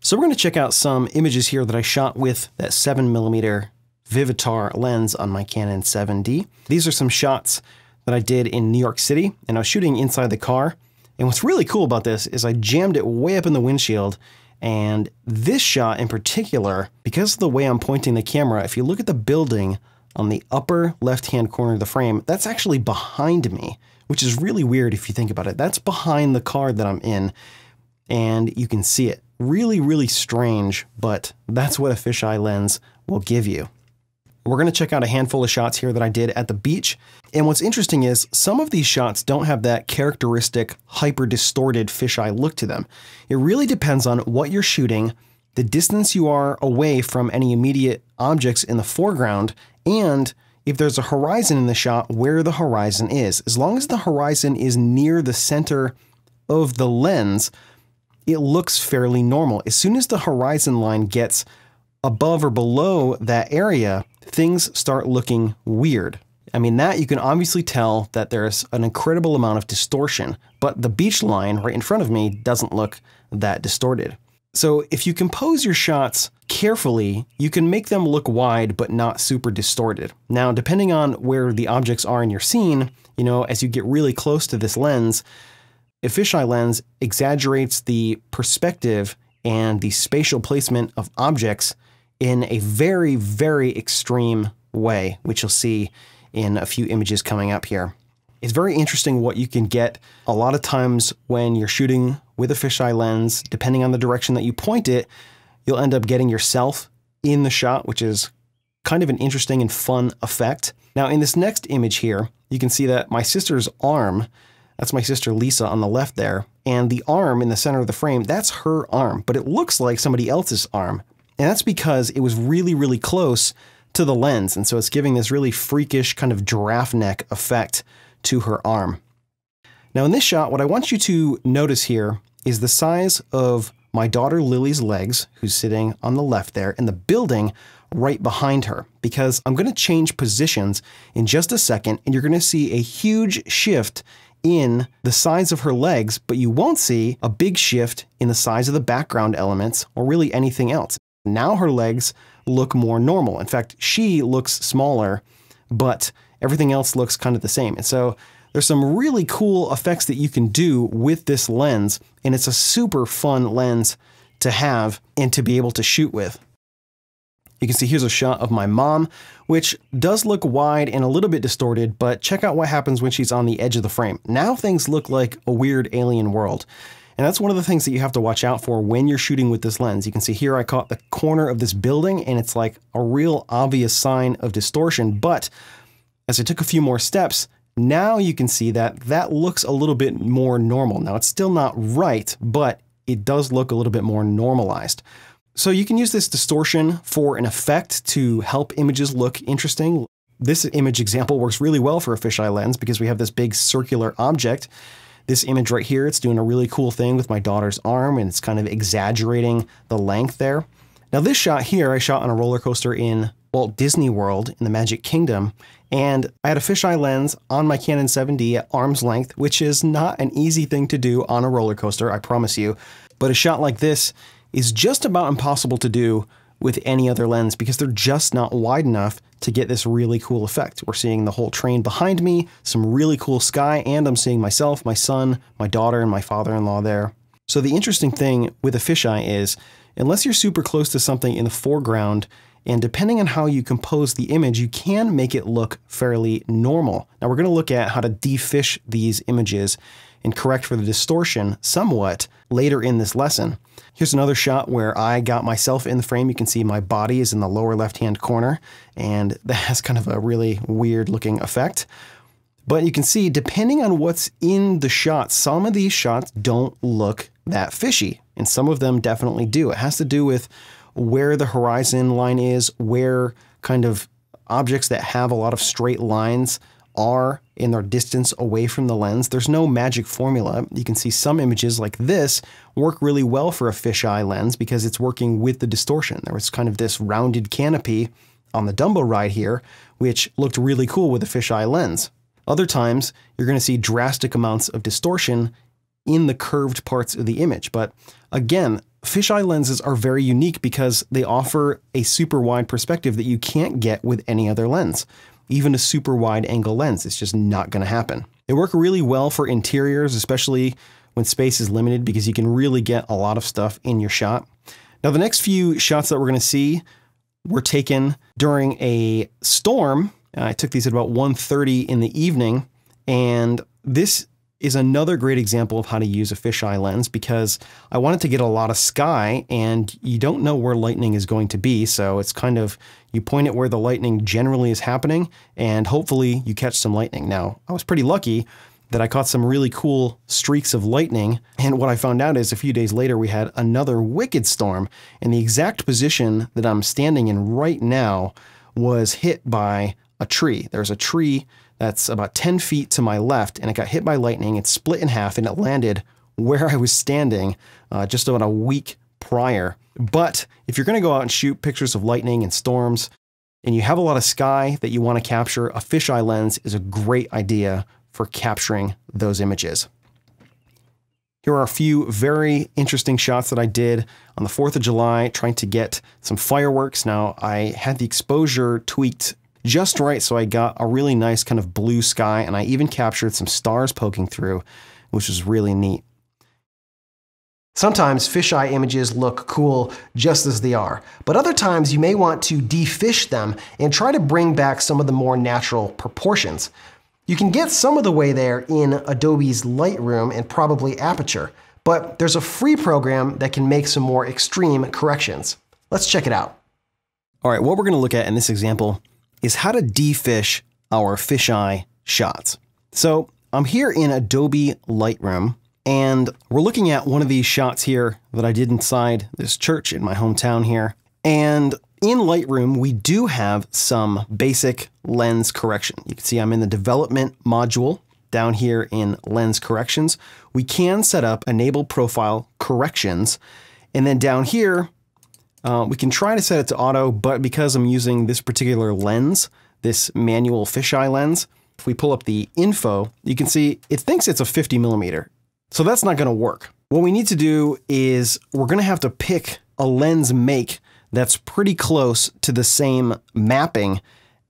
So we're going to check out some images here that I shot with that 7mm Vivitar lens on my Canon 7D. These are some shots that I did in New York City, and I was shooting inside the car. And what's really cool about this is I jammed it way up in the windshield, and this shot in particular, because of the way I'm pointing the camera, if you look at the building on the upper left-hand corner of the frame, that's actually behind me, which is really weird if you think about it. That's behind the car that I'm in, and you can see it. Really, really strange, but that's what a fisheye lens will give you. We're going to check out a handful of shots here that I did at the beach. And what's interesting is some of these shots don't have that characteristic hyper-distorted fisheye look to them. It really depends on what you're shooting, the distance you are away from any immediate objects in the foreground, and if there's a horizon in the shot, where the horizon is. As long as the horizon is near the center of the lens, it looks fairly normal. As soon as the horizon line gets above or below that area, things start looking weird. I mean, that you can obviously tell that there's an incredible amount of distortion, but the beach line right in front of me doesn't look that distorted. So if you compose your shots carefully, you can make them look wide but not super distorted. Now, depending on where the objects are in your scene, you know, as you get really close to this lens, a fisheye lens exaggerates the perspective and the spatial placement of objects in a very, very extreme way, which you'll see in a few images coming up here. It's very interesting what you can get a lot of times when you're shooting with a fisheye lens. Depending on the direction that you point it, you'll end up getting yourself in the shot, which is kind of an interesting and fun effect. Now, in this next image here, you can see that my sister's arm, that's my sister Lisa on the left there, and the arm in the center of the frame, that's her arm, but it looks like somebody else's arm. And that's because it was really, really close to the lens. And so it's giving this really freakish kind of giraffe neck effect to her arm. Now in this shot, what I want you to notice here is the size of my daughter Lily's legs, who's sitting on the left there, and the building right behind her, because I'm going to change positions in just a second, and you're going to see a huge shift in the size of her legs, but you won't see a big shift in the size of the background elements or really anything else. Now her legs look more normal. In fact, she looks smaller, but everything else looks kind of the same. And so there's some really cool effects that you can do with this lens, and it's a super fun lens to have and to be able to shoot with. You can see here's a shot of my mom, which does look wide and a little bit distorted, but check out what happens when she's on the edge of the frame. Now things look like a weird alien world. And that's one of the things that you have to watch out for when you're shooting with this lens. You can see here I caught the corner of this building, and it's like a real obvious sign of distortion. But as I took a few more steps, now you can see that that looks a little bit more normal. Now it's still not right, but it does look a little bit more normalized. So you can use this distortion for an effect to help images look interesting. This image example works really well for a fisheye lens because we have this big circular object This image right here, it's doing a really cool thing with my daughter's arm, and it's kind of exaggerating the length there. Now this shot here, I shot on a roller coaster in Walt Disney World in the Magic Kingdom, and I had a fisheye lens on my Canon 7D at arm's length, which is not an easy thing to do on a roller coaster, I promise you. But a shot like this is just about impossible to do with any other lens because they're just not wide enough to get this really cool effect. We're seeing the whole train behind me, some really cool sky, and I'm seeing myself, my son, my daughter, and my father-in-law there. So the interesting thing with a fisheye is, unless you're super close to something in the foreground, and depending on how you compose the image, you can make it look fairly normal. Now we're going to look at how to defish these images and correct for the distortion somewhat later in this lesson. Here's another shot where I got myself in the frame. You can see my body is in the lower left-hand corner, and that has kind of a really weird looking effect. But you can see, depending on what's in the shot, some of these shots don't look that fishy, and some of them definitely do. It has to do with where the horizon line is, where kind of objects that have a lot of straight lines are in their distance away from the lens. There's no magic formula. You can see some images like this work really well for a fisheye lens because it's working with the distortion. There was kind of this rounded canopy on the Dumbo ride here, which looked really cool with a fisheye lens. Other times, you're going to see drastic amounts of distortion in the curved parts of the image. But again, fisheye lenses are very unique because they offer a super wide perspective that you can't get with any other lens. Even a super wide angle lens, it's just not going to happen. They work really well for interiors, especially when space is limited, because you can really get a lot of stuff in your shot. Now, the next few shots that we're going to see were taken during a storm. I took these at about 1:30 in the evening, and this is another great example of how to use a fisheye lens because I wanted to get a lot of sky, and you don't know where lightning is going to be, so it's kind of, you point it where the lightning generally is happening, and hopefully you catch some lightning. Now, I was pretty lucky that I caught some really cool streaks of lightning, and what I found out is a few days later we had another wicked storm, and the exact position that I'm standing in right now was hit by a tree. There's a tree that's about 10 feet to my left, and it got hit by lightning. It split in half, and it landed where I was standing just about a week prior. But if you're going to go out and shoot pictures of lightning and storms, and you have a lot of sky that you want to capture, a fisheye lens is a great idea for capturing those images. Here are a few very interesting shots that I did on the 4th of July, trying to get some fireworks. Now, I had the exposure tweaked just right, so I got a really nice kind of blue sky, and I even captured some stars poking through, which was really neat. Sometimes fisheye images look cool just as they are, but other times you may want to defish them and try to bring back some of the more natural proportions. You can get some of the way there in Adobe's Lightroom and probably Aperture, but there's a free program that can make some more extreme corrections. Let's check it out. All right, what we're going to look at in this example is how to defish our fisheye shots. So I'm here in Adobe Lightroom, and we're looking at one of these shots here that I did inside this church in my hometown here. And in Lightroom, we do have some basic lens correction. You can see I'm in the development module down here in lens corrections. We can set up enable profile corrections. And then down here, we can try to set it to auto, but because I'm using this particular lens, this manual fisheye lens, if we pull up the info, you can see it thinks it's a 50 millimeter. So that's not going to work. What we need to do is we're going to have to pick a lens make that's pretty close to the same mapping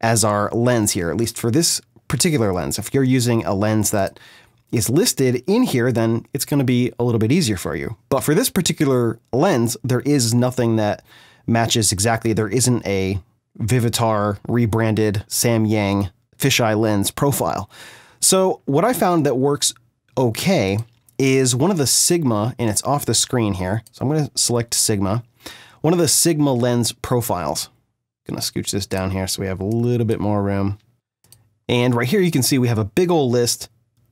as our lens here, at least for this particular lens. If you're using a lens that is listed in here, then it's going to be a little bit easier for you. But for this particular lens, there is nothing that matches exactly. There isn't a Vivitar rebranded Samyang fisheye lens profile. So what I found that works okay is one of the Sigma, and it's off the screen here. So I'm going to select Sigma. One of the Sigma lens profiles. I'm going to scooch this down here so we have a little bit more room. And right here you can see we have a big old list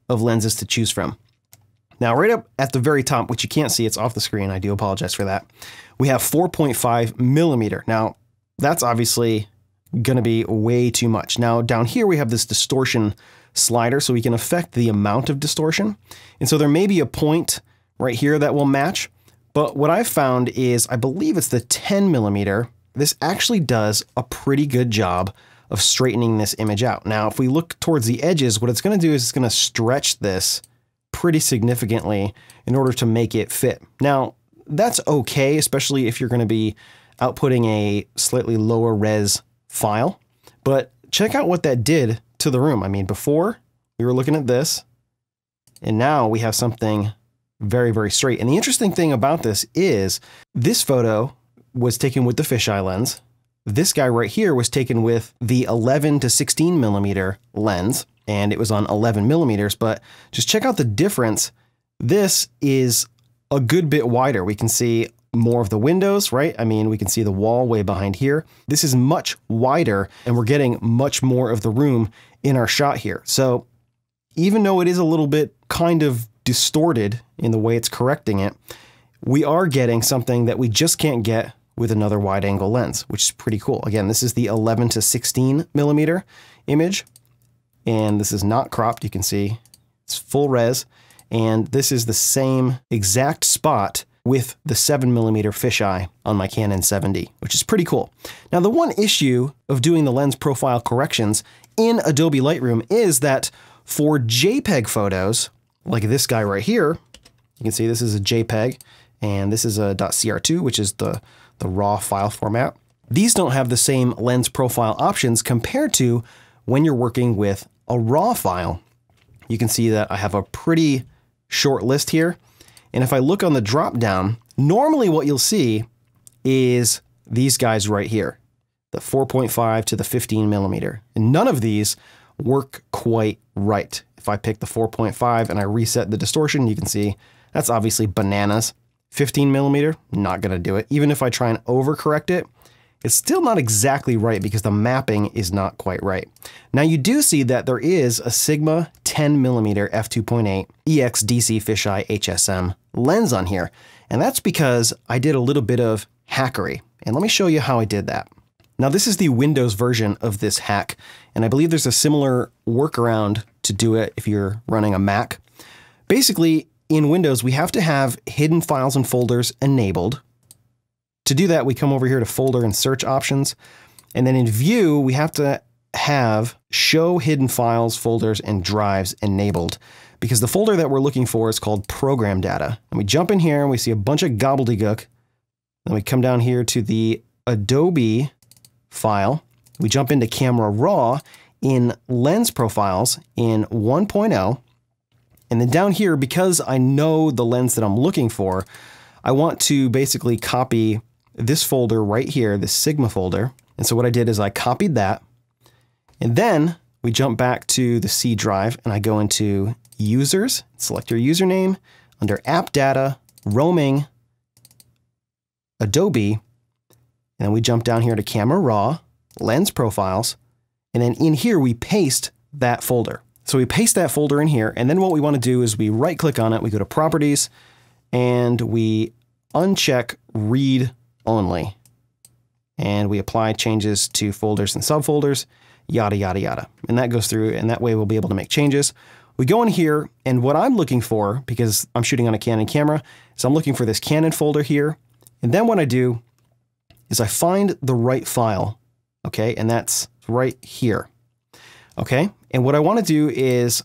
of lenses to choose from. Now, right up at the very top, which you can't see, it's off the screen, I do apologize for that, we have 4.5 millimeter. Now, that's obviously going to be way too much. Now, down here we have this distortion slider so we can affect the amount of distortion. And so there may be a point right here that will match. But what I've found is, I believe it's the 10 millimeter. This actually does a pretty good job of straightening this image out. Now, if we look towards the edges, what it's going to do is it's going to stretch this pretty significantly in order to make it fit. Now, that's okay, especially if you're going to be outputting a slightly lower res file. But check out what that did to the room. I mean, before we were looking at this, and now we have something very, very straight. And the interesting thing about this is this photo was taken with the fisheye lens. This guy right here was taken with the 11 to 16 millimeter lens, and it was on 11 millimeters, but just check out the difference. This is a good bit wider. We can see more of the windows, right? I mean, we can see the wall way behind here. This is much wider, and we're getting much more of the room in our shot here. So even though it is a little bit kind of distorted in the way it's correcting it, we are getting something that we just can't get with another wide angle lens, which is pretty cool. Again, this is the 11 to 16 millimeter image, and this is not cropped. You can see it's full res, and this is the same exact spot with the 7 millimeter fisheye on my Canon 7D, which is pretty cool. Now, the one issue of doing the lens profile corrections in Adobe Lightroom is that for JPEG photos, like this guy right here, you can see this is a JPEG, and this is a .cr2, which is the raw file format. These don't have the same lens profile options compared to when you're working with a raw file. You can see that I have a pretty short list here. And if I look on the drop down, normally what you'll see is these guys right here, the 4.5 to the 15 millimeter. And none of these work quite right. If I pick the 4.5 and I reset the distortion, you can see that's obviously bananas. 15 millimeter, not gonna do it. Even if I try and overcorrect it, it's still not exactly right because the mapping is not quite right. Now you do see that there is a Sigma 10 millimeter f2.8 EXDC fisheye HSM lens on here. And that's because I did a little bit of hackery. And let me show you how I did that. Now this is the Windows version of this hack. And I believe there's a similar workaround to do it if you're running a Mac. Basically, in Windows, we have to have hidden files and folders enabled. To do that, we come over here to folder and search options. And then in view, we have to have show hidden files, folders, and drives enabled, because the folder that we're looking for is called program data. And we jump in here and we see a bunch of gobbledygook. Then we come down here to the Adobe file. We jump into camera raw in lens profiles in 1.0. And then down here, because I know the lens that I'm looking for, I want to basically copy this folder right here, this Sigma folder. And so what I did is I copied that. And then we jump back to the C drive and I go into users, select your username, under app data, roaming, Adobe. And then we jump down here to camera raw, lens profiles. And then in here, we paste that folder. So we paste that folder in here, and then what we want to do is we right click on it, we go to properties, and we uncheck read only. And we apply changes to folders and subfolders, yada, yada, yada. And that goes through, and that way we'll be able to make changes. We go in here, and what I'm looking for, because I'm shooting on a Canon camera, is I'm looking for this Canon folder here. And then what I do is I find the right file, okay? And that's right here. Okay, and what I want to do is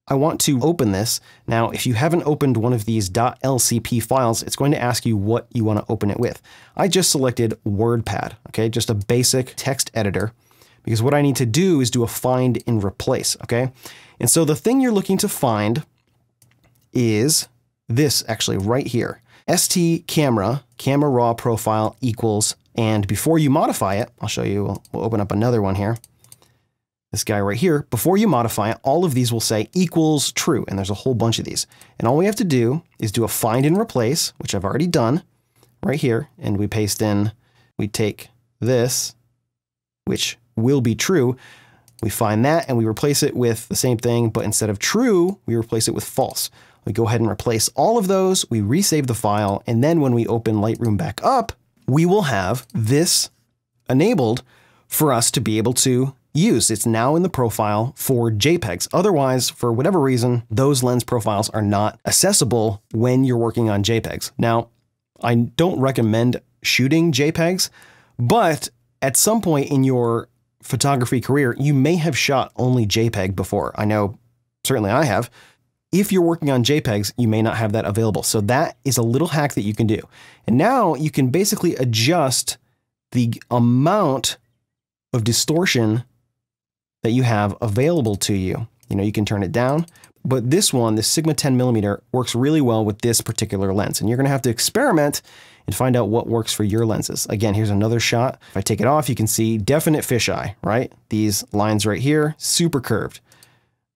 I want to open this. Now, if you haven't opened one of these .lcp files, it's going to ask you what you want to open it with. I just selected WordPad, okay, just a basic text editor, because what I need to do is do a find and replace, okay? And so the thing you're looking to find is this actually right here. ST camera raw profile equals, and before you modify it, I'll show you, we'll open up another one here. This guy right here, before you modify it, all of these will say equals true, and there's a whole bunch of these. And all we have to do is do a find and replace, which I've already done right here, and we paste in, we take this, which will be true, we find that, and we replace it with the same thing, but instead of true, we replace it with false. We go ahead and replace all of those, we resave the file, and then when we open Lightroom back up, we will have this enabled for us to be able to use. It's now in the profile for JPEGs. Otherwise, for whatever reason, those lens profiles are not accessible when you're working on JPEGs. Now, I don't recommend shooting JPEGs, but at some point in your photography career, you may have shot only JPEG before. I know, certainly I have. If you're working on JPEGs, you may not have that available. So that is a little hack that you can do. And now you can basically adjust the amount of distortion that you have available to you. You know, you can turn it down, but this one, the Sigma 10mm, works really well with this particular lens. And you're gonna have to experiment and find out what works for your lenses. Again, here's another shot. If I take it off, you can see definite fisheye, right? These lines right here, super curved.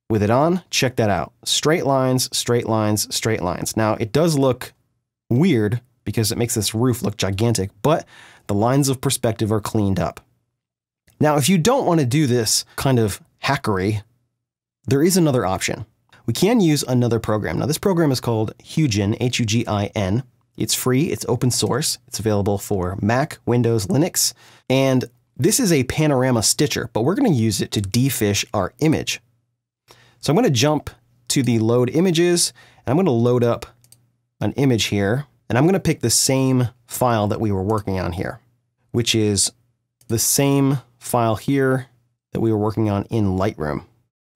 With it on, check that out. Straight lines, straight lines, straight lines. Now, it does look weird because it makes this roof look gigantic, but the lines of perspective are cleaned up. Now, if you don't want to do this kind of hackery, there is another option. We can use another program. Now, this program is called Hugin, H-U-G-I-N. It's free, it's open source, it's available for Mac, Windows, Linux, and this is a panorama stitcher, but we're going to use it to defish our image. So I'm going to jump to the load images, and I'm going to load up an image here, and I'm going to pick the same file that we were working on here, which is the same file here that we were working on in Lightroom.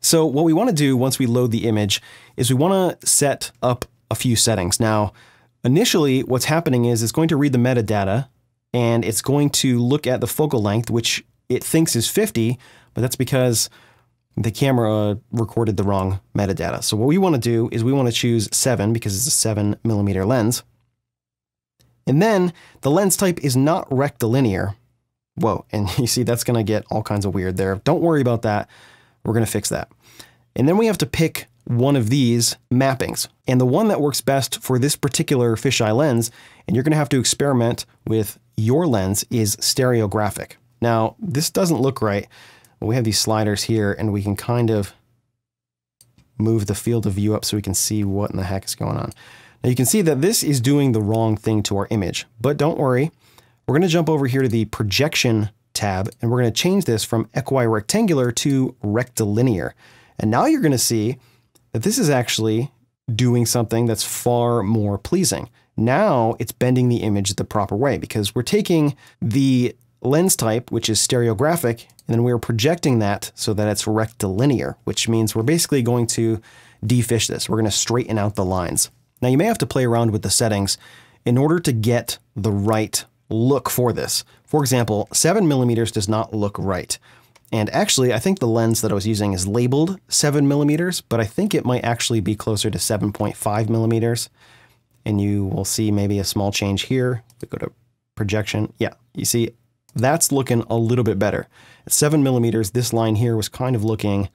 So what we want to do once we load the image is we want to set up a few settings. Now, initially what's happening is it's going to read the metadata and it's going to look at the focal length, which it thinks is 50, but that's because the camera recorded the wrong metadata. So what we want to do is we want to choose 7 because it's a 7mm lens. And then the lens type is not rectilinear. Whoa, and you see that's going to get all kinds of weird there. Don't worry about that. We're going to fix that. And then we have to pick one of these mappings. And the one that works best for this particular fisheye lens, and you're going to have to experiment with your lens, is stereographic. Now, this doesn't look right. We have these sliders here, and we can kind of move the field of view up so we can see what in the heck is going on. Now you can see that this is doing the wrong thing to our image, but don't worry. We're going to jump over here to the projection tab, and we're going to change this from equirectangular to rectilinear. And now you're going to see that this is actually doing something that's far more pleasing. Now it's bending the image the proper way because we're taking the lens type, which is stereographic, and then we're projecting that so that it's rectilinear, which means we're basically going to defish this. We're going to straighten out the lines. Now you may have to play around with the settings in order to get the right look for this. For example, 7mm does not look right. And actually, I think the lens that I was using is labeled 7mm, but I think it might actually be closer to 7.5mm. And you will see maybe a small change here. We go to projection. Yeah, you see, that's looking a little bit better. At 7mm, this line here was kind of looking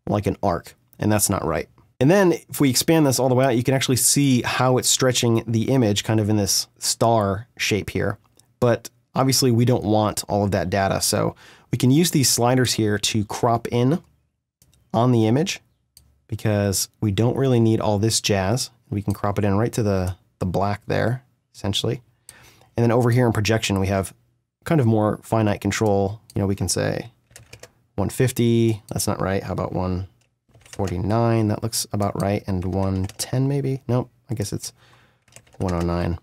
like an arc, and that's not right. And then if we expand this all the way out, you can actually see how it's stretching the image kind of in this star shape here. But obviously we don't want all of that data. So we can use these sliders here to crop in on the image because we don't really need all this jazz. We can crop it in right to the black there, essentially. And then over here in projection, we have kind of more finite control. You know, we can say 150, that's not right. How about 149? That looks about right. And 110 maybe? Nope, I guess it's 109.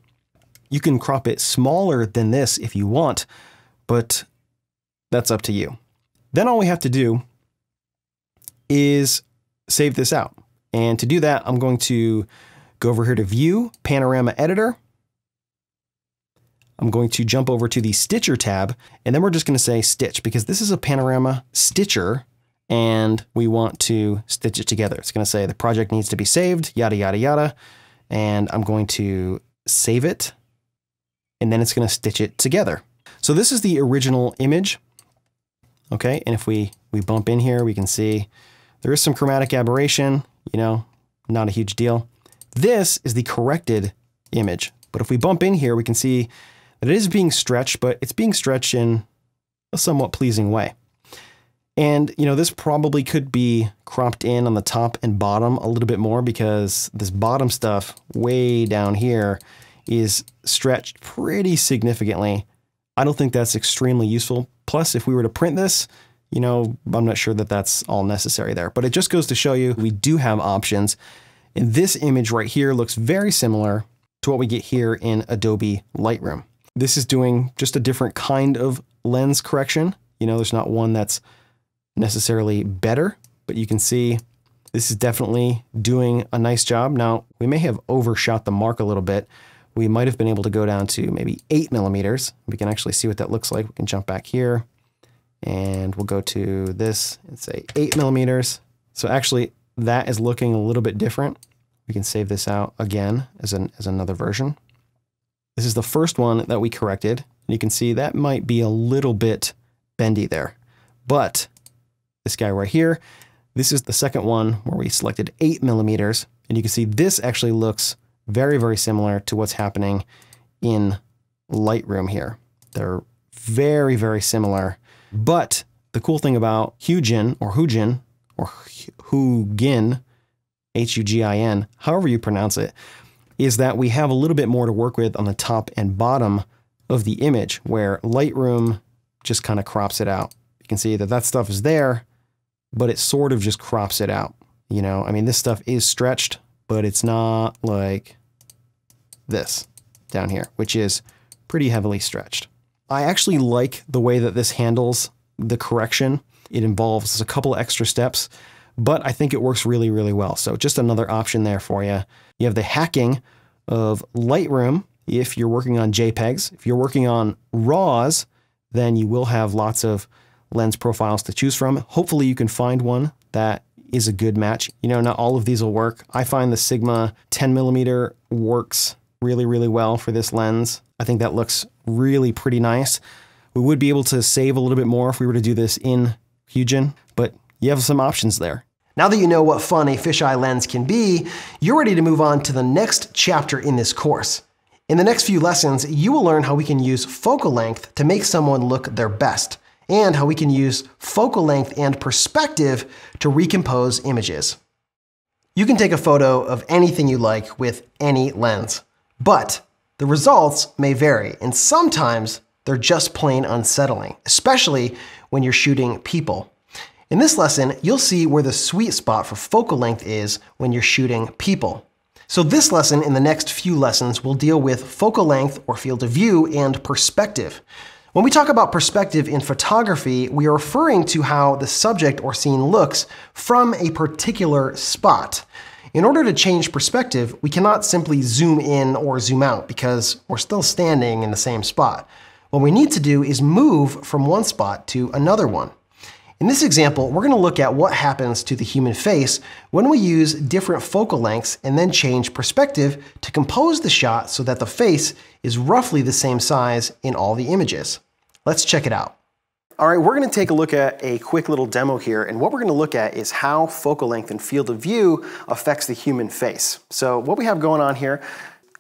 You can crop it smaller than this if you want, but that's up to you. Then all we have to do is save this out. And to do that, I'm going to go over here to View, Panorama Editor. I'm going to jump over to the Stitcher tab, and then we're just going to say Stitch, because this is a panorama stitcher, and we want to stitch it together. It's going to say the project needs to be saved, yada, yada, yada. And I'm going to save it, and then it's going to stitch it together. So this is the original image. Okay, and if we bump in here, we can see there is some chromatic aberration, you know, not a huge deal. This is the corrected image. But if we bump in here, we can see that it is being stretched, but it's being stretched in a somewhat pleasing way. And, you know, this probably could be cropped in on the top and bottom a little bit more because this bottom stuff way down here is stretched pretty significantly. I don't think that's extremely useful. Plus, if we were to print this, you know, I'm not sure that that's all necessary there, but it just goes to show you we do have options. And this image right here looks very similar to what we get here in Adobe Lightroom. This is doing just a different kind of lens correction. You know, there's not one that's necessarily better, but you can see this is definitely doing a nice job. Now, we may have overshot the mark a little bit. We might have been able to go down to maybe 8 millimeters. We can actually see what that looks like. We can jump back here and we'll go to this and say 8 millimeters. So actually that is looking a little bit different. We can save this out again as another version. This is the first one that we corrected. And you can see that might be a little bit bendy there, but this guy right here, this is the second one where we selected 8 millimeters. And you can see this actually looks very, very similar to what's happening in Lightroom here. They're very, very similar. But the cool thing about Hugin, Hugin, however you pronounce it, is that we have a little bit more to work with on the top and bottom of the image, where Lightroom just kind of crops it out. You can see that that stuff is there, but it sort of just crops it out. You know, I mean, this stuff is stretched, but it's not like this down here, which is pretty heavily stretched. I actually like the way that this handles the correction. It involves a couple extra steps, but I think it works really, really well. So just another option there for you. You have the hacking of Lightroom if you're working on JPEGs. If you're working on RAWs, then you will have lots of lens profiles to choose from. Hopefully you can find one that is a good match. You know, not all of these will work. I find the Sigma 10mm works really, really well for this lens. I think that looks really pretty nice. We would be able to save a little bit more if we were to do this in Hugin, but you have some options there. Now that you know what fun a fisheye lens can be, you're ready to move on to the next chapter in this course. In the next few lessons, you will learn how we can use focal length to make someone look their best, and how we can use focal length and perspective to recompose images. You can take a photo of anything you like with any lens, but the results may vary, and sometimes they're just plain unsettling, especially when you're shooting people. In this lesson, you'll see where the sweet spot for focal length is when you're shooting people. So this lesson and the next few lessons will deal with focal length or field of view and perspective. When we talk about perspective in photography, we are referring to how the subject or scene looks from a particular spot. In order to change perspective, we cannot simply zoom in or zoom out because we're still standing in the same spot. What we need to do is move from one spot to another one. In this example, we're going to look at what happens to the human face when we use different focal lengths and then change perspective to compose the shot so that the face is roughly the same size in all the images. Let's check it out. All right, we're going to take a look at a quick little demo here, and what we're going to look at is how focal length and field of view affects the human face. So what we have going on here,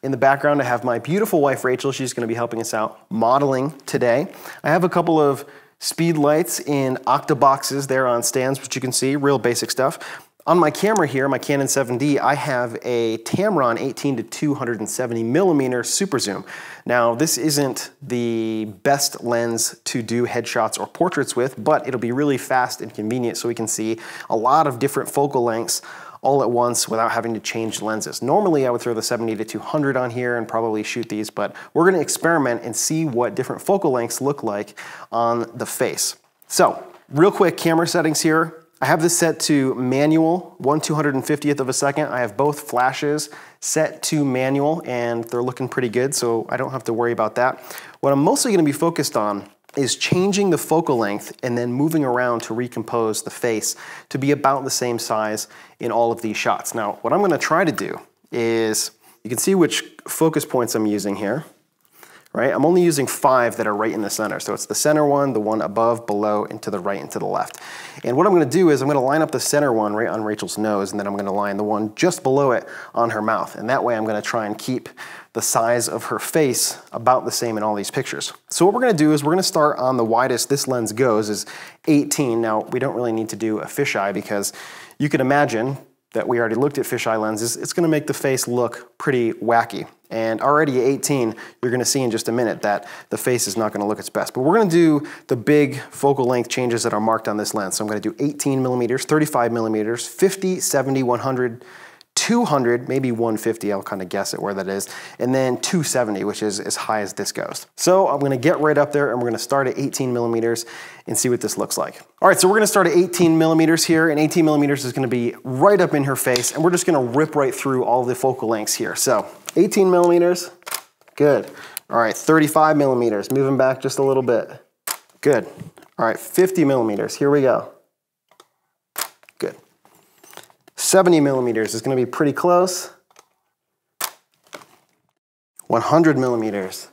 in the background I have my beautiful wife Rachel. She's going to be helping us out modeling today. I have a couple of speed lights in octaboxes there on stands, which you can see, real basic stuff. On my camera here, my Canon 7D, I have a Tamron 18 to 270 millimeter super zoom. Now, this isn't the best lens to do headshots or portraits with, but it'll be really fast and convenient so we can see a lot of different focal lengths all at once without having to change lenses. Normally, I would throw the 70 to 200 on here and probably shoot these, but we're gonna experiment and see what different focal lengths look like on the face. So, real quick camera settings here. I have this set to manual, 1/250th of a second. I have both flashes set to manual and they're looking pretty good, so I don't have to worry about that. What I'm mostly gonna be focused on is changing the focal length and then moving around to recompose the face to be about the same size in all of these shots. Now, what I'm gonna try to do is, you can see which focus points I'm using here. Right? I'm only using 5 that are right in the center. So it's the center one, the one above, below, and to the right and to the left. And what I'm gonna do is I'm gonna line up the center one right on Rachel's nose, and then I'm gonna line the one just below it on her mouth. And that way I'm gonna try and keep the size of her face about the same in all these pictures. So what we're gonna do is we're gonna start on the widest this lens goes is 18. Now, we don't really need to do a fisheye because you can imagine that we already looked at fisheye lenses. It's gonna make the face look pretty wacky. And already at 18, you're gonna see in just a minute that the face is not gonna look its best. But we're gonna do the big focal length changes that are marked on this lens. So I'm gonna do 18 millimeters, 35 millimeters, 50, 70, 100, 200, maybe 150, I'll kind of guess at where that is, and then 270, which is as high as this goes. So I'm gonna get right up there and we're gonna start at 18 millimeters and see what this looks like. All right, so we're gonna start at 18 millimeters here, and 18 millimeters is gonna be right up in her face, and we're just gonna rip right through all the focal lengths here. So 18 millimeters, good. All right, 35 millimeters, moving back just a little bit, good. All right, 50 millimeters, here we go. Good. 70 millimeters is gonna be pretty close. 100 millimeters.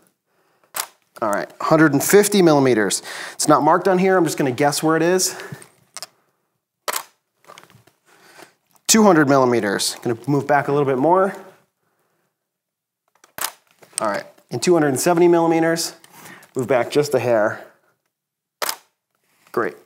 All right, 150 millimeters. It's not marked on here, I'm just gonna guess where it is. 200 millimeters. Gonna move back a little bit more. All right, and 270 millimeters. Move back just a hair. Great.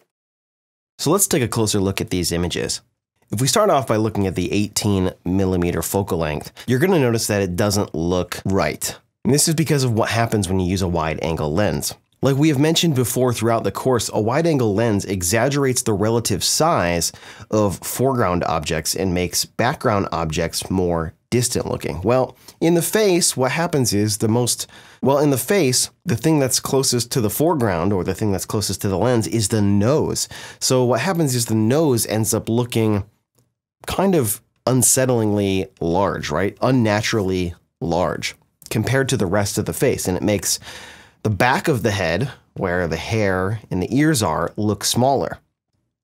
So let's take a closer look at these images. If we start off by looking at the 18 millimeter focal length, you're going to notice that it doesn't look right. And this is because of what happens when you use a wide angle lens. Like we have mentioned before throughout the course, a wide angle lens exaggerates the relative size of foreground objects and makes background objects more distant looking. Well, in the face, what happens is in the face, the thing that's closest to the foreground, or the thing that's closest to the lens, is the nose. So what happens is the nose ends up looking kind of unsettlingly large, right? Unnaturally large compared to the rest of the face. And it makes the back of the head, where the hair and the ears are, look smaller.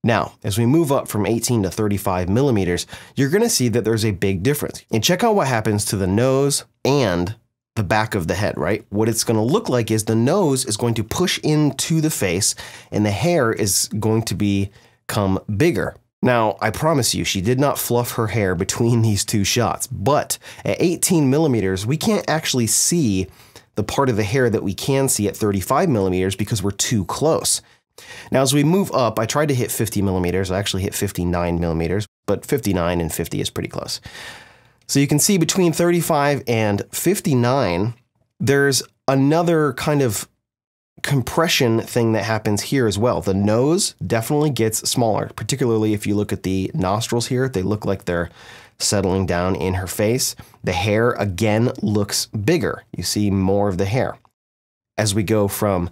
Now, as we move up from 18 to 35 millimeters, you're going to see that there's a big difference. And check out what happens to the nose and the back of the head, right? What it's going to look like is the nose is going to push into the face and the hair is going to become bigger. Now, I promise you, she did not fluff her hair between these two shots, but at 18 millimeters, we can't actually see the part of the hair that we can see at 35 millimeters because we're too close. Now, as we move up, I tried to hit 50 millimeters. I actually hit 59 millimeters, but 59 and 50 is pretty close. So you can see between 35 and 59, there's another kind of compression thing that happens here as well. The nose definitely gets smaller, particularly if you look at the nostrils here. They look like they're settling down in her face. The hair, again, looks bigger. You see more of the hair. As we go from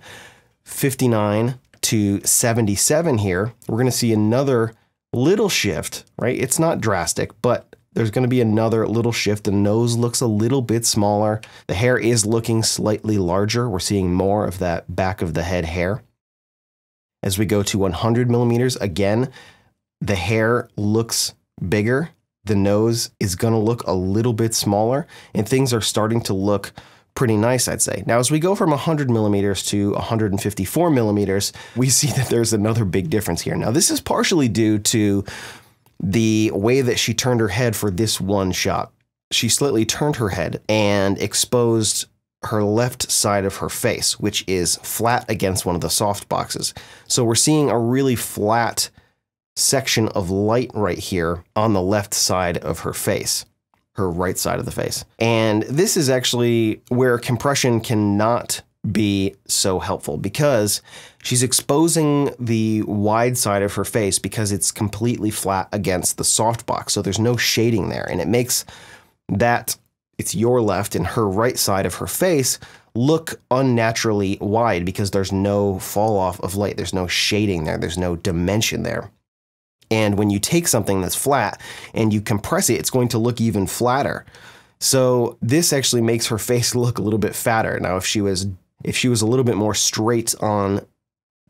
59 to 77 here, we're going to see another little shift, right? It's not drastic, but there's going to be another little shift. The nose looks a little bit smaller. The hair is looking slightly larger. We're seeing more of that back of the head hair. As we go to 100 millimeters, again, the hair looks bigger. The nose is going to look a little bit smaller, and things are starting to look pretty nice, I'd say. Now, as we go from 100 millimeters to 154 millimeters, we see that there's another big difference here. Now, this is partially due to the way that she turned her head for this one shot. She slightly turned her head and exposed her left side of her face, which is flat against one of the soft boxes. So we're seeing a really flat section of light right here on the left side of her face, her right side of the face. And this is actually where compression cannot be so helpful, because she's exposing the wide side of her face because it's completely flat against the soft box. So there's no shading there. And it makes that it's your left and her right side of her face look unnaturally wide because there's no fall off of light. There's no shading there. There's no dimension there. And when you take something that's flat and you compress it, it's going to look even flatter. So this actually makes her face look a little bit fatter. Now, if she was a little bit more straight on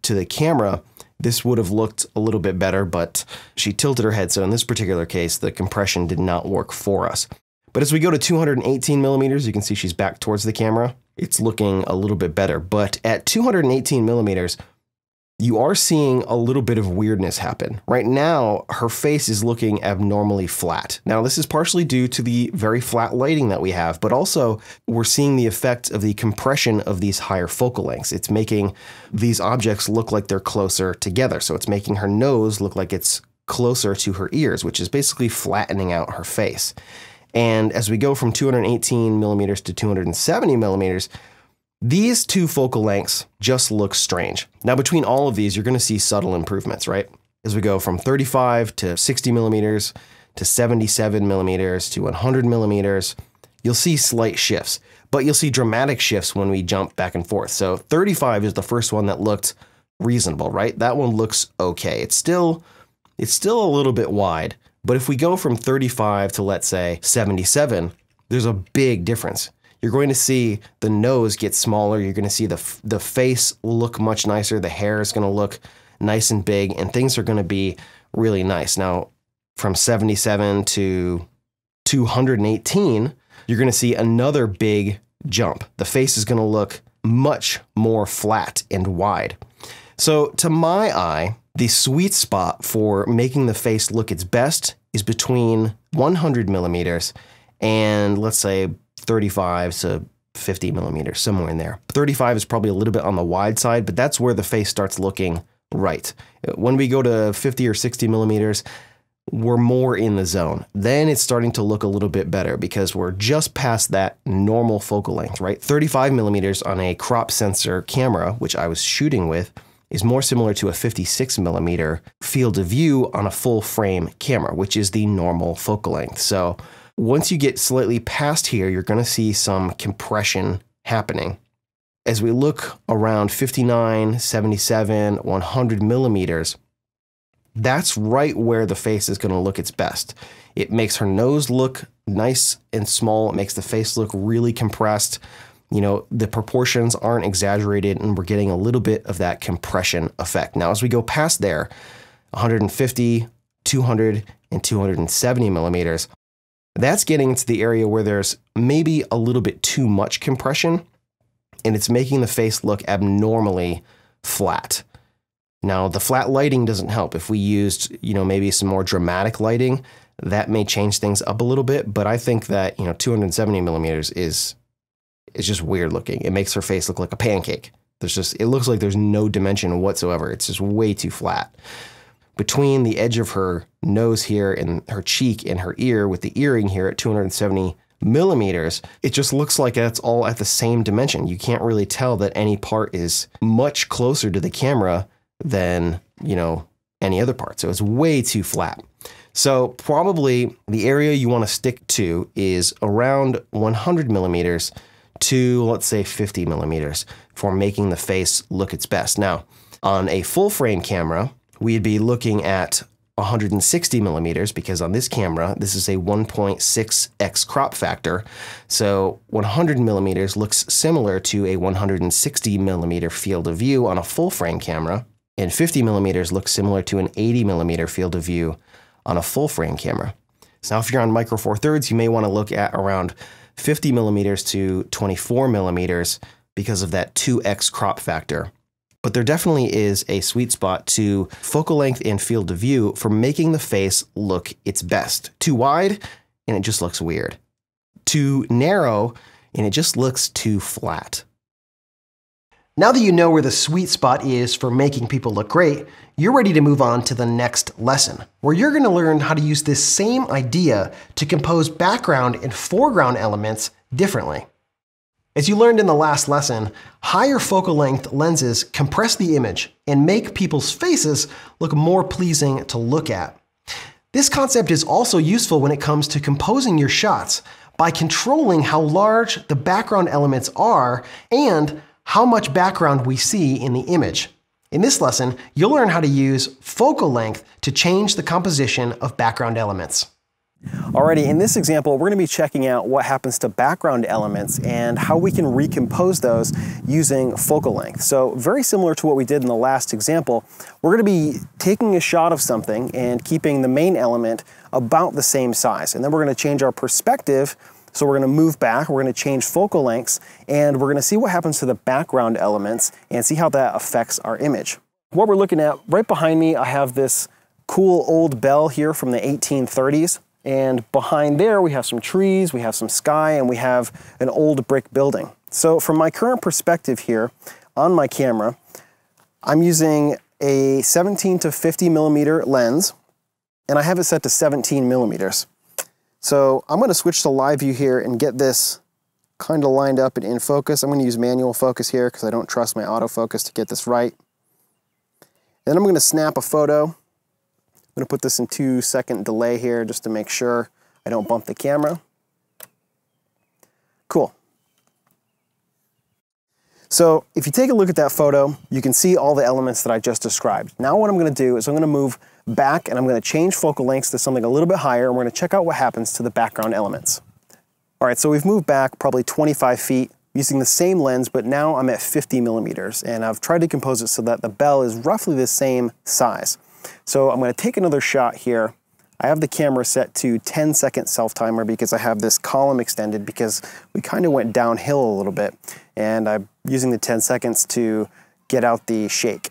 to the camera, this would have looked a little bit better, but she tilted her head. So in this particular case, the compression did not work for us. But as we go to 218 millimeters, you can see she's back towards the camera. It's looking a little bit better. But at 218 millimeters, you are seeing a little bit of weirdness happen. Right now, her face is looking abnormally flat. Now, this is partially due to the very flat lighting that we have, but also we're seeing the effect of the compression of these higher focal lengths. It's making these objects look like they're closer together. So it's making her nose look like it's closer to her ears, which is basically flattening out her face. And as we go from 218 millimeters to 270 millimeters, these two focal lengths just look strange. Now, between all of these, you're going to see subtle improvements, right? As we go from 35 to 60 millimeters to 77 millimeters to 100 millimeters, you'll see slight shifts, but you'll see dramatic shifts when we jump back and forth. So 35 is the first one that looked reasonable, right? That one looks okay. It's still a little bit wide, but if we go from 35 to, let's say, 77, there's a big difference. You're going to see the nose get smaller. You're going to see the face look much nicer. The hair is going to look nice and big, and things are going to be really nice. Now, from 77 to 218, you're going to see another big jump. The face is going to look much more flat and wide. So to my eye, the sweet spot for making the face look its best is between 100 millimeters and, let's say, 35 to 50 millimeters, somewhere in there. 35 is probably a little bit on the wide side, but that's where the face starts looking right. When we go to 50 or 60 millimeters, we're more in the zone. Then it's starting to look a little bit better because we're just past that normal focal length, right? 35 millimeters on a crop sensor camera, which I was shooting with, is more similar to a 56 millimeter field of view on a full frame camera, which is the normal focal length. So once you get slightly past here, you're going to see some compression happening. As we look around 59, 77, 100 millimeters, that's right where the face is going to look its best. It makes her nose look nice and small. It makes the face look really compressed. You know, the proportions aren't exaggerated, and we're getting a little bit of that compression effect. Now, as we go past there, 150, 200, and 270 millimeters, that's getting into the area where there's maybe a little bit too much compression, and it's making the face look abnormally flat. Now, the flat lighting doesn't help. If we used, maybe some more dramatic lighting, that may change things up a little bit, but I think that, 270 millimeters is just weird looking. It makes her face look like a pancake. It looks like there's no dimension whatsoever. It's just way too flat. Between the edge of her nose here and her cheek and her ear with the earring here at 270 millimeters, it just looks like it's all at the same dimension. You can't really tell that any part is much closer to the camera than, any other part. So it's way too flat. So probably the area you want to stick to is around 100 millimeters to, let's say, 50 millimeters for making the face look its best. Now, on a full frame camera, we'd be looking at 160 millimeters because on this camera, this is a 1.6x crop factor. So 100 millimeters looks similar to a 160 millimeter field of view on a full frame camera, and 50 millimeters looks similar to an 80 millimeter field of view on a full frame camera. So now if you're on micro four thirds, you may want to look at around 50 millimeters to 24 millimeters because of that 2x crop factor. But there definitely is a sweet spot to focal length and field of view for making the face look its best. Too wide, and it just looks weird. Too narrow, and it just looks too flat. Now that you know where the sweet spot is for making people look great, you're ready to move on to the next lesson, where you're going to learn how to use this same idea to compose background and foreground elements differently. As you learned in the last lesson, higher focal length lenses compress the image and make people's faces look more pleasing to look at. This concept is also useful when it comes to composing your shots by controlling how large the background elements are and how much background we see in the image. In this lesson, you'll learn how to use focal length to change the composition of background elements. Alrighty, in this example, we're going to be checking out what happens to background elements and how we can recompose those using focal length. So very similar to what we did in the last example, we're going to be taking a shot of something and keeping the main element about the same size. And then we're going to change our perspective. So we're going to move back, we're going to change focal lengths, and we're going to see what happens to the background elements and see how that affects our image. What we're looking at, right behind me, I have this cool old bell here from the 1830s. And behind there, we have some trees, we have some sky, and we have an old brick building. So from my current perspective here on my camera, I'm using a 17 to 50 millimeter lens, and I have it set to 17 millimeters. So I'm going to switch to live view here and get this kind of lined up and in focus. I'm going to use manual focus here because I don't trust my autofocus to get this right. Then I'm going to snap a photo. I'm going to put this in 2-second delay here just to make sure I don't bump the camera. Cool. So if you take a look at that photo, you can see all the elements that I just described. Now what I'm going to do is I'm going to move back and I'm going to change focal lengths to something a little bit higher, and we're going to check out what happens to the background elements. All right, so we've moved back probably 25 feet using the same lens, but now I'm at 50 millimeters, and I've tried to compose it so that the bell is roughly the same size. So I'm going to take another shot here. I have the camera set to 10-second self-timer because I have this column extended because we kind of went downhill a little bit, and I'm using the 10 seconds to get out the shake.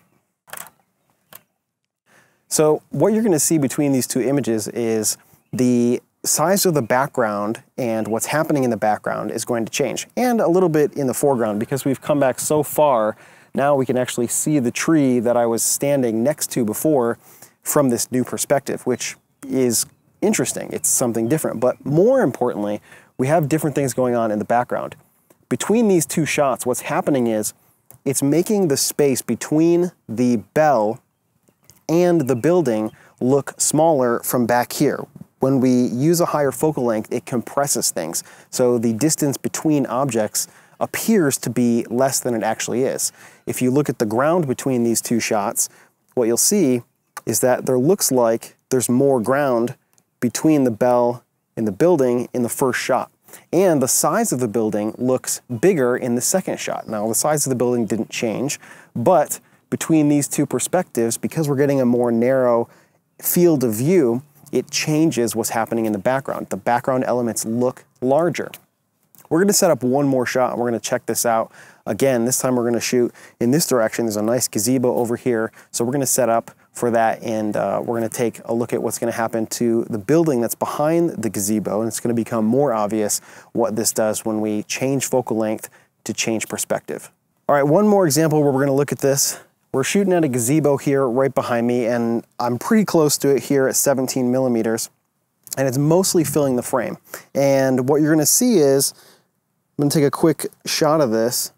So what you're going to see between these two images is the size of the background and what's happening in the background is going to change, and a little bit in the foreground because we've come back so far. Now we can actually see the tree that I was standing next to before from this new perspective, which is interesting. It's something different, but more importantly, we have different things going on in the background. Between these two shots, what's happening is it's making the space between the bell and the building look smaller from back here. When we use a higher focal length, it compresses things. So the distance between objects appears to be less than it actually is. If you look at the ground between these two shots, what you'll see is that there looks like there's more ground between the bell and the building in the first shot. And the size of the building looks bigger in the second shot. Now, the size of the building didn't change, but between these two perspectives, because we're getting a more narrow field of view, it changes what's happening in the background. The background elements look larger. We're going to set up one more shot and we're going to check this out. Again, this time we're going to shoot in this direction. There's a nice gazebo over here. So we're going to set up for that, and we're going to take a look at what's going to happen to the building that's behind the gazebo, and it's going to become more obvious what this does when we change focal length to change perspective. All right, one more example where we're going to look at this. We're shooting at a gazebo here right behind me, and I'm pretty close to it here at 17 millimeters, and it's mostly filling the frame. And what you're going to see is, I'm going to take a quick shot of this.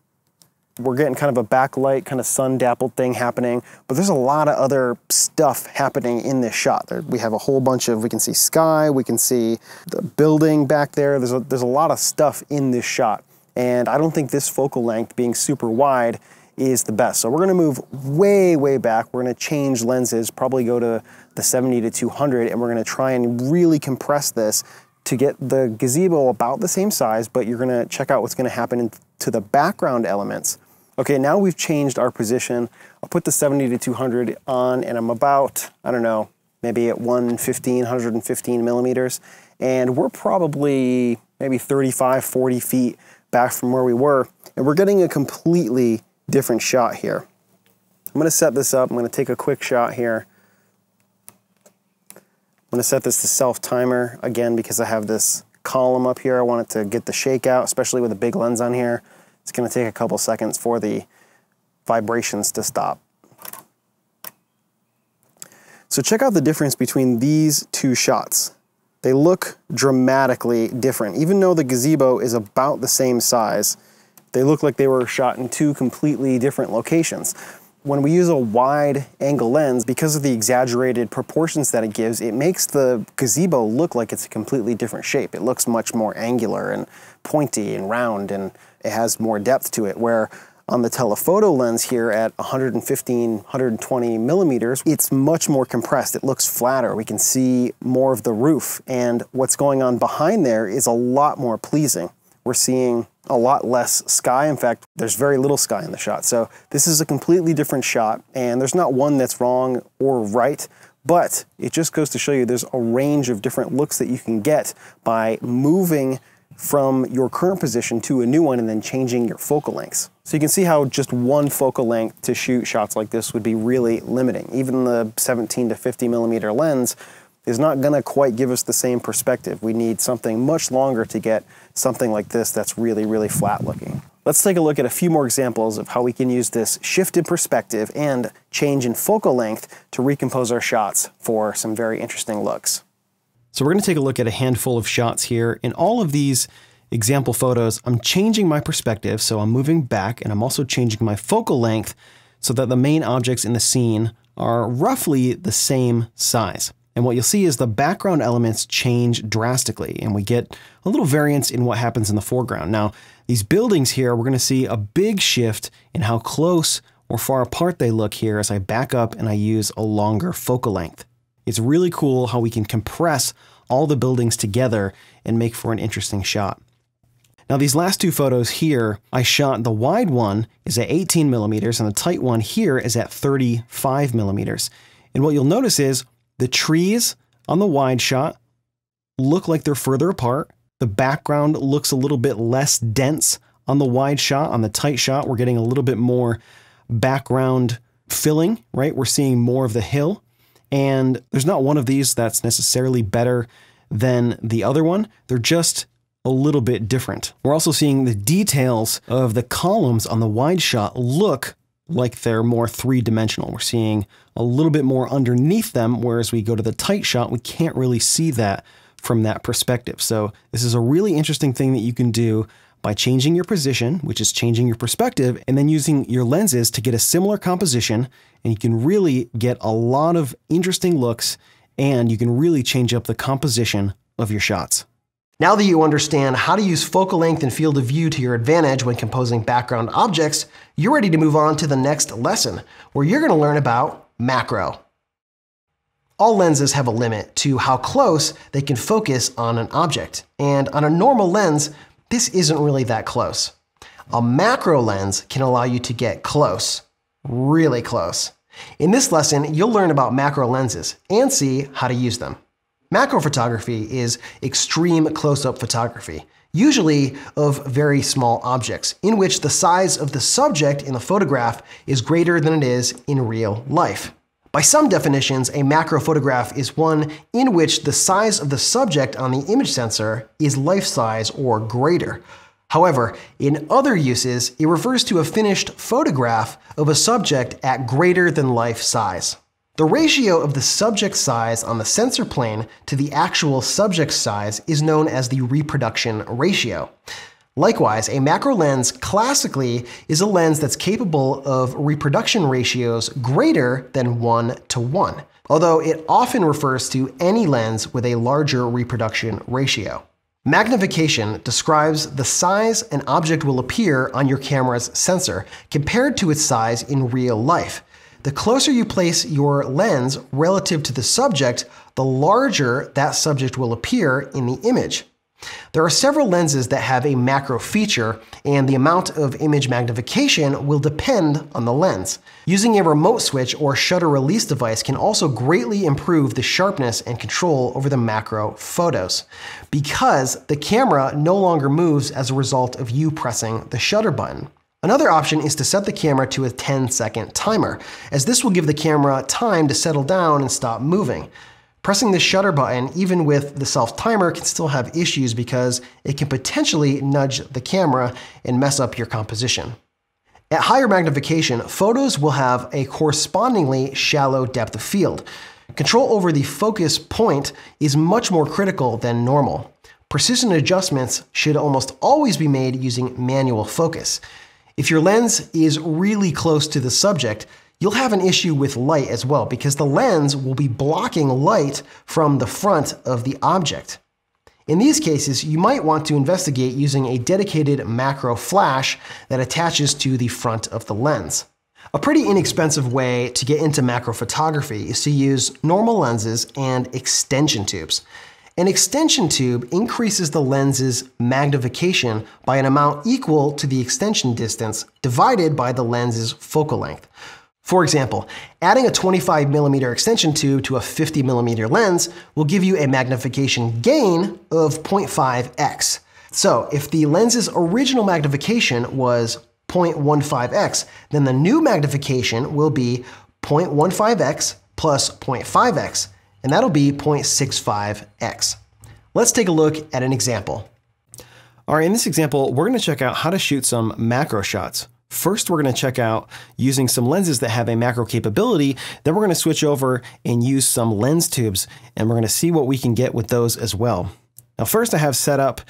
We're getting kind of a backlight, kind of sun-dappled thing happening, but there's a lot of other stuff happening in this shot. We have a whole bunch of, we can see sky, we can see the building back there. There's a lot of stuff in this shot, and I don't think this focal length being super wide is the best. So we're gonna move way, way back. We're gonna change lenses, probably go to the 70 to 200, and we're gonna try and really compress this to get the gazebo about the same size, but you're gonna check out what's gonna happen to the background elements. Okay, now we've changed our position. I'll put the 70 to 200 on, and I'm about, I don't know, maybe at 115 millimeters. And we're probably maybe 35, 40 feet back from where we were. And we're getting a completely different shot here. I'm gonna set this up. I'm gonna take a quick shot here. I'm gonna set this to self-timer, again, because I have this column up here. I want it to get the shake out, especially with a big lens on here. It's going to take a couple seconds for the vibrations to stop. So check out the difference between these two shots. They look dramatically different. Even though the gazebo is about the same size, they look like they were shot in two completely different locations. When we use a wide angle lens, because of the exaggerated proportions that it gives, it makes the gazebo look like it's a completely different shape. It looks much more angular and pointy and round, and it has more depth to it, where on the telephoto lens here at 115, 120 millimeters, it's much more compressed. It looks flatter. We can see more of the roof, and what's going on behind there is a lot more pleasing. We're seeing a lot less sky. In fact, there's very little sky in the shot. So this is a completely different shot, and there's not one that's wrong or right, but it just goes to show you there's a range of different looks that you can get by moving from your current position to a new one and then changing your focal lengths. So you can see how just one focal length to shoot shots like this would be really limiting. Even the 17 to 50 millimeter lens is not gonna quite give us the same perspective. We need something much longer to get something like this that's really, really flat looking. Let's take a look at a few more examples of how we can use this shift in perspective and change in focal length to recompose our shots for some very interesting looks. So we're going to take a look at a handful of shots here. In all of these example photos, I'm changing my perspective, so I'm moving back, and I'm also changing my focal length so that the main objects in the scene are roughly the same size. And what you'll see is the background elements change drastically, and we get a little variance in what happens in the foreground. Now, these buildings here, we're going to see a big shift in how close or far apart they look here as I back up and I use a longer focal length. It's really cool how we can compress all the buildings together and make for an interesting shot. Now, these last two photos here, I shot the wide one is at 18 millimeters and the tight one here is at 35 millimeters. And what you'll notice is the trees on the wide shot look like they're further apart. The background looks a little bit less dense on the wide shot. On the tight shot, we're getting a little bit more background filling, right? We're seeing more of the hill. And there's not one of these that's necessarily better than the other one. They're just a little bit different. We're also seeing the details of the columns on the wide shot look like they're more three-dimensional. We're seeing a little bit more underneath them, whereas we go to the tight shot, we can't really see that from that perspective. So this is a really interesting thing that you can do by changing your position, which is changing your perspective, and then using your lenses to get a similar composition, and you can really get a lot of interesting looks, and you can really change up the composition of your shots. Now that you understand how to use focal length and field of view to your advantage when composing background objects, you're ready to move on to the next lesson, where you're going to learn about macro. All lenses have a limit to how close they can focus on an object, and on a normal lens, this isn't really that close. A macro lens can allow you to get close, really close. In this lesson, you'll learn about macro lenses and see how to use them. Macro photography is extreme close-up photography, usually of very small objects, in which the size of the subject in the photograph is greater than it is in real life. By some definitions, a macro photograph is one in which the size of the subject on the image sensor is life-size or greater. However, in other uses, it refers to a finished photograph of a subject at greater than life size. The ratio of the subject size on the sensor plane to the actual subject size is known as the reproduction ratio. Likewise, a macro lens classically is a lens that's capable of reproduction ratios greater than 1:1, although it often refers to any lens with a larger reproduction ratio. Magnification describes the size an object will appear on your camera's sensor compared to its size in real life. The closer you place your lens relative to the subject, the larger that subject will appear in the image. There are several lenses that have a macro feature, and the amount of image magnification will depend on the lens. Using a remote switch or shutter release device can also greatly improve the sharpness and control over the macro photos, because the camera no longer moves as a result of you pressing the shutter button. Another option is to set the camera to a 10-second timer, as this will give the camera time to settle down and stop moving. Pressing the shutter button, even with the self-timer, can still have issues because it can potentially nudge the camera and mess up your composition. At higher magnification, photos will have a correspondingly shallow depth of field. Control over the focus point is much more critical than normal. Precision adjustments should almost always be made using manual focus. If your lens is really close to the subject, you'll have an issue with light as well, because the lens will be blocking light from the front of the object. In these cases, you might want to investigate using a dedicated macro flash that attaches to the front of the lens. A pretty inexpensive way to get into macro photography is to use normal lenses and extension tubes. An extension tube increases the lens's magnification by an amount equal to the extension distance divided by the lens's focal length. For example, adding a 25mm extension tube to a 50mm lens will give you a magnification gain of 0.5x. So if the lens's original magnification was 0.15x, then the new magnification will be 0.15x plus 0.5x, and that'll be 0.65x. Let's take a look at an example. All right, in this example, we're going to check out how to shoot some macro shots. First, we're going to check out using some lenses that have a macro capability. Then we're going to switch over and use some lens tubes, and we're going to see what we can get with those as well. Now, first I have set up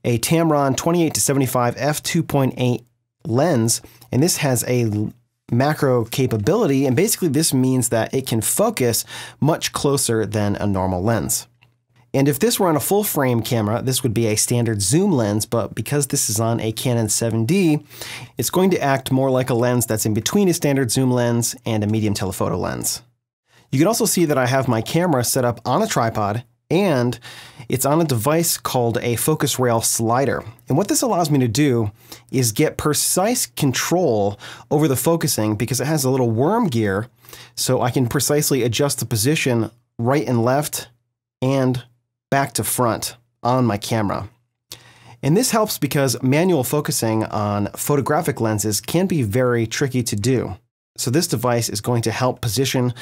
a Tamron 28-75 f2.8 lens, and this has a macro capability, and basically this means that it can focus much closer than a normal lens. And if this were on a full frame camera, this would be a standard zoom lens, but because this is on a Canon 7D, it's going to act more like a lens that's in between a standard zoom lens and a medium telephoto lens. You can also see that I have my camera set up on a tripod, and it's on a device called a focus rail slider. And what this allows me to do is get precise control over the focusing because it has a little worm gear, so I can precisely adjust the position right and left and back to front on my camera. And this helps because manual focusing on photographic lenses can be very tricky to do. So this device is going to help position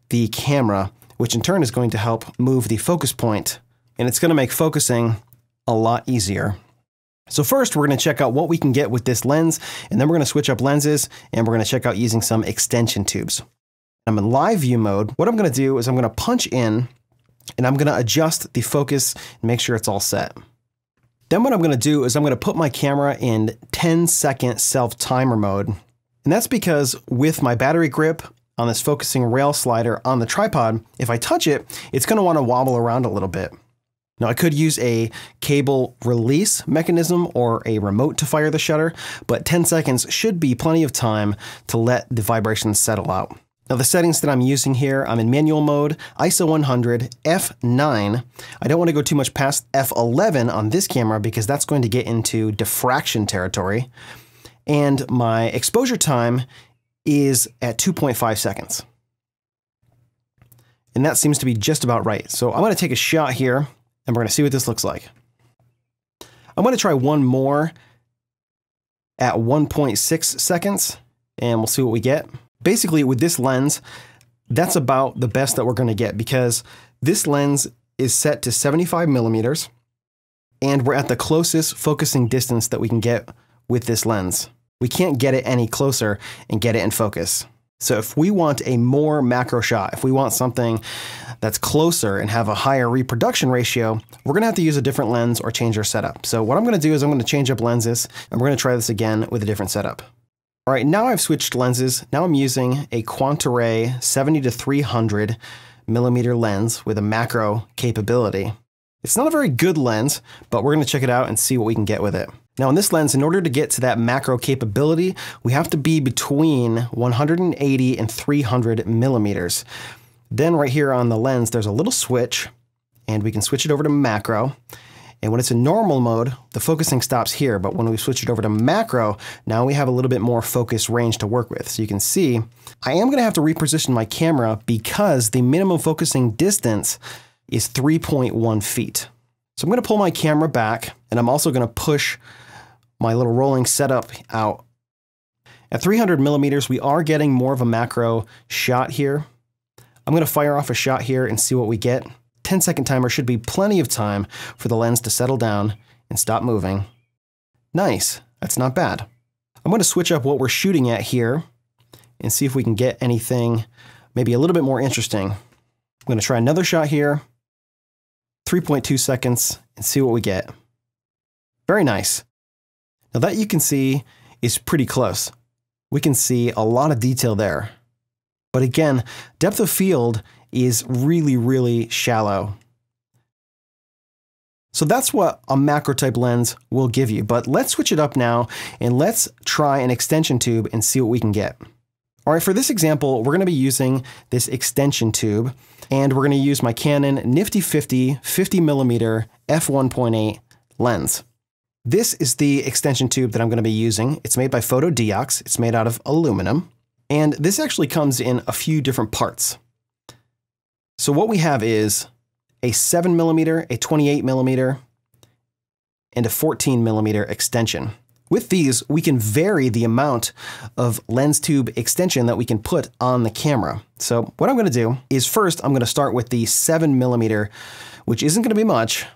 the camera, which in turn is going to help move the focus point, and it's going to make focusing a lot easier. So first, we're going to check out what we can get with this lens, and then we're going to switch up lenses, and we're going to check out using some extension tubes. I'm in live view mode. What I'm going to do is I'm going to punch in, and I'm going to adjust the focus and make sure it's all set. Then what I'm going to do is I'm going to put my camera in 10-second self-timer mode. And that's because with my battery grip on this focusing rail slider on the tripod, if I touch it, it's going to want to wobble around a little bit. Now I could use a cable release mechanism or a remote to fire the shutter, but 10 seconds should be plenty of time to let the vibrations settle out. Now the settings that I'm using here, I'm in manual mode, ISO 100, f9. I don't want to go too much past f11 on this camera because that's going to get into diffraction territory. And my exposure time is at 2.5 seconds. And that seems to be just about right. So I'm going to take a shot here and we're going to see what this looks like. I'm going to try one more at 1.6 seconds and we'll see what we get. Basically, with this lens, that's about the best that we're going to get because this lens is set to 75 millimeters and we're at the closest focusing distance that we can get with this lens. We can't get it any closer and get it in focus. So if we want a more macro shot, if we want something that's closer and have a higher reproduction ratio, we're going to have to use a different lens or change our setup. So what I'm going to do is I'm going to change up lenses and we're going to try this again with a different setup. All right, now I've switched lenses. Now I'm using a Quantaray 70-300 millimeter lens with a macro capability. It's not a very good lens, but we're going to check it out and see what we can get with it. Now in this lens, in order to get to that macro capability, we have to be between 180 and 300 millimeters. Then right here on the lens, there's a little switch and we can switch it over to macro. And when it's in normal mode, the focusing stops here, but when we switch it over to macro, now we have a little bit more focus range to work with. So you can see, I am gonna have to reposition my camera because the minimum focusing distance is 3.1 feet. So I'm gonna pull my camera back, and I'm also gonna push my little rolling setup out. At 300 millimeters, we are getting more of a macro shot here. I'm gonna fire off a shot here and see what we get. 10-second timer should be plenty of time for the lens to settle down and stop moving. Nice, that's not bad. I'm going to switch up what we're shooting at here and see if we can get anything maybe a little bit more interesting. I'm going to try another shot here, 3.2 seconds, and see what we get. Very nice. Now that you can see is pretty close. We can see a lot of detail there. But again, depth of field is really, really shallow. So that's what a macro type lens will give you. But let's switch it up now and let's try an extension tube and see what we can get. All right, for this example, we're going to be using this extension tube and we're going to use my Canon Nifty 50 50mm f1.8 lens. This is the extension tube that I'm going to be using. It's made by Photo Diox. It's made out of aluminum. And this actually comes in a few different parts. So what we have is a 7mm, a 28mm, and a 14mm extension. With these, we can vary the amount of lens tube extension that we can put on the camera. So what I'm going to do is first, I'm going to start with the 7mm, which isn't going to be much.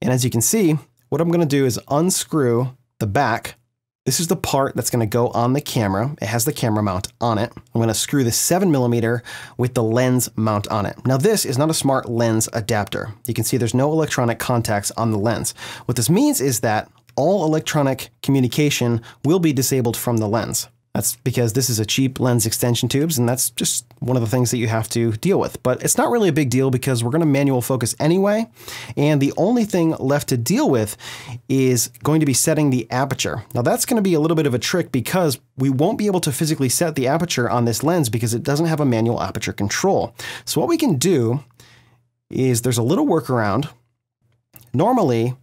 And as you can see, what I'm going to do is unscrew the back This is the part that's going to go on the camera. It has the camera mount on it. I'm going to screw the 7mm with the lens mount on it. Now this is not a smart lens adapter. You can see there's no electronic contacts on the lens. What this means is that all electronic communication will be disabled from the lens. That's because this is a cheap lens extension tubes, and that's just one of the things that you have to deal with. But it's not really a big deal because we're going to manual focus anyway, and the only thing left to deal with is going to be setting the aperture. Now that's going to be a little bit of a trick because we won't be able to physically set the aperture on this lens because it doesn't have a manual aperture control. So what we can do is there's a little workaround. Normally,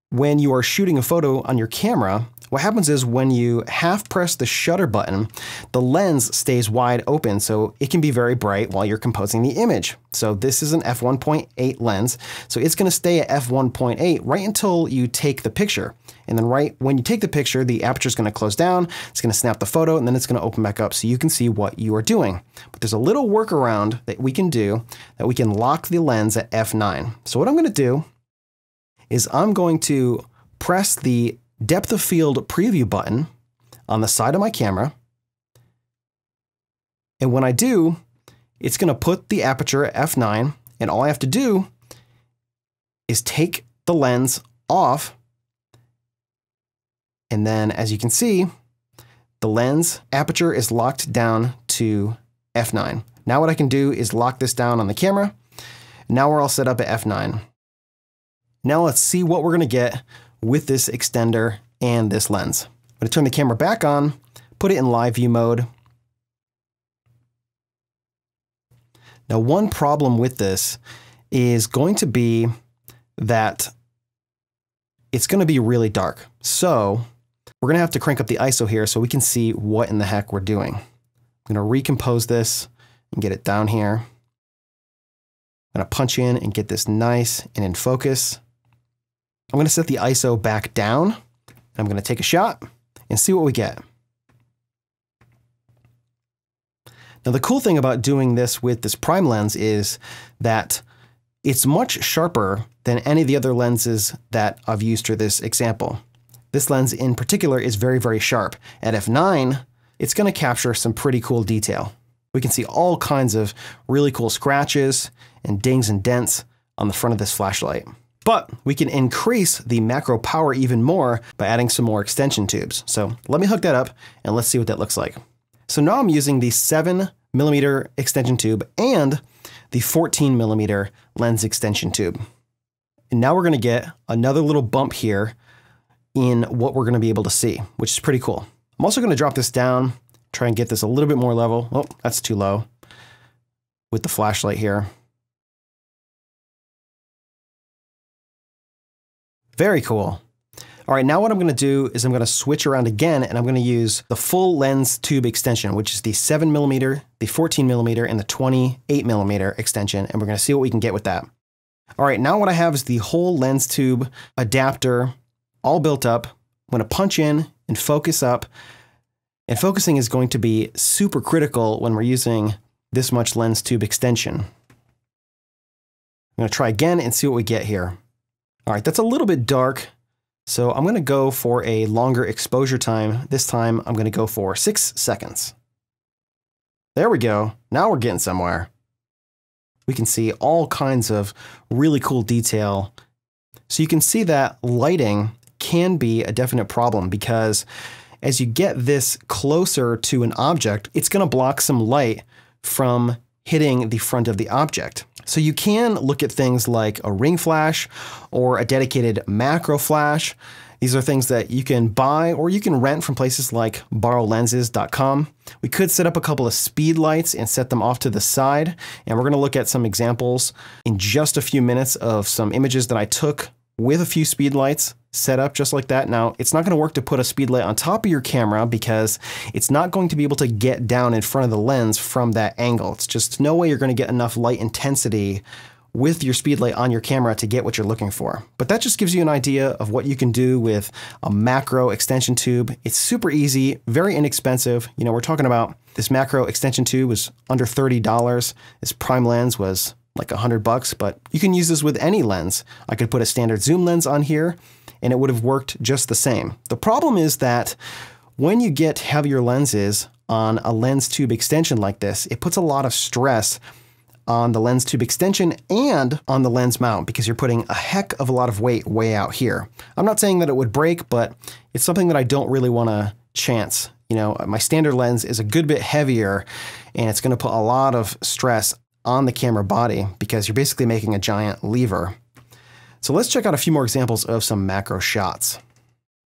when you are shooting a photo on your camera, what happens is when you half press the shutter button, the lens stays wide open so it can be very bright while you're composing the image. So this is an f1.8 lens, so it's going to stay at f1.8 right until you take the picture. And then right when you take the picture, the aperture is going to close down, it's going to snap the photo, and then it's going to open back up so you can see what you are doing. But there's a little workaround that we can do that we can lock the lens at f9. So what I'm going to do is I'm going to press the depth of field preview button on the side of my camera. And when I do, it's going to put the aperture at f9, and all I have to do is take the lens off. And then as you can see, the lens aperture is locked down to f9. Now what I can do is lock this down on the camera. Now we're all set up at f9. Now let's see what we're going to get with this extender and this lens. I'm going to turn the camera back on, put it in live view mode. Now, one problem with this is going to be that it's going to be really dark. So we're going to have to crank up the ISO here so we can see what in the heck we're doing. I'm going to recompose this and get it down here. I'm going to punch in and get this nice and in focus. I'm going to set the ISO back down. I'm going to take a shot and see what we get. Now, the cool thing about doing this with this prime lens is that it's much sharper than any of the other lenses that I've used for this example. This lens in particular is very, very sharp. At f9, it's going to capture some pretty cool detail. We can see all kinds of really cool scratches and dings and dents on the front of this flashlight. But we can increase the macro power even more by adding some more extension tubes. So let me hook that up and let's see what that looks like. So now I'm using the 7mm extension tube and the 14mm lens extension tube. And now we're going to get another little bump here in what we're going to be able to see, which is pretty cool. I'm also going to drop this down, try and get this a little bit more level. Oh, that's too low with the flashlight here. Very cool. All right, now what I'm going to do is I'm going to switch around again, and I'm going to use the full lens tube extension, which is the 7mm, the 14mm, and the 28mm extension, and we're going to see what we can get with that. All right, now what I have is the whole lens tube adapter all built up. I'm going to punch in and focus up, and focusing is going to be super critical when we're using this much lens tube extension. I'm going to try again and see what we get here. All right, that's a little bit dark, so I'm going to go for a longer exposure time. This time, I'm going to go for 6 seconds. There we go. Now we're getting somewhere. We can see all kinds of really cool detail. So you can see that lighting can be a definite problem because as you get this closer to an object, it's going to block some light from hitting the front of the object. So you can look at things like a ring flash or a dedicated macro flash. These are things that you can buy or you can rent from places like borrowlenses.com. We could set up a couple of speed lights and set them off to the side. And we're going to look at some examples in just a few minutes of some images that I took with a few speed lights set up just like that. Now, it's not going to work to put a speed light on top of your camera because it's not going to be able to get down in front of the lens from that angle. It's just no way you're going to get enough light intensity with your speed light on your camera to get what you're looking for. But that just gives you an idea of what you can do with a macro extension tube. It's super easy, very inexpensive. You know, we're talking about this macro extension tube was under $30. This prime lens was like $100, but you can use this with any lens. I could put a standard zoom lens on here and it would have worked just the same. The problem is that when you get heavier lenses on a lens tube extension like this, it puts a lot of stress on the lens tube extension and on the lens mount because you're putting a heck of a lot of weight way out here. I'm not saying that it would break, but it's something that I don't really want to chance. You know, my standard lens is a good bit heavier and it's going to put a lot of stress on the camera body because you're basically making a giant lever. So let's check out a few more examples of some macro shots.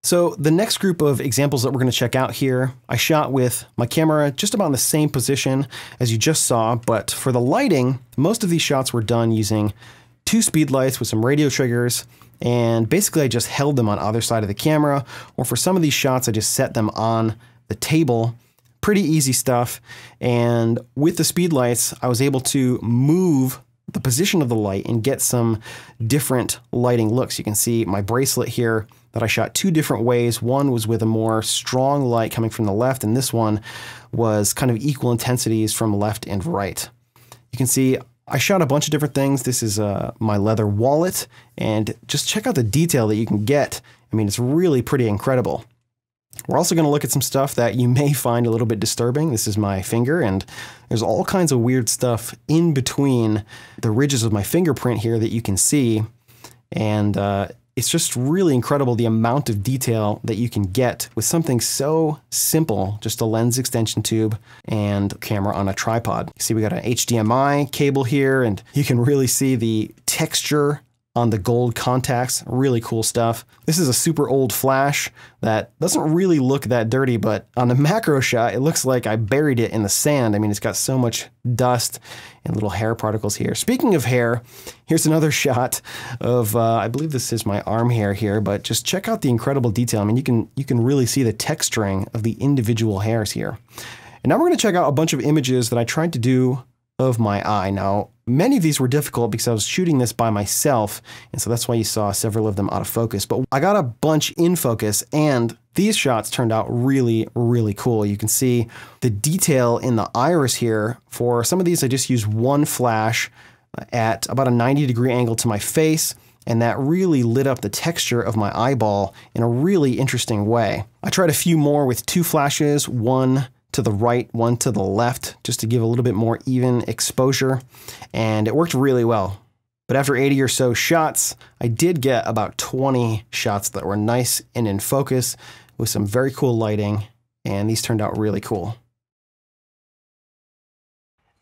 So the next group of examples that we're going to check out here, I shot with my camera just about in the same position as you just saw, but for the lighting, most of these shots were done using 2 speed lights with some radio triggers, and basically I just held them on either side of the camera, or for some of these shots I just set them on the table. Pretty easy stuff, and with the speed lights I was able to move the position of the light and get some different lighting looks. You can see my bracelet here that I shot 2 different ways. One was with a more strong light coming from the left, and this one was kind of equal intensities from left and right. You can see I shot a bunch of different things. This is my leather wallet, and just check out the detail that you can get. I mean, it's really pretty incredible. We're also going to look at some stuff that you may find a little bit disturbing. This is my finger, and there's all kinds of weird stuff in between the ridges of my fingerprint here that you can see, and it's just really incredible the amount of detail that you can get with something so simple, just a lens extension tube and camera on a tripod. You see we got an HDMI cable here, and you can really see the texture on the gold contacts. Really cool stuff. This is a super old flash that doesn't really look that dirty, but on the macro shot, it looks like I buried it in the sand. I mean, it's got so much dust and little hair particles here. Speaking of hair, here's another shot of, I believe this is my arm hair here, but just check out the incredible detail. I mean, you can really see the texturing of the individual hairs here. And now we're going to check out a bunch of images that I tried to do of my eye. Now, many of these were difficult because I was shooting this by myself, and so that's why you saw several of them out of focus. But I got a bunch in focus, and these shots turned out really, really cool. You can see the detail in the iris here. For some of these, I just used one flash at about a 90-degree angle to my face, and that really lit up the texture of my eyeball in a really interesting way. I tried a few more with 2 flashes, one to the right, one to the left, just to give a little bit more even exposure, and it worked really well. But after 80 or so shots, I did get about 20 shots that were nice and in focus with some very cool lighting, and these turned out really cool.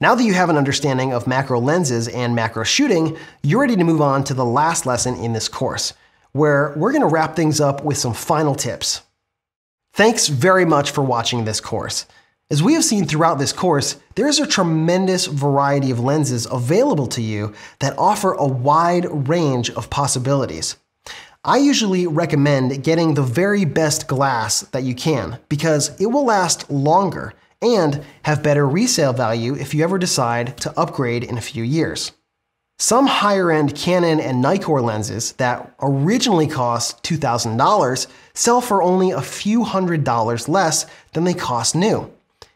Now that you have an understanding of macro lenses and macro shooting, you're ready to move on to the last lesson in this course, where we're going to wrap things up with some final tips. Thanks very much for watching this course. As we have seen throughout this course, there is a tremendous variety of lenses available to you that offer a wide range of possibilities. I usually recommend getting the very best glass that you can because it will last longer and have better resale value if you ever decide to upgrade in a few years. Some higher-end Canon and Nikkor lenses that originally cost $2,000 sell for only a few $100s less than they cost new.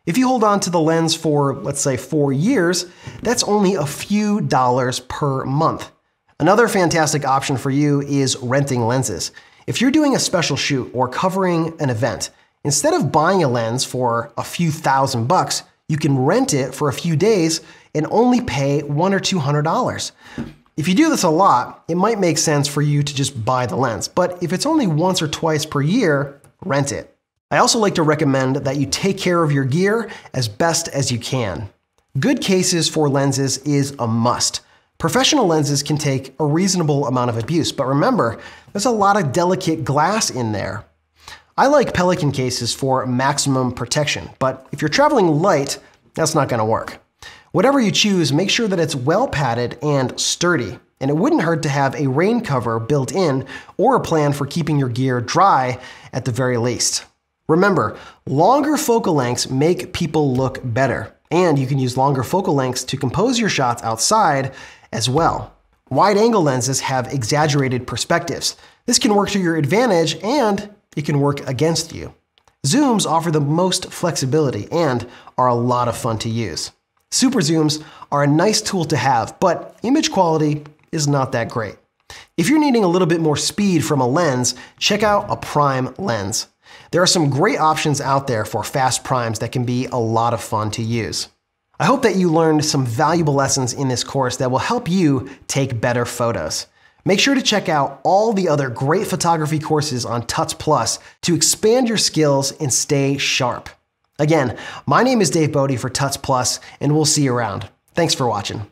If you hold on to the lens for, let's say, 4 years, that's only a few dollars per month. Another fantastic option for you is renting lenses. If you're doing a special shoot or covering an event, instead of buying a lens for a few $1,000s, you can rent it for a few days and only pay $100 or $200. If you do this a lot, it might make sense for you to just buy the lens, but if it's only once or twice per year, rent it. I also like to recommend that you take care of your gear as best as you can. Good cases for lenses is a must. Professional lenses can take a reasonable amount of abuse, but remember, there's a lot of delicate glass in there. I like Pelican cases for maximum protection, but if you're traveling light, that's not going to work. Whatever you choose, make sure that it's well padded and sturdy, and it wouldn't hurt to have a rain cover built in or a plan for keeping your gear dry at the very least. Remember, longer focal lengths make people look better, and you can use longer focal lengths to compose your shots outside as well. Wide-angle lenses have exaggerated perspectives. This can work to your advantage, and it can work against you. Zooms offer the most flexibility and are a lot of fun to use. Super zooms are a nice tool to have, but image quality is not that great. If you're needing a little bit more speed from a lens, check out a prime lens. There are some great options out there for fast primes that can be a lot of fun to use. I hope that you learned some valuable lessons in this course that will help you take better photos. Make sure to check out all the other great photography courses on Tuts Plus to expand your skills and stay sharp. Again, my name is Dave Bode for Tuts Plus, and we'll see you around. Thanks for watching.